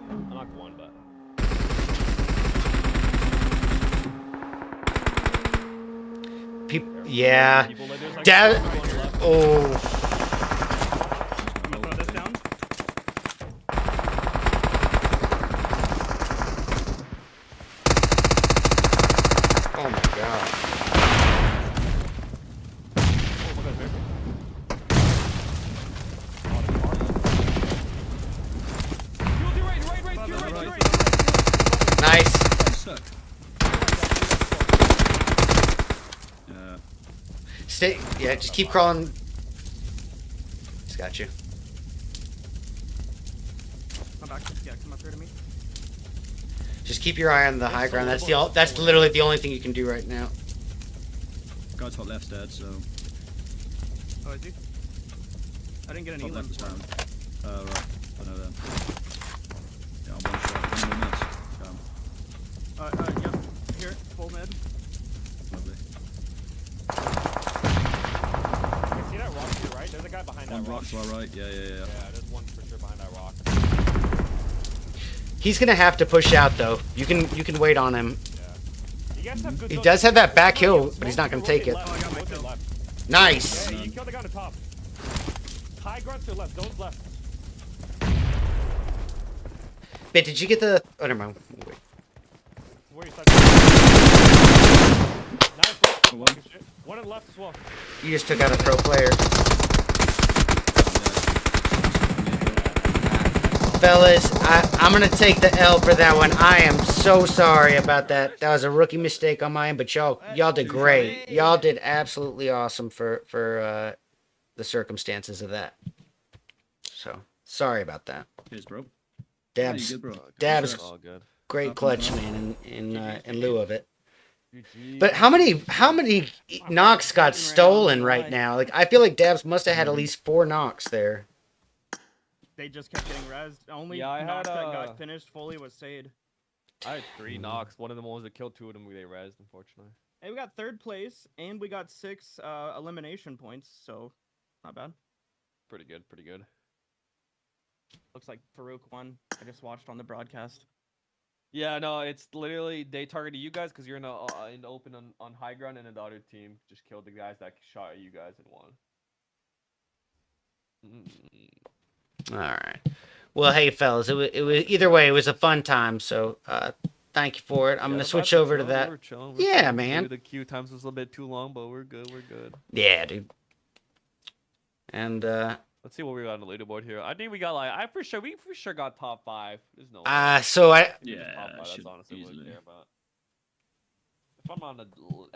I knocked one, but. Yeah. People, there's like Dab. one on the left. Oh. I'm gonna throw this down. Oh my god. Nice. Stuck. Yeah. Stay. Yeah, just keep crawling. Just got you. Come back. Yeah, come up here to me. Just keep your eye on the high ground. That's literally the only thing you can do right now. Guy top left's dead, so Oh, is he? I didn't get an top elim left is for down. him. Right. I know that. Yeah, I'm one shot. 1 minute. Yep. Here, full med. Lovely. You see that rock to your right? There's a guy behind that One rock. rock to our right. Yeah. Yeah, there's one for sure behind that rock. He's gonna have to push out though. You can wait on him. Yeah. You guys have good He zones. does have that back hill, but he's not gonna take it. Left. Oh, I got my Rotate kill. left. Nice. Yeah, you killed the guy on the top. High ground to your left. Zone's left. But did you get the... Oh, never mind. Wait. Where you started? Nice, bro. One. One on the left as well. You just took out a pro player. Fellas, I'm going to take the L for that one. I am so sorry about that. That was a rookie mistake on my end, but y'all did great. Y'all did absolutely awesome for the circumstances of that. So, sorry about that. Cheers, bro. Dabs, Yeah, you good, bro? Dabs, All good. great clutch, man, in lieu of it. But how many knocks got stolen right now? Like, I feel like Dabs must have had at least 4 knocks there. They just kept getting rezzed. Only Yeah, I knock had, that got finished fully was Sade. I had 3 knocks. One of them was that killed 2 of them. They rezzed, unfortunately. Hey, we got 3rd place, and we got 6 elimination points, so not bad. Pretty good. Pretty good. Looks like Farouk won. I just watched on the broadcast. Yeah, no, it's literally they targeted you guys because you're in the open on high ground, and then the other team just killed the guys that shot at you guys and won. All right. Well, hey, fellas, it was either way, it was a fun time. So, thank you for it. I'm gonna switch over to that. Yeah, man. The queue times was a little bit too long, but we're good. We're good. Yeah, dude. And let's see what we got on the leaderboard here. I think we got like we for sure got top 5. There's no. so I Yeah, top 5, that's should honestly what I easily. care about. If I'm on the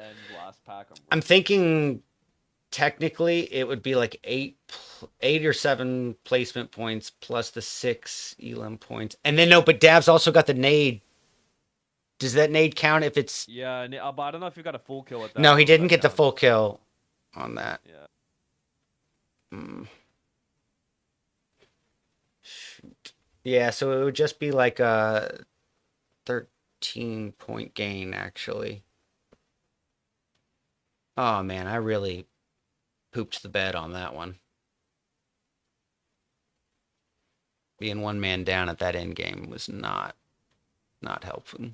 end last pack, I'm thinking technically it would be like 8 or 7 placement points plus the 6 elim points, and then no, but Dabs also got the nade. Does that nade count if it's? Yeah, but I don't know if you got a full kill with that. No, he didn't get the counts. full kill on that. Yeah. Shoot. Yeah, so it would just be like a 13-point gain, actually. Oh, man, I really pooped the bed on that one. Being one man down at that end game was not helpful.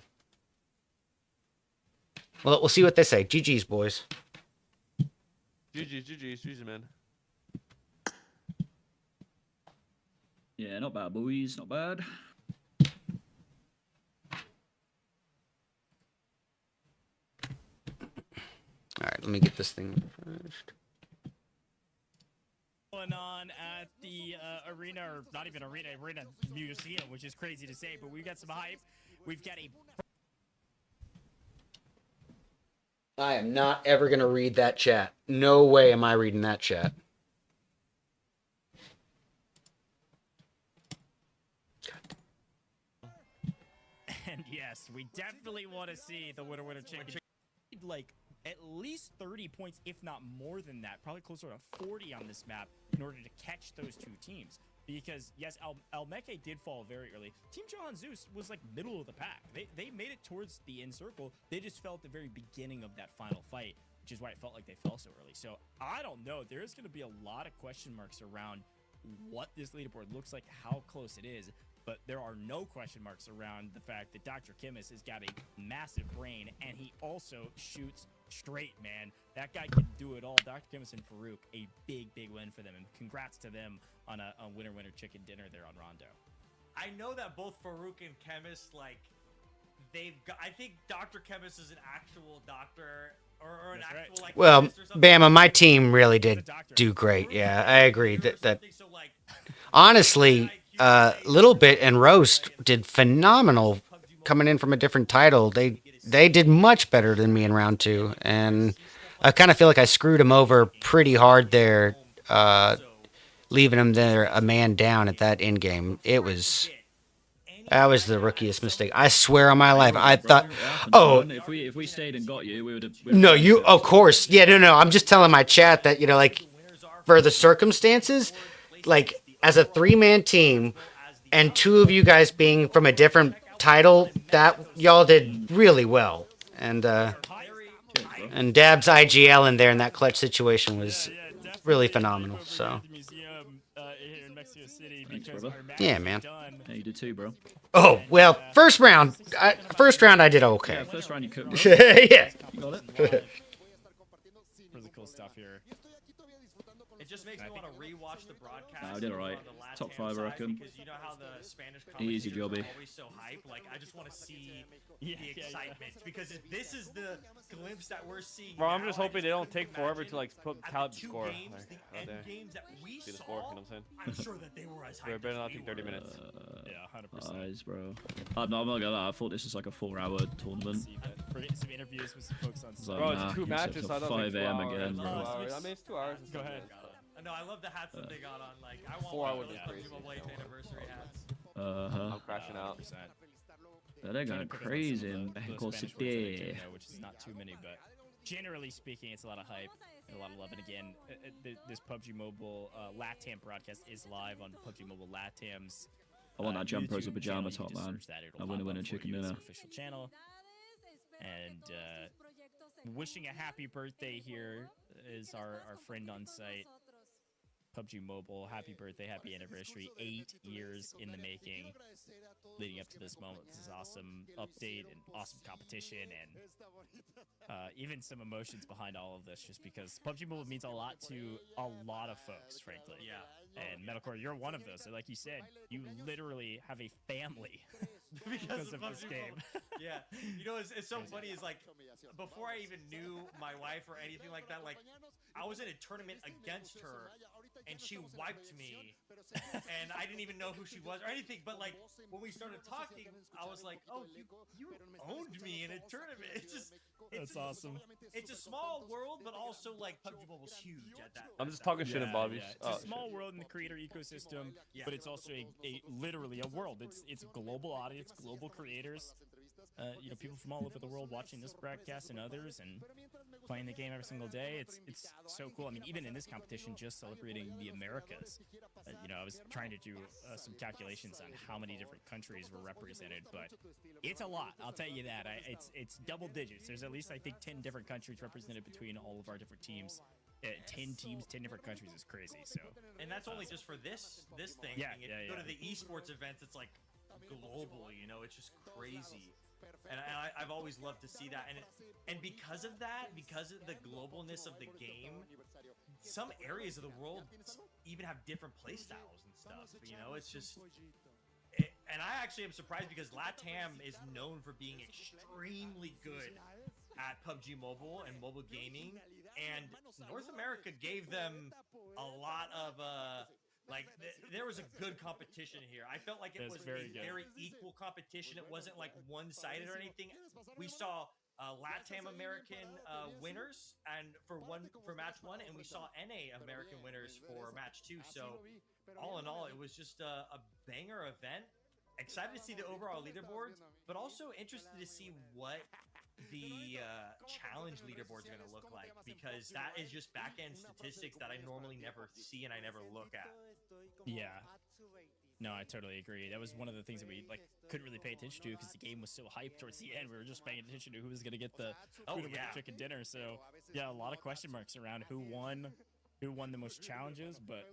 Well, we'll see what they say. GG's, boys. GG's, man. Yeah, not bad, boys. Not bad. All right, let me get this thing finished. Going on at the arena, or not even arena, museum, which is crazy to say, but we've got some hype. We've got a... I am not ever going to read that chat. No way am I reading that chat. And yes, we definitely want to see the winner chicken. Like at least 30 points, if not more than that, probably closer to 40 on this map in order to catch those 2 teams. Because yes, Almeke did fall very early. Team Johan Zeus was like middle of the pack. They made it towards the end circle. They just fell at the very beginning of that final fight, which is why it felt like they fell so early. So I don't know. There is going to be a lot of question marks around what this leaderboard looks like, how close it is. But there are no question marks around the fact that Dr. Kimmis has got a massive brain, and he also shoots straight, man. That guy can do it all. Dr. Kimmis and Farouk, a big win for them. And congrats to them on a winner chicken dinner there on Rondo. I know that both Farouk and Chemist, like, they've got... I think Dr. Chemist is an actual doctor... Or an That's actual, right. like, Well, chemist or something. Bama, my team really did do great. Yeah, I agree that So, like, honestly, Little Bit and Roast did phenomenal coming in from a different title. They did much better than me in round 2, and I kind of feel like I screwed them over pretty hard there, leaving them there a man down at that end game. That was the rookiest mistake. I swear on my life. I thought, oh, If we stayed and got you, we would have. no, you, of course. Yeah, no. I'm just telling my chat that, like, for the circumstances, like, as a 3-man team and 2 of you guys being from a different title, that y'all did really well. And Dab's IGL in there in that clutch situation was really phenomenal. So, Thanks, brother. yeah, man. Yeah, you did too, bro. Oh, well, first round I did okay. Yeah, first round you cooked. Yeah. You got it. Really cool stuff here. It just makes me want to rewatch the broadcast. Nah, I did alright. on the LATAM Top 5, I side, reckon. Because you know how the Spanish Easy commentators jobby. are always so hype. Like, I just want to see Yeah, the excitement because if this is the glimpse that we're seeing. Bro, I'm now, just I hoping they don't couldn't take forever to imagine like put at tally the two score. games, Like, the out end there. games that we See the saw. score, you know what I'm saying? I'm sure that they were as hyped. We're better as not we take 30 were. minutes. Yeah, 100%. Eyes, bro. I'm not gonna lie. I thought this was like a 4-hour tournament. See that. We're getting some interviews with some folks on So, site. Bro, nah, it's 2 you matches, set so I till don't think 5 a.m. again, Bro. bro. I mean, it's 2 hours. And Go stuff, ahead. No, I love the hats that they got on. Like, I want 4 one hours of those is PUBG crazy. Mobile 8th anniversary hats. I'm crashing out. 100%. They're going crazy in The Mexico Spanish words that I do City. know, which is not too many, but generally speaking, it's a lot of hype and a lot of love. And again, this PUBG Mobile LATAM broadcast is live on PUBG Mobile LATAM's. I want that jumper as a YouTube pajama channel. You top, just man. search that, it'll I pop win up a for chicken you. It's dinner. an official channel. And wishing a happy birthday here is our friend on site. PUBG Mobile, happy birthday, happy anniversary. 8 years in the making, leading up to this moment. This is awesome update and awesome competition, and even some emotions behind all of this, just because PUBG Mobile means a lot to a lot of folks, frankly. Yeah. And Metalcore, you're one of those. So like you said, you literally have a family because of this PUBG game. Mobile. Yeah. You know, it's so funny is like, before I even knew my wife or anything like that, like, I was in a tournament against her, and she wiped me, and I didn't even know who she was or anything. But like when we started talking, I was like, "Oh, you owned me in a tournament." That's awesome. It's a small world, but also like PUBG Mobile's huge at that. I'm just talking shit in Bobby's. Yeah. It's a small world in the creator ecosystem, but it's also a literally a world. It's a global audience, global creators. You know, people from all over the world watching this broadcast and others, and playing the game every single day. It's so cool. I mean, even in this competition, just celebrating the Americas. You know, I was trying to do some calculations on how many different countries were represented, but it's a lot. I'll tell you that. It's double digits. There's at least, I think, 10 different countries represented between all of our different teams. 10 teams, 10 different countries is crazy. So, and that's only just for this thing. Yeah, I mean, if you go to the esports events, it's like global. You know, it's just crazy. And I've always loved to see that, and because of that, because of the globalness of the game, some areas of the world even have different play styles and stuff. You know, it's just, and I actually am surprised because LATAM is known for being extremely good at PUBG Mobile and mobile gaming, and North America gave them a lot of like there was a good competition here. I felt like it was a very equal competition. It wasn't like one-sided or anything. We saw LATAM American winners and for match 1, and we saw NA American winners for match 2. So all in all, it was just a banger event. Excited to see the overall leaderboards, but also interested to see what the challenge leaderboards are going to look like, because that is just back-end statistics that I normally never see and I never look at. Yeah. No, I totally agree. That was one of the things that we couldn't really pay attention to because the game was so hyped towards the end. We were just paying attention to who was going to get the chicken dinner. So yeah, a lot of question marks around who won the most challenges, but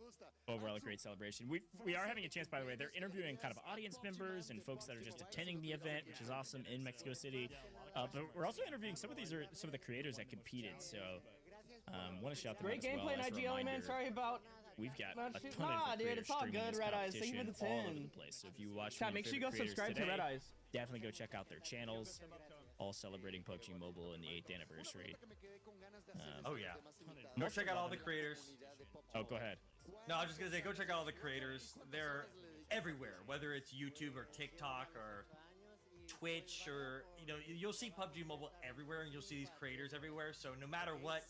overall a great celebration. We are having a chance, by the way. They're interviewing kind of audience members and folks that are just attending the event, which is awesome, in Mexico City. But we're also interviewing some of the creators that competed. So want to shout them out as well. Great gameplay, IGL, man. Sorry about. We've got a ton of Nah, dude, it's all good, RedEyes. Thank you for the 10. all over the place. So if you watch, Chat, make sure you go subscribe to RedEyes. Definitely go check out their channels. All celebrating PUBG Mobile in the 8th anniversary. Oh yeah, go check out all the creators. Oh, go ahead. No, I was just gonna say, go check out all the creators. They're everywhere, whether it's YouTube or TikTok or Twitch, or you'll see PUBG Mobile everywhere, and you'll see these creators everywhere. So no matter what,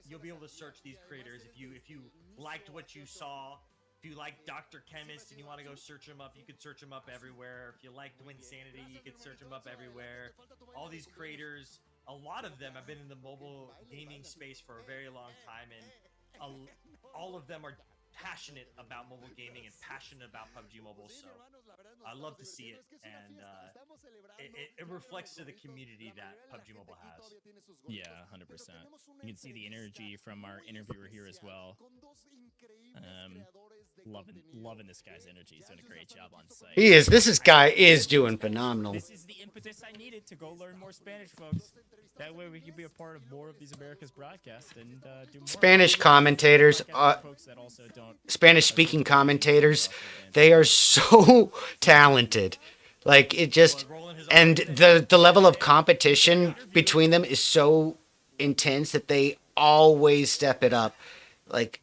you'll be able to search these creators. If you liked what you saw, if you like Dr. Chemist and you want to go search him up, you could search him up everywhere. If you like Twinsanity, you could search him up everywhere. All these creators, a lot of them have been in the mobile gaming space for a very long time, and all of them are passionate about mobile gaming and passionate about PUBG Mobile. So I love to see it, and it reflects to the community that PUBG Mobile has. Yeah, 100%. You can see the energy from our interviewer here as well. Loving this guy's energy. He's doing a great job on site. He is. Guy is doing phenomenal. This is the impetus I needed to go learn more Spanish, folks. That way we can be a part of more of these America's broadcasts and do more. Spanish commentators, folks that also don't. Spanish-speaking commentators, they are so talented. Like, it just, and the level of competition between them is so intense that they always step it up. Like,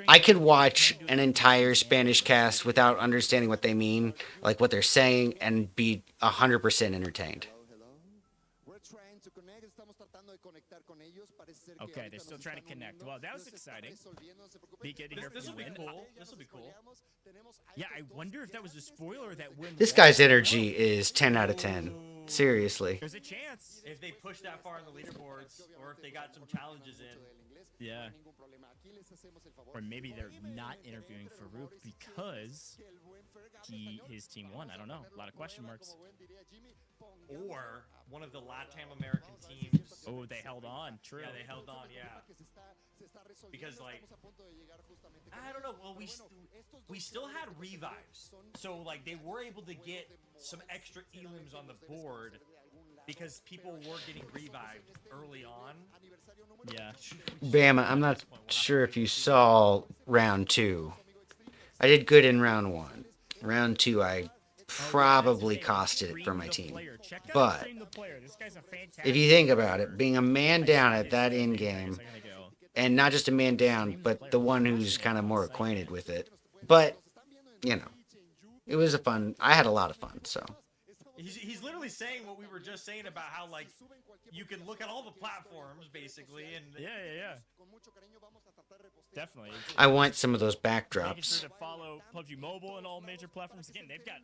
I could watch an entire Spanish cast without understanding what they mean, like what they're saying, and be 100% entertained. Okay, they're still trying to connect. Well, that was exciting. This will be cool. This will be cool. Yeah, I wonder if that was a spoiler or that win. This guy's energy is 10 out of 10. Seriously. There's a chance. If they push that far in the leaderboards, or if they got some challenges in. Yeah. Or maybe they're not interviewing Farouk because his team won. I don't know. A lot of question marks. Or one of the LATAM American teams. Oh, they held on. True. Yeah, they held on. Yeah. Because, like, I don't know. Well, we still had revives, so like they were able to get some extra elims on the board because people were getting revived early on. Yeah. Bama, I'm not sure if you saw round 2. I did good in round 1. Round 2, I probably costed it for my team. But if you think about it, being a man down at that end game, and not just a man down, but the one who's kind of more acquainted with it. But, you know, it was I had a lot of fun, so. He's literally saying what we were just saying about how, like, you can look at all the platforms, basically, and... Yeah. Definitely. I want some of those Making backdrops. sure to follow PUBG Mobile and all major platforms. Again, they've got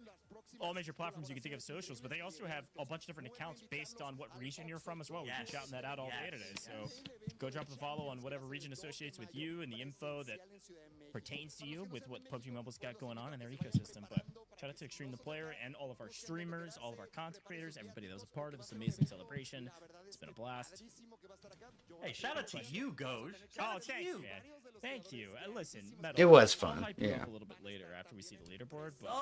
all major platforms you can think of socials, but they also have a bunch of different accounts based on what region you're from as well. We've been shouting that out all day today. So go drop a follow on whatever region associates with you and the info that pertains to you with what PUBG Mobile's got going on in their ecosystem. But shout out to Extreme the Player and all of our streamers, all of our content creators, everybody that was a part of this amazing celebration. It's been a blast. Hey, shout out to you, Goj. Oh, thank you, man. Thank you. Listen, Metal, It was I'll fun, hype you yeah. up a little bit later after we see the leaderboard, but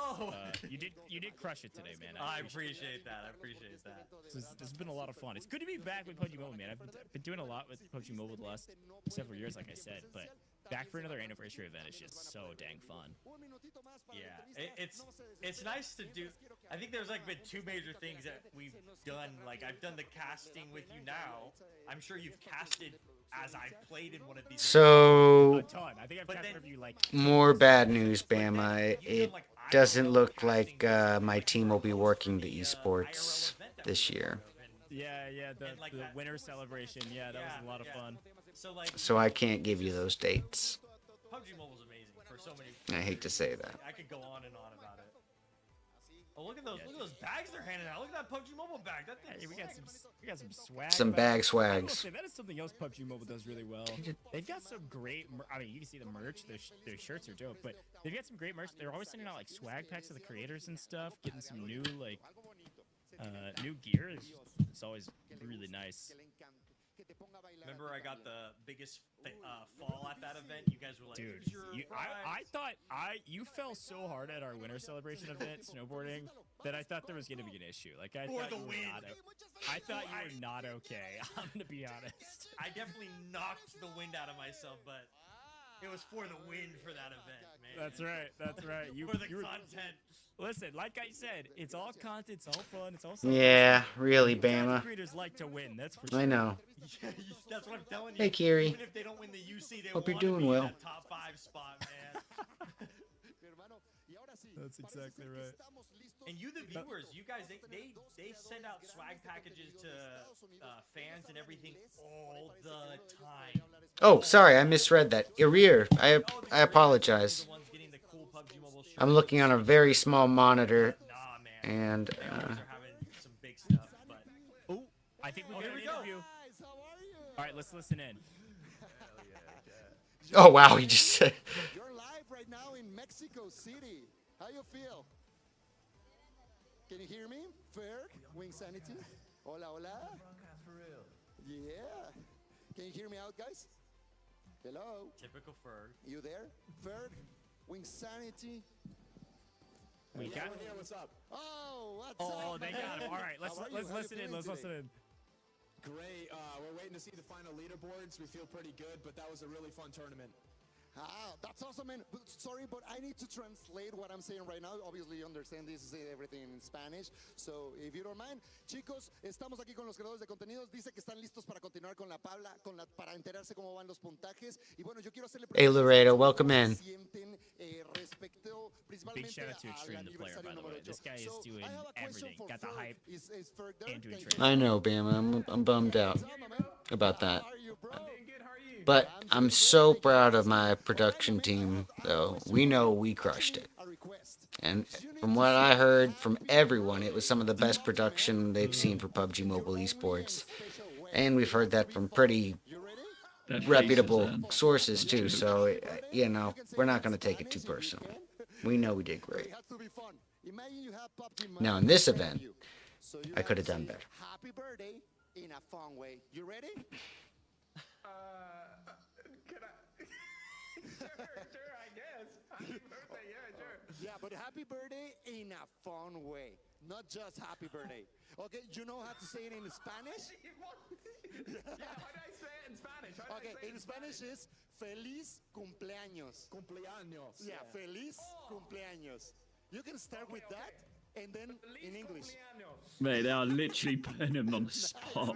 you did crush it today, man. I appreciate that. This has been a lot of fun. It's good to be back with PUBG Mobile, man. I've been doing a lot with PUBG Mobile the last several years, like I said, but back for another anniversary event is just so dang fun. Yeah, it's nice to do. I think there's like been 2 major things that we've done. Like, I've done the casting with you now. I'm sure you've casted as I've played in one of these. So, A ton. I think I've cast over you like more bad news, Bama. It doesn't look like my team will be working the esports this year. Yeah, the winter celebration. Yeah, that was a lot of fun. So I can't give you those dates. PUBG Mobile's amazing for so many. I hate to say that. I could go on and on about it. Oh, look at those! Look at those bags they're handing out. Look at that PUBG Mobile bag. That thing's we got some swag. Some bag I will swags. say that is something else PUBG Mobile does really well. They've got some great. I mean, you can see the merch. Their shirts are dope, but they've got some great merch. They're always sending out like swag packs of the creators and stuff. Getting some new new gear. It's always really nice. Remember, I got the biggest fall at that event. You guys were like, Dude, "Here's your I thought you fell so hard at our winter celebration event snowboarding that I thought there was gonna be an issue. Like I thought you were not okay. I'm gonna be honest. I definitely knocked the wind out of myself, but it was for the win for that event, man. That's right. For the content. Listen, like I said, it's all content, it's all fun, it's all. Yeah, really, Bama. Creators like to win. That's for sure. I know. That's what I'm telling you. Hey, Kiri. Even if they don't win the UC, they Hope you're wanna doing be in well. that top 5 spot, man. That's exactly right. And you, the viewers, you guys, they send out swag packages to fans and everything all the time. Oh, sorry, I misread that. Irir, I apologize. The ones getting the cool PUBG Mobile shirts. I'm looking on a very small monitor, Nah, man. and They always are having some big stuff, but Oh, I think we got here an we go. interview. All right, let's listen in. oh wow, he just said. right now in Mexico City. How you feel? Can you hear me? Ferg, Wing Sanity. Hola, hola. Yeah. Can you hear me out, guys? Hello. Typical Ferg. You there? Ferg, Wing Sanity. We got. What's up? Oh, what's Oh, up? they man? got him. All right, let's How are you? let's How you listen in. feeling Let's today? listen in. Great. We're waiting to see the final leaderboards. We feel pretty good, but that was a really fun tournament. Ah, that's awesome, man. But sorry, but I need to translate what I'm saying right now. Obviously, you understand this is everything in Spanish. So, if you don't mind, chicos, estamos aquí con los creadores de contenidos. Dice que están listos para continuar con la tabla, para enterarse cómo van los puntajes. Y bueno, yo quiero hacerle Hey, Laredo, welcome in. Respecto, Big shout out to Extreme, the player, by the way. This guy is doing everything. Got the hype and doing tricks. I know, Bam. I'm bummed out about that. But I'm so proud of my production team, though. We know we crushed it. And from what I heard from everyone, it was some of the best production they've seen for PUBG Mobile esports. And we've heard that from pretty reputable sources, too. So, you know, we're not going to take it too personally. We know we did great. Now, in this event, I could have done better. Happy birthday in a fun way. You ready? Can I? sure, I guess. Happy birthday, yeah, sure. Yeah, but happy birthday in a fun way. Not just happy birthday. Okay, you know how to say it in Spanish? Yeah, how do I say it in Spanish? Okay, in Spanish is feliz cumpleaños. Cumpleaños. Yeah, feliz cumpleaños. You can start with that and then in English. Mate, they are literally putting him on the spot.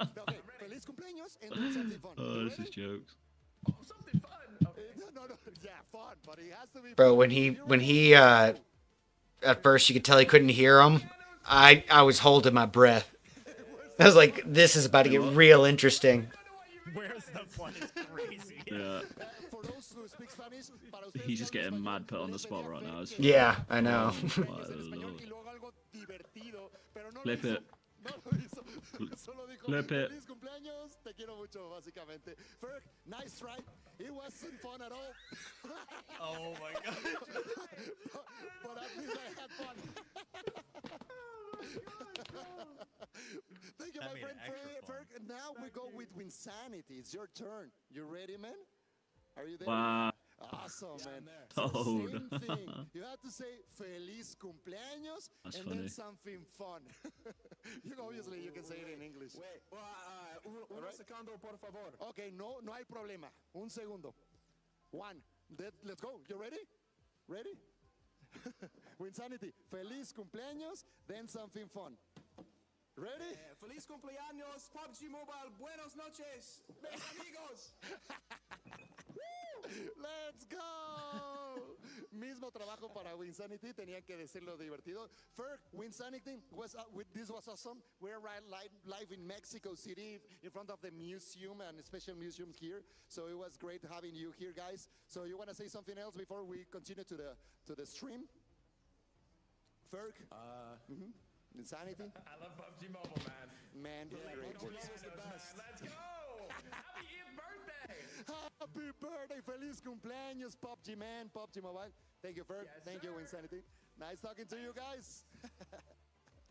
Okay, feliz cumpleaños and then something fun. Oh, this is jokes. Something fun. Okay. No, yeah, fun, but it has to be Bro, fun. when he at first you could tell he couldn't hear him. I was holding my breath. I was like, this is about to get real interesting. Where's the fun? It's crazy. Yeah. For those who speak Spanish, para ustedes He's just que hablan getting español, mad put on the spot right now. It's Yeah, I know. Oh, my en español lord. y luego algo divertido, pero no lo Flip hizo. it. No lo hizo. Solo dijo, Flip it. feliz cumpleaños, te quiero mucho, básicamente. Ferg, nice try. It wasn't fun at all. Oh my god. But at least I had fun. Thank you, That my made friend it extra fun. Ferg. And now we go with Winsanity. It's your turn. You ready, man? Are you there? Wow. Awesome, man. Toad. Same thing. You have to say feliz cumpleaños That's and funny. then something fun. Obviously, you can say it in English. Wait, uno segundo, por favor. Okay, no hay problema. Un segundo. One. Let's go. You ready? Ready? Winsanity. Feliz cumpleaños, then something fun. Ready? Feliz cumpleaños, PUBG Mobile. Buenas noches, mis amigos. Let's go! Mismo trabajo para Winsanity, tenía que decirlo divertido. Ferg, Winsanity, this was awesome. We're live in Mexico City in front of the museum and special museums here. So it was great having you here, guys. So you want to say something else before we continue to the stream? Ferg? Winsanity? I love PUBG Mobile, man. Man, great. PUBG is the best. Let's go! Happy birthday! Happy birthday, feliz cumpleaños, PUBG man, PUBG Mobile. Thank you, Ferg. Yes, Thank you, sir. Winsanity. Nice talking to you guys.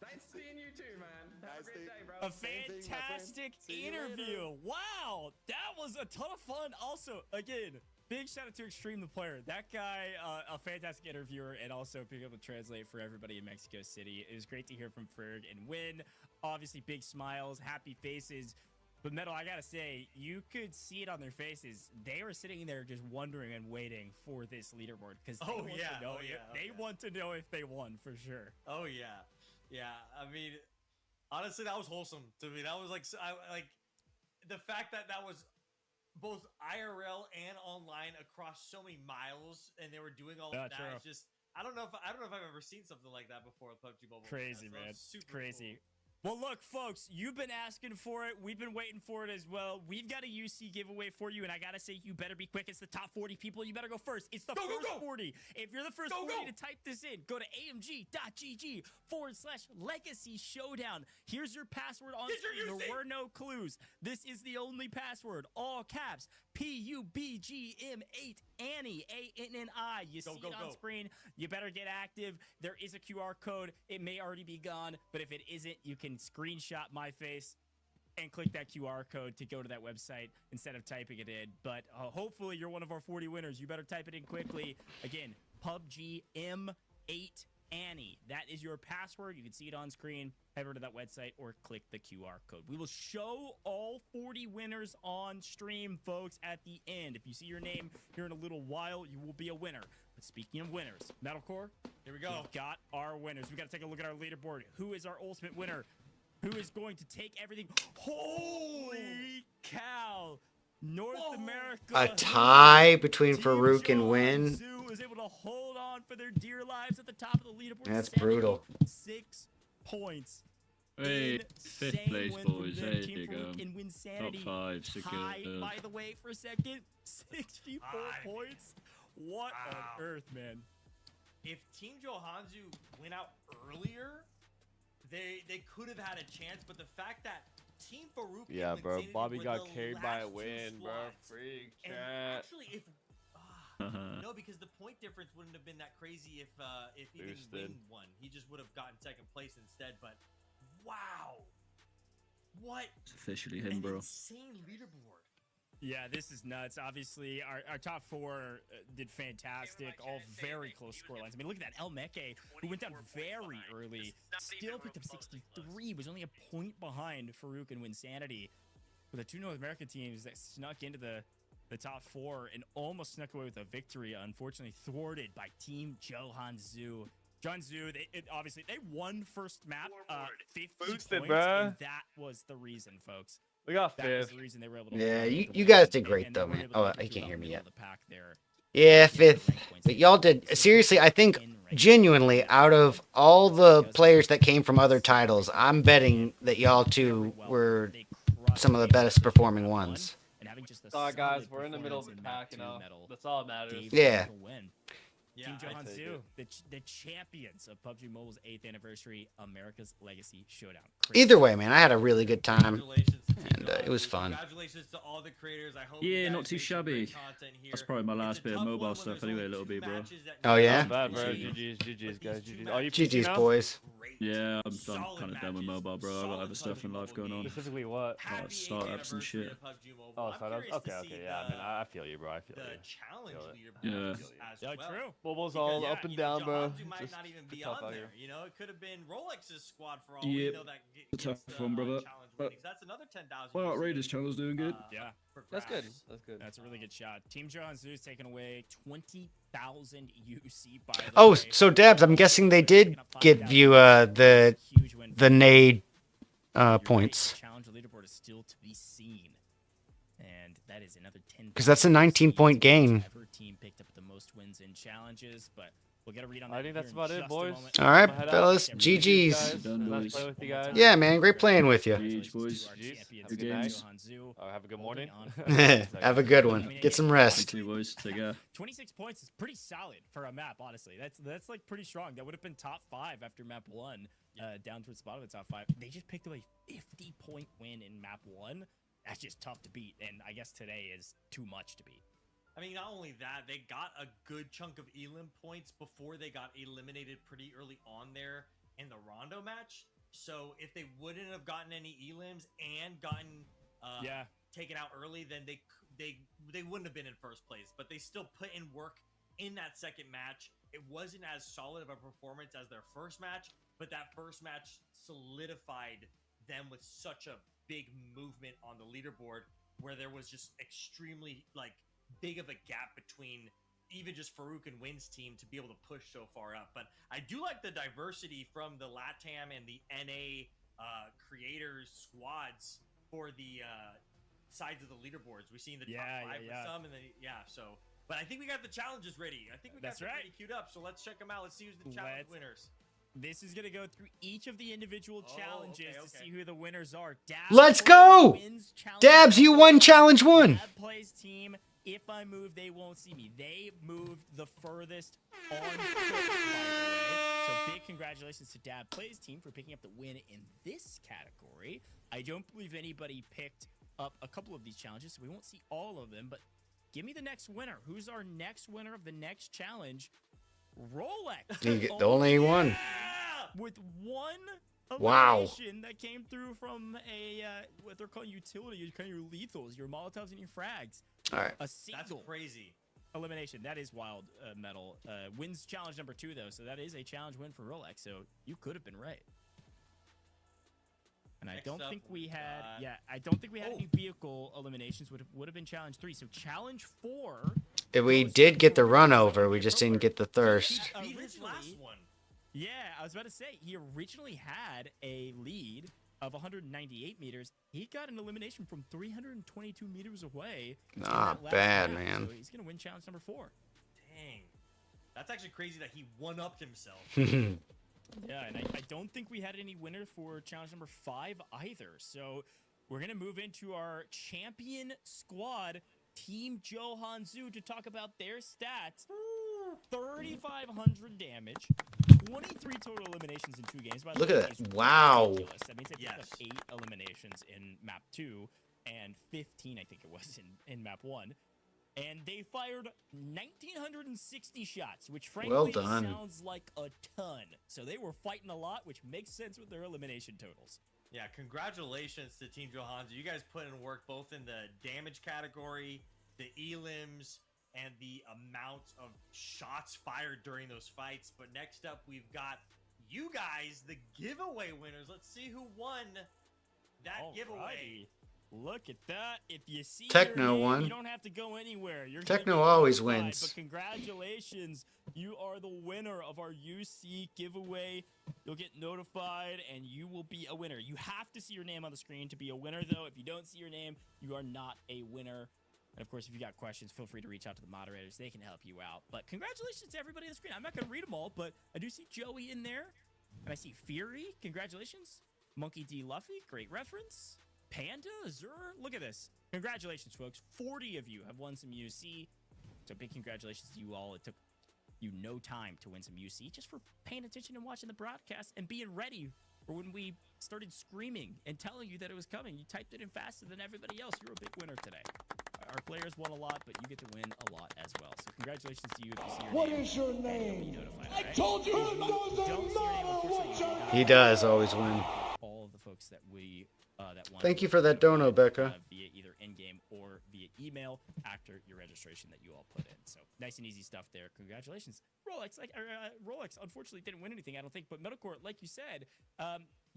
Nice seeing you too, man. Have Nice a great thing. day, bro. A Same thing, my friend. fantastic See you interview. later. Wow, that was a ton of fun. Also, again, big shout out to Extreme the player. That guy, a fantastic interviewer, and also being able to translate for everybody in Mexico City. It was great to hear from Ferg and Win. Obviously, big smiles, happy faces. But Metal, I gotta say, you could see it on their faces. They were sitting there just wondering and waiting for this leaderboard because they want to know. They want to know if they won for sure. Oh yeah, yeah. I mean, honestly, that was wholesome to me. That was like, like the fact that that was both IRL and online across so many miles, and they were doing all of that. True. It's just, I don't know if I've ever seen something like that before with PUBG Mobile. Crazy, So that man. was super Crazy. cool. Well, look, folks, you've been asking for it. We've been waiting for it as well. We've got a UC giveaway for you, and I got to say, you better be quick. It's the top 40 people. You better go first. It's the first 40. If you're the first 40 to type this in, go to amg.gg/legacy showdown. Here's your password on screen. There were no clues. This is the only password. All caps. PUBGM8 Annie, ANNI. You see it on screen. You better get active. There is a QR code. It may already be gone, but if it isn't, you can screenshot my face and click that QR code to go to that website instead of typing it in. But hopefully you're one of our 40 winners. You better type it in quickly. Again, PUBGM8 Annie. That is your password. You can see it on screen. Head over to that website or click the QR code. We will show all 40 winners on stream, folks, at the end. If you see your name here in a little while, you will be a winner. But speaking of winners, Metalcore, here we go. We've got our winners. We got to take a look at our leaderboard. Who is our ultimate winner? Who is going to take everything? Holy cow! North America. A tie between Team Farouk and Win. Johanzu was able to hold on for their dear lives at the top of the leaderboard. That's brutal. 6 points. Hey, fifth Insane place, win from boys. them. There Team you go. Farouk and Winsanity. Top 5, secure. High, by the way, for a second. 64 points. What on earth, man? If Team Johanzu went out earlier, they could have had a chance, but the fact that Team Farouk Yeah, and bro. Winsanity Bobby were got the carried by a last two win, bro. squads. Freak And chat. actually, if no, because the point difference wouldn't have been that crazy if even Boosted. Win won. He just would have gotten second place instead. But wow, what It's officially him, an bro. insane leaderboard! Yeah, this is nuts. Obviously, our top 4 did fantastic. All very close scorelines. I mean, look at that. El Meke, who went down very early, still picked up 63, was only a point behind Farouk and Winsanity. With the 2 North American teams that snuck into the top 4 and almost snuck away with a victory, unfortunately thwarted by Team Johanzu. Johanzu, obviously, they won first map, 50 Boosted, points, bruh. and that was the reason, folks. We got That was fifth. the reason they were able to Yeah, hold on you to guys win, did great and though, they were man. able to Oh, make it you to can't about hear me middle yet. of the pack there. Yeah, fifth. But y'all did seriously. I think genuinely, out of all the players that came from other titles, I'm betting that y'all two were some of the best performing ones. Sorry, guys. We're in the middle of the pack, you know. That's all that matters. Yeah. Yeah, Team I'd take Johanzu, it. the champions of PUBG Mobile's 8th anniversary America's Legacy Showdown. Either way, man, I had a really good time, Congratulations to Team and it was Johanzu. fun. Congratulations to all the creators. I hope Yeah, you guys not too made some shabby. great content here. That's probably my last It's a bit of tough mobile one when stuff there's anyway, only little 2 bit, bro. matches that Oh, you yeah? have Bad, to bro. play. GG's, guys. But these GG's. two Oh, you matches GG's, now? boys. great. Yeah, I'm Solid kind of done with matches, mobile, bro. I got solid other stuff in PUBG life Mobile going on. games. Specifically what? Happy 8th startups and anniversary shit. to PUBG Mobile. Oh, I'm startups? curious to Okay, see okay. Yeah, I mean, I feel you, bro. I feel the you. challenge Feel it. leaderboard Yeah. as Yeah, well. true. Mobile's Because, all yeah, up and you know, down, bro. Johanzu might Just not even the be tough on out there. here. You know, it could have been Rolex's squad for all we Yep. know that The gets tough one, the brother. challenge winnings. That's another 10,000. Well, UC, Raiders channel's doing good. Yeah. for That's good. grabs. That's good. That's a really good shot. Team Johanzu is taking away 20,000 UC by the Oh, way. so Dabs, I'm guessing they did give you the NA points. Challenge leaderboard is still to be seen. And that is another 10. 'Cause that's a 19-point gain. Whichever team picked up the most wins in challenges, but we'll get a read on that. I think that's here in about it, just a boys. moment. All right, Head out. fellas. Guys, GG's. Done, nice boys. play with you guys. Yeah, man. Great playing with you. GG, boys. GG's. Good games. Have a good morning. Have a good one. Get some You rest. too, boys. Take care. 26 points is pretty solid for a map, honestly. That's like pretty strong. That would have been top 5 after map 1, down towards the bottom of the top 5. They just picked up a 50-point win in map 1. That's just tough to beat, and I guess today is too much to beat. I mean, not only that, they got a good chunk of elim points before they got eliminated pretty early on there in the Rondo match. So if they wouldn't have gotten any elims and gotten taken out early, then they wouldn't have been in first place. But they still put in work in that second match. It wasn't as solid of a performance as their first match, but that first match solidified them with such a big movement on the leaderboard where there was just extremely big of a gap between even just Farouk and Win's team to be able to push so far up. But I do like the diversity from the LATAM and the NA creators squads for the sides of the leaderboards. We've seen the top 5 for some, and then so. But I think we got the challenges ready. I think we got them ready queued up. So let's check them out. Let's see who's the challenge winners. This is going to go through each of the individual challenges to see who the winners are. Dabs Let's go! wins challenge Dabs, you won challenge 1. Dab plays team. If I move, they won't see me. They moved the furthest on foot, by the way. So big congratulations to Dab plays team for picking up the win in this category. I don't believe anybody picked up a couple of these challenges, so we won't see all of them, but give me the next winner. Who's our next winner of the next challenge? Rolex. You get the only one. With one Wow. elimination that came through from a what they're calling utility, kind of your lethals, your molotovs and your frags. All right. A single That's crazy. elimination. That is wild, Metal. Wins challenge number 2 though, so that is a challenge win for Rolex. So you could have been right. And I don't think we had, I don't think we had any vehicle eliminations. Would have been challenge 3. So challenge 4. We did get the run over. We just didn't get the thirst. Beat his last one. Yeah, I was about to say, he originally had a lead of 198 meters. He got an elimination from 322 meters away. Not bad, man. So he's going to win challenge number 4. Dang. That's actually crazy that he one-upped himself. Yeah, and I don't think we had any winner for challenge number 5 either. So we're going to move into our champion squad, Team Johan Zoo, to talk about their stats. 3,500 damage, 23 total eliminations in 2 games. By the Look way, at is that. Wow. ridiculous. That means they picked up 8 eliminations in map 2 and 15, I think it was, in map 1. And they fired 1,960 shots, which frankly Well done. sounds like a ton. So they were fighting a lot, which makes sense with their elimination totals. Yeah, congratulations to Team Johanzo. You guys put in work both in the damage category, the elims, and the amount of shots fired during those fights. But next up, we've got you guys, the giveaway winners. Let's see who won that giveaway. Look at that. If you see Techno your name, won. you don't have to go anywhere. You're Techno gonna get always notified, wins. But congratulations. You are the winner of our UC giveaway. You'll get notified and you will be a winner. You have to see your name on the screen to be a winner, though. If you don't see your name, you are not a winner. And of course, if you got questions, feel free to reach out to the moderators. They can help you out. But congratulations to everybody on the screen. I'm not going to read them all, but I do see Joey in there. And I see Fury. Congratulations. Monkey D. Luffy. Great reference. Panda, Azure, look at this. Congratulations, folks. 40 of you have won some UC. So big congratulations to you all. It took you no time to win some UC just for paying attention and watching the broadcast and being ready for when we started screaming and telling you that it was coming. You typed it in faster than everybody else. You're a big winner today. Our players won a lot, but you get to win a lot as well. So congratulations to you if you see your What name. is your name? I told you it doesn't matter what your name. He does always win. All of the folks that we that won. Thank you for that dono, Becca. Via either in-game or via email after your registration that you all put in. So nice and easy stuff there. Congratulations, Rolex. Rolex unfortunately didn't win anything, I don't think, but Metalcore, like you said,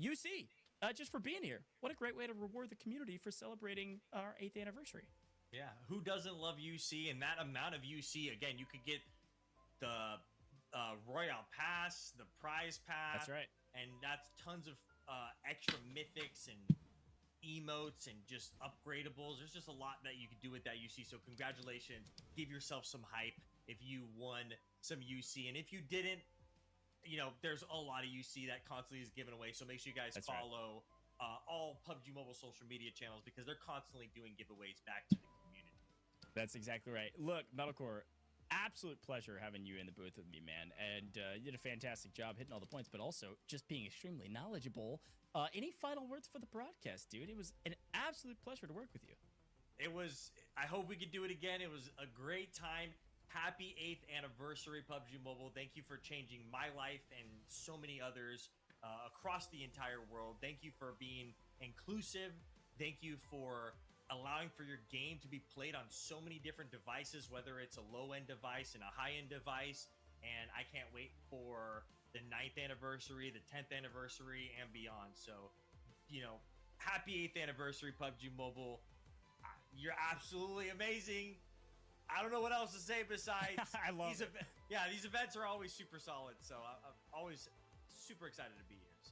UC, just for being here. What a great way to reward the community for celebrating our 8th anniversary. Yeah, who doesn't love UC? And that amount of UC, again, you could get the Royale Pass, the Prize Pass. That's right. And that's tons of extra mythics and emotes and just upgradables. There's just a lot that you could do with that UC. So congratulations. Give yourself some hype if you won some UC. And if you didn't, you know, there's a lot of UC that constantly is given away. So make sure you guys follow all PUBG Mobile social media channels because they're constantly doing giveaways back to the community. That's exactly right. Look, Metalcore, absolute pleasure having you in the booth with me, man. And you did a fantastic job hitting all the points, but also just being extremely knowledgeable. Any final words for the broadcast, dude? It was an absolute pleasure to work with you. It was, I hope we could do it again. It was a great time. Happy 8th anniversary, PUBG Mobile. Thank you for changing my life and so many others across the entire world. Thank you for being inclusive. Thank you for allowing for your game to be played on so many different devices, whether it's a low-end device and a high-end device. And I can't wait for the 9th anniversary, the 10th anniversary, and beyond. So, you know, happy 8th anniversary, PUBG Mobile. You're absolutely amazing. I don't know what else to say besides I love these these events are always super solid. So I'm always super excited to be here. So.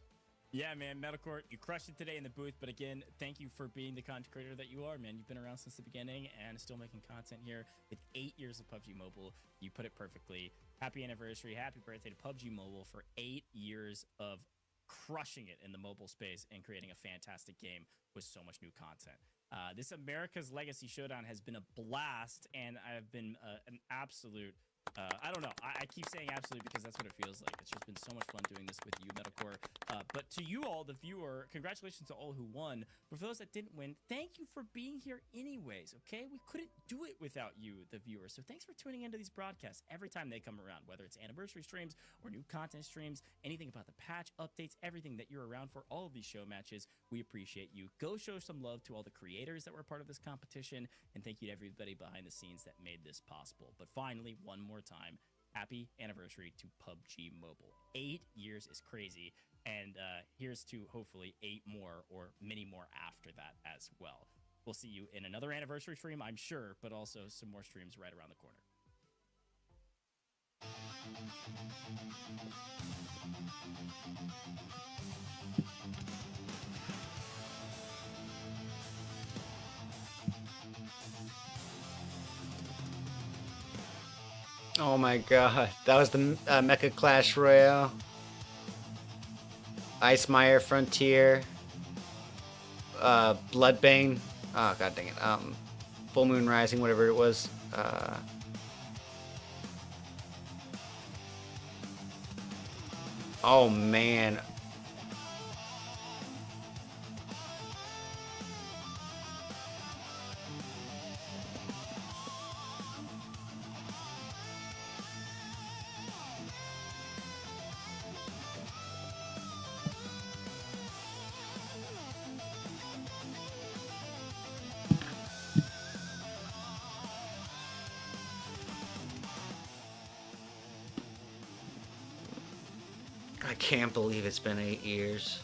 Yeah, man, Metalcore, you crushed it today in the booth. But again, thank you for being the content creator that you are, man. You've been around since the beginning and still making content here with 8 years of PUBG Mobile. You put it perfectly. Happy anniversary. Happy birthday to PUBG Mobile for 8 years of crushing it in the mobile space and creating a fantastic game with so much new content. This America's Legacy Showdown has been a blast, and I've been an absolute I don't know. I keep saying absolutely because that's what it feels like. It's just been so much fun doing this with you, Metalcore. But to you all, the viewer, congratulations to all who won. But for those that didn't win, thank you for being here anyways, okay? We couldn't do it without you, the viewers. So thanks for tuning into these broadcasts every time they come around, whether it's anniversary streams or new content streams, anything about the patch updates, everything that you're around for all of these show matches. We appreciate you. Go show some love to all the creators that were part of this competition. And thank you to everybody behind the scenes that made this possible. But finally, one more time, happy anniversary to PUBG Mobile. 8 years is crazy, and here's to hopefully 8 more or many more after that as well. We'll see you in another anniversary stream, I'm sure, but also some more streams right around the corner. Oh my god, that was the Mecha Clash Royale. Icemire Frontier. Bloodbane. Oh god dang it. Full Moon Rising, whatever it was. Oh man. I can't believe it's been 8 years.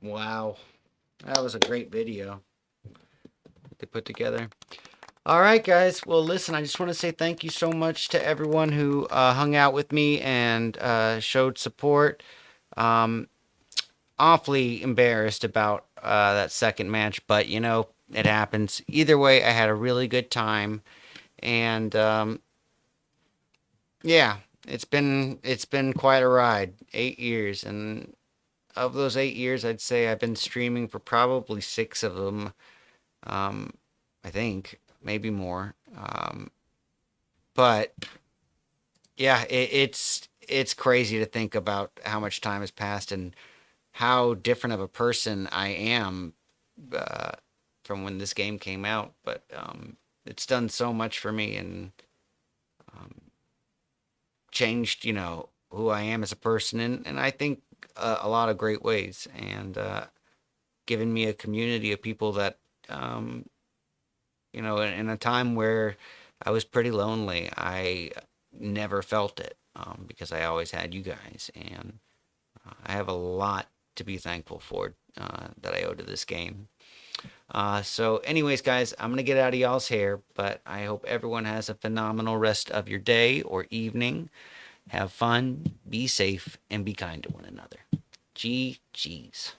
Wow, that was a great video they put together. All right, guys. Well, listen, I just want to say thank you so much to everyone who hung out with me and showed support. Awfully embarrassed about that second match, but you know, it happens. Either way, I had a really good time, and yeah, it's been quite a ride. 8 years, and of those 8 years, I'd say I've been streaming for probably 6 of them. I think maybe more. But yeah, it's crazy to think about how much time has passed and how different of a person I am from when this game came out. But it's done so much for me and changed, you know, who I am as a person, and I think a lot of great ways, and given me a community of people that you know, in a time where I was pretty lonely, I never felt it because I always had you guys, and I have a lot to be thankful for that I owe to this game. So anyways, guys, I'm going to get out of y'all's hair, but I hope everyone has a phenomenal rest of your day or evening. Have fun, be safe, and be kind to one another. GG's.